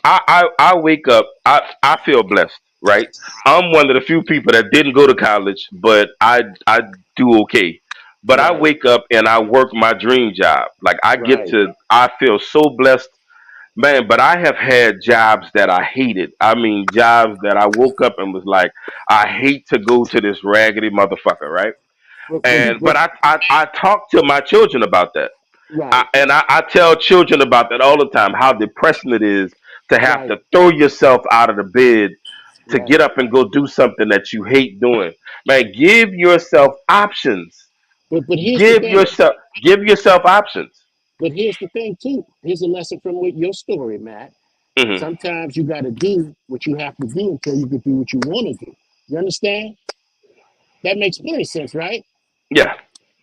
I wake up. I feel blessed, right? I'm one of the few people that didn't go to college, but I do okay. But I Right, wake up and I work my dream job. Like I get right, to. I feel so blessed, man. But I have had jobs that I hated. I mean, jobs that I woke up and was like, I hate to go to this raggedy motherfucker, right? but but And but but I talk to my children about that. right, I tell children about that all the time, how depressing it is to have right, to throw yourself out of the bed to get right. up and go do something that you hate doing. Man, give yourself options. But here's the Give thing. yourself give yourself options. But here's the thing too. Here's a lesson from your story, Matt. Hmm. Sometimes you got to do what you have to do until you can do what you want to do. You understand? That makes plenty sense, right? Yeah,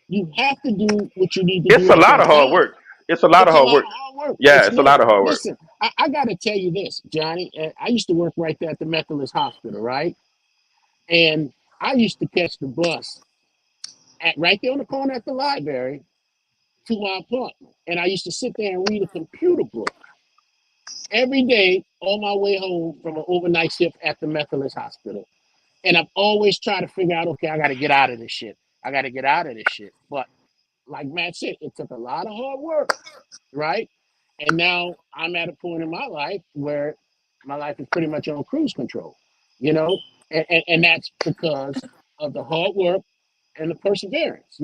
You have to do what you need to it's do a at lot that of hard time. work. It's a lot of It's a hard lot work. of hard work. Yeah, It's it's a never. lot of hard work. Listen, I got to tell you this, Johnny. I used to work right there at the Methodist Hospital, right? And I used to catch the bus at right there on the corner at the library to my apartment. And I used to sit there and read a computer book every day on my way home from an overnight shift at the Methodist Hospital. And I've always tried to figure out, okay, I got to get out of this shit. I got to get out of this shit. But like Matt said, it took a lot of hard work, right? And now I'm at a point in my life where my life is pretty much on cruise control, you know, and that's because of the hard work and the perseverance.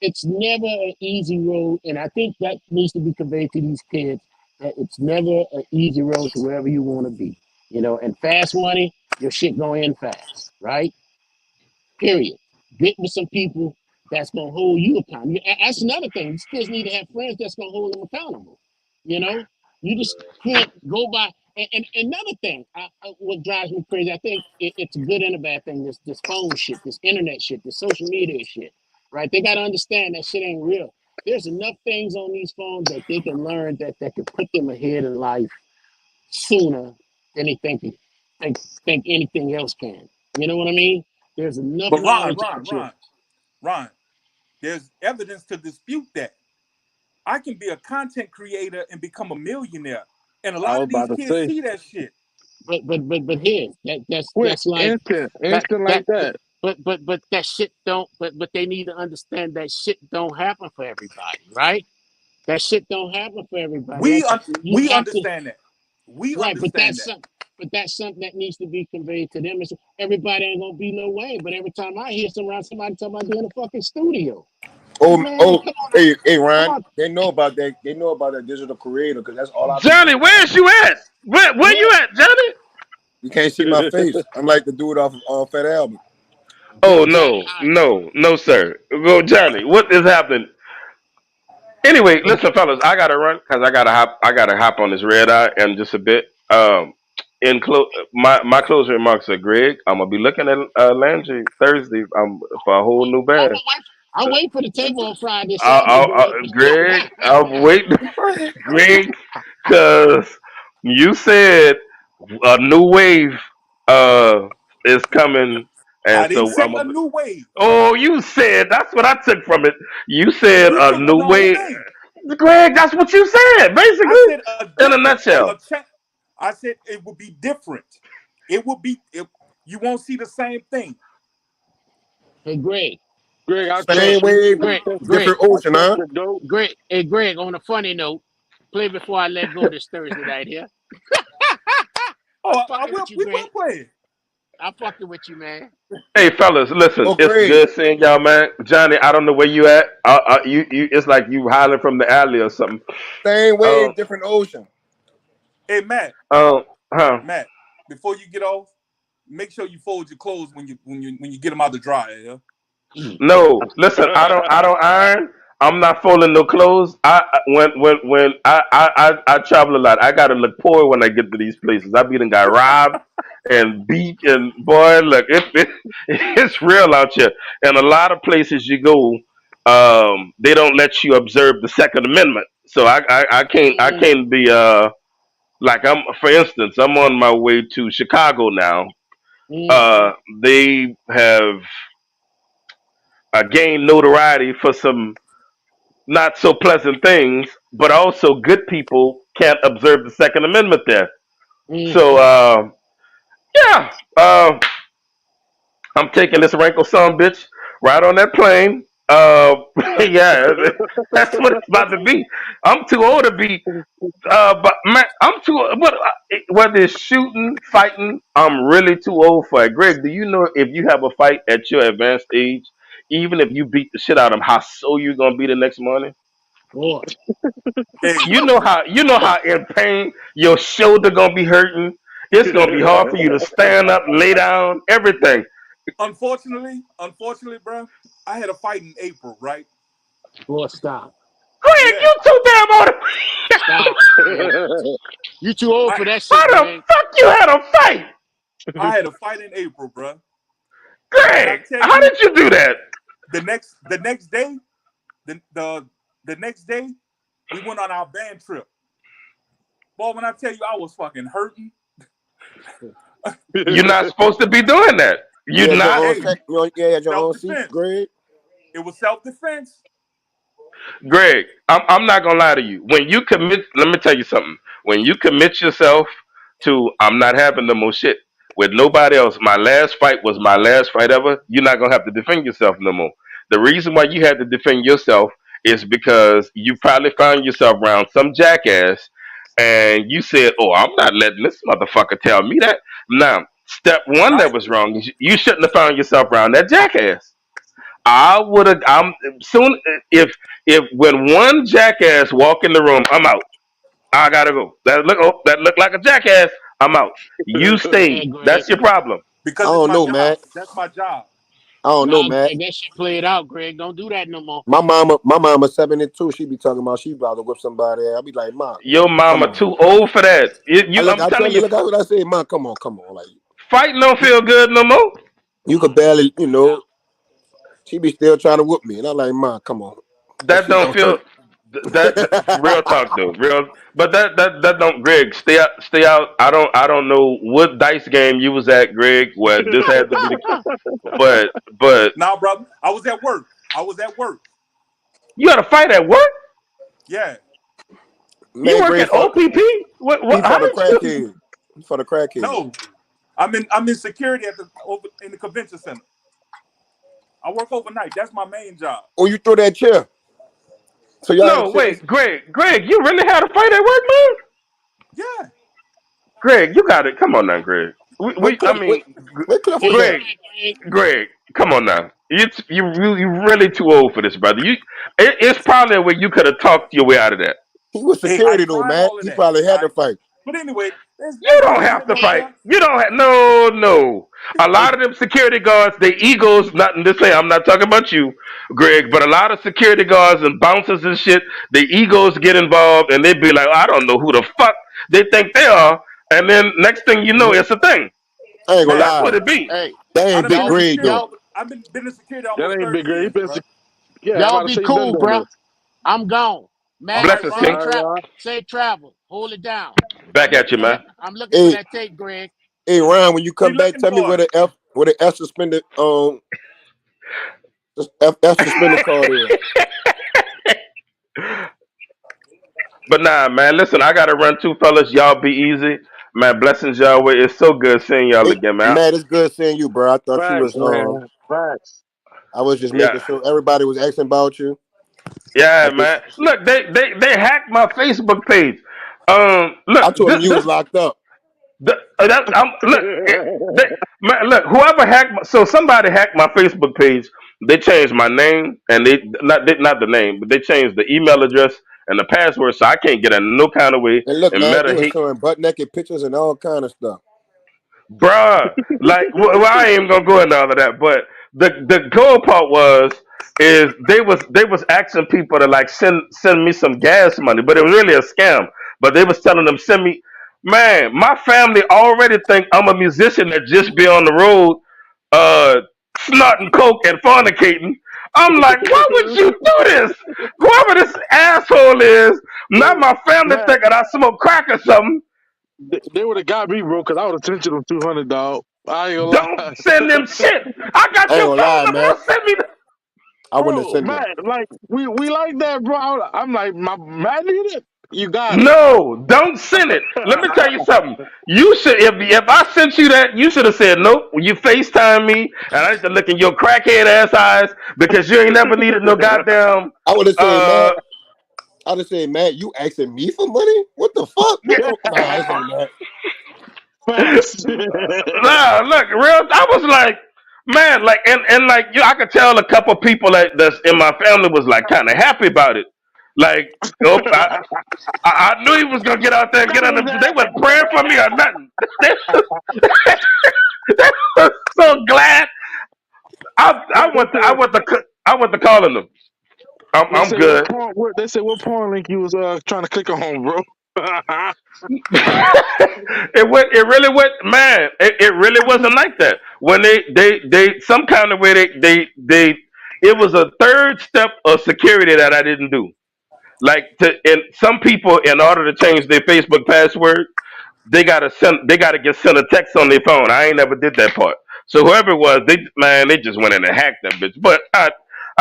It's never an easy road, and I think that needs to be conveyed to these kids. It's never an easy road to wherever you want to be. And fast money, your shit going in fast, right? Period. Get with some people that's gonna hold you accountable. That's another thing. You still need to have friends that's gonna hold them accountable. You know, you just can't go by. And another thing, what drives me crazy, I think it's a good and a bad thing. This phone shit, this internet shit, this social media shit, right? They gotta understand that shit ain't real. There's enough things on these phones that they can learn that could put them ahead in life sooner than they think anything else can. You know what I mean? There's enough But Ron, knowledge Ron, out here. Ron, Ron, there's evidence to dispute that. I can be a content creator and become a millionaire. And a I lot was of these about to kids say, see that shit. But here quick, that's like instant, that instant that like that. but that shit don't but they need to understand that shit don't happen for everybody, right? That shit don't happen for everybody. You We have to. understand that. We Right, but understand that. that's something that needs to be conveyed to them. Everybody ain't gonna be no way. But every time I hear somebody talking about doing a fucking studio, like Oh, man, oh, come on, hey, come Ryan, on, they know about that. They know about that digital creator because that's all I be Johnny, looking at. where's you at? Where yeah, you at, Johnny? You can't see my face. I'm like the dude off of Fat Album. Oh Johnny, no, no, no, sir. Go, Johnny. What is happening? Anyway, but listen, fellas, I gotta run because I gotta hop on this red eye in just a bit. My closing remarks are Greg. I'm gonna be looking at Landry Thursday for a whole new I'm band. gonna wait. I'm waiting for the table on Friday, Saturday, I, Greg. Greg, I'm waiting, Greg, because you said a new wave uh is coming, and I didn't so say a new wave. Oh, you said that's what I took from it. You said You a took from new the whole way, thing. Greg. That's what you said, I basically, said a in a different, nutshell. I said it would be different. It would be. You won't see the same thing. Hey, Greg, Greg, I Same trust you. wave, Greg, Greg, different I ocean, trust huh? the dope. Hey, Greg. On a funny note, play before I let go this Thursday night here. I'm Oh, fucking with you, we Greg. will play. I'm fucking with you, man. Hey, fellas, listen. Oh, It's great. good seeing y'all, man. Johnny, I don't know where you at. It's like you howling from the alley or something. Same Um, wave, different ocean. Hey, Matt, um, huh? Matt, before you get off, make sure you fold your clothes when you get them out the dryer. Yeah? No, listen. I don't iron. I'm not folding no clothes. When I travel a lot, I gotta look poor when I get to these places. I be done got robbed and beat and boy, look, it's real out here. And a lot of places you go, they don't let you observe the Second Amendment. So I Mm, can't be like I'm for instance, I'm on my way to Chicago now. mm, Uh, they have gained notoriety for some not so pleasant things, but also good people can't observe the Second Amendment there. So mm. yeah, I'm taking this wrinkle son bitch right on that plane. Yeah, that's what it's about to be. I'm too old to be. But man, I'm too. But whether it's shooting, fighting, I'm really too old for it. Greg, do you know if you have a fight at your advanced age, even if you beat the shit out of them, how sore you gonna be the next morning? Boy, Hey, You know how in pain your shoulder gonna be hurting. It's gonna be hard for you to stand up, lay down, everything. unfortunately, bro, I had a fight in April, right? boy, stop, Greg, Yeah, you too damn old. stop, man. You too old I for that How shit, the Greg. fuck you had a fight, I had a fight in April, bro. When I Greg? tell How you did you do that? the next day, the the the next day, we went on our band trip. Boy, when I tell you I was fucking hurting, You're not supposed to be doing that. You You're had your not. own hey, set. You had your self own seat, defense. Greg. It was self defense. Greg, I'm not gonna lie to you. When you commit, let me tell you something. When you commit yourself to, I'm not having no more shit with nobody else. My last fight was my last fight ever. You're not gonna have to defend yourself no more. The reason why you had to defend yourself is because you probably found yourself around some jackass, and you said, "Oh, I'm not letting this motherfucker tell me that." Now, step one that Right? was wrong is you shouldn't have found yourself around that jackass. I would have. I'm soon if when one jackass walk in the room, I'm out. I gotta go. That look like a jackass. I'm out. You Yeah, stay. Greg. That's your problem. I Because it's don't my know, job. Matt. That's my job. I don't know, Nah, Matt. Greg, that shit played out, Greg. Don't do that no more. My mama 72. She be talking about she about to whip somebody. I be like, Ma, Your come mama on. too old for that. Look, I'm I tell telling you, you, look, that's what I say, Ma, come on. Like fighting don't you, feel good no more. you could barely, she be still trying to whoop me, and I'm like, Ma, come on, that That shit don't don't feel hurt. that real talk though. Real, but that don't. Greg, stay out. Stay out. I don't know what dice game you was at, Greg. Where this had to be the. But Now, brother, I was at work. I was at work. you had a fight at work. Yeah. You Man, work Greg at for OPP. he What? for How the did you? crackhead. He for the crackhead. No. I'm in security at the over in the convention center. I work overnight. That's my main job. Oh, you throw that chair. So y'all had a No, chance. wait, Greg. Greg, you really had a fight at work, man. Yeah. Greg, you got it. Come on now, Greg. Where I Cliff? mean, Where Cliff Where was you at? Greg, at, Greg? Greg, come on now. You really too old for this, brother. It's probably where you could have talked your way out of that. He was Hey, I security though, tried Matt. all of He that. probably had to fight. But anyway, You that's don't neither here have to nor fight. Hey, there. You don't have no. A lot of them security guards, they egos. Not to say I'm not talking about you, Greg, but a lot of security guards and bouncers and shit, the egos get involved and they be like, I don't know who the fuck they think they are, and then next thing you know, it's a thing. I ain't gonna Man, That's lie. what it be. hey, That I've ain't big been in y'all, grade security though. y'all, over. Been in security That almost ain't 30 big girl. He years, been bro. yeah, I'm y'all about to be say he been cool, doing bruh. this. I'm gone. All Matt, right, Blessings, Ron. say King. All right, trap, Ron. say travel. Hold it down. Back at you, man. I'm looking for Hey, that tape, Greg. hey, Ryan, when you We come back, looking tell me for where it. the F suspended F suspended card is. But nah, man. Listen, I gotta run too, fellas. Y'all be easy, man. Blessings, y'all. Way. It's so good seeing y'all Hey, again, man. Matt, it's good seeing you, bro. I thought you Facts, was man. Facts. I was just making Yeah, sure everybody was asking about you. yeah, I just man. Look, they hacked my Facebook page. Look, I told them you was locked up. look, look. Whoever hacked, so somebody hacked my Facebook page. They changed my name, and not the name, but they changed the email address and the password, so I can't get in no kind of way. And look, And man, they Meta was hate. showing butt naked pictures and all kind of stuff. Bruh, like, well, I ain't even gonna go into all of that, but the goal part is they was asking people to like send me some gas money, but it was really a scam. But they was telling them send me, man, my family already think I'm a musician that just be on the road, uh, snorting coke and fornicating. I'm like, why would you do this? Whoever this asshole is, now Yo, my family man, thinking I smoke crack or something. they would have got me, bro, because I would have sent you them 200, dog. I ain't gonna Don't lie. send them shit. I got I ain't your gonna phone lie, number. man. Don't send me. I wouldn't have Bro, sent man, them. like, we like that, bro. I'm like, my man need it. You got it. No, don't send it. Let me tell you something. You should, if I sent you that, you should have said nope. When you FaceTime me, and I used to look in your crackhead ass eyes because you ain't never needed no goddamn. I would have said, Uh, Matt. I'd have said, Matt, you asking me for money? What the fuck? What the Nah, this ain't Matt. Facts. nah, look, real. I was like, man, like, and like, I could tell a couple people that's in my family was like kind of happy about it. Like, oh, I knew he was gonna get out there and That get on was them. They that. weren't praying for me or nothing. They was so glad. I They went. To, said, I went to calling them. they I'm said what good. porn? What they said? What porn link you was trying to click on, bro? It went. It really went. Man, it really wasn't like that. When they some kind of way they. It was a third step of security that I didn't do. Like and some people, in order to change their Facebook password, they gotta get sent a text on their phone. I ain't never did that part. So whoever it was, they just went in and hacked that bitch. But I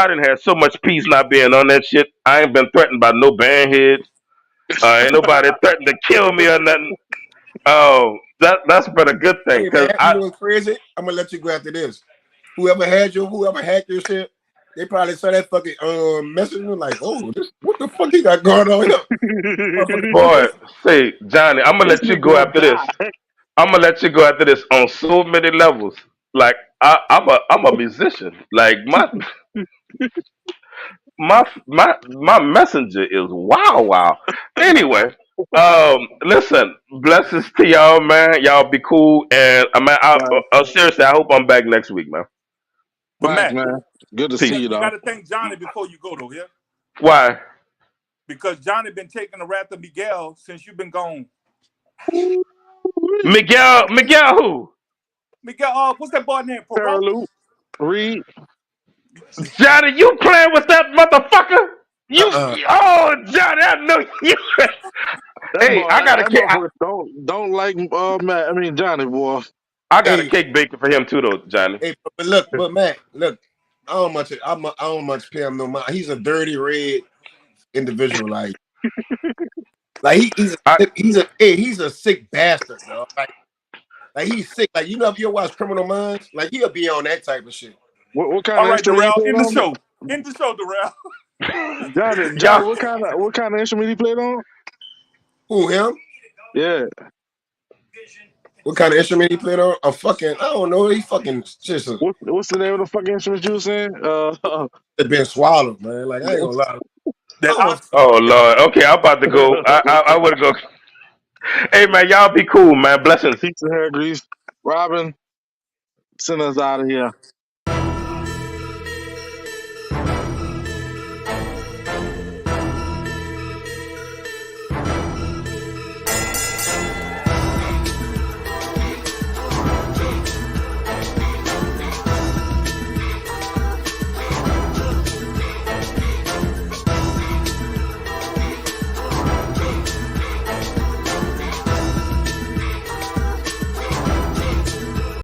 didn't have so much peace not being on that shit. I ain't been threatened by no bandheads. Ain't nobody threatened to kill me or nothing. Oh, that's been a good thing Hey, because Matt, you I know what's crazy? I'm gonna let you go after this. Whoever hacked your shit, they probably saw that fucking message and was like, oh, what the fuck he got going on here? Motherfucker think boy this. say Johnny, I'm gonna This let you nigga go gonna after this. die. I'm gonna let you go after this on so many levels. Like I'm a musician. Like my messenger is wow wow. Anyway, Listen, blessings to y'all, man. Y'all be cool, and Right. seriously, I hope I'm back next week, man. But Thanks, Matt, man. Good to you see Peace. got you, you got though. to thank Johnny before you go though, yeah, Why, because Johnny been taking the wrath of Miguel since you've been gone. Ooh-wee. Miguel? Miguel who? Miguel, what's that boy name? Perot? Parallel. Reed. Johnny, you playing with that motherfucker? Uh-uh. Oh, Johnny, I know you. That Hey, boy, that I, motherfucker don't like Matt. I mean Johnny, boy. I got a Hey, cake baking for him too, though, Johnny. hey, but look, but Matt, look, I don't much pay him no mind. He's a dirty red individual. I, He's a sick bastard, dog. Like he's sick. Like if you watch Criminal Minds, like he'll be on that type of shit. What kind All of right, instrument he Darrell, played in the on? show. In the show, Darrell. Johnny, y'all, what kind of instrument he played on? Who him? Yeah. What kind of instrument he played on? A fucking I don't know. He fucking just What's the name of the fucking instrument you were saying? been swallowed, man. Like I ain't gonna lie. I That don't know. oh Lord. Okay, I'm about to go. I would go. Hey man, y'all be cool, man. Blessings. Pizza hair grease. Robin, send us out of here.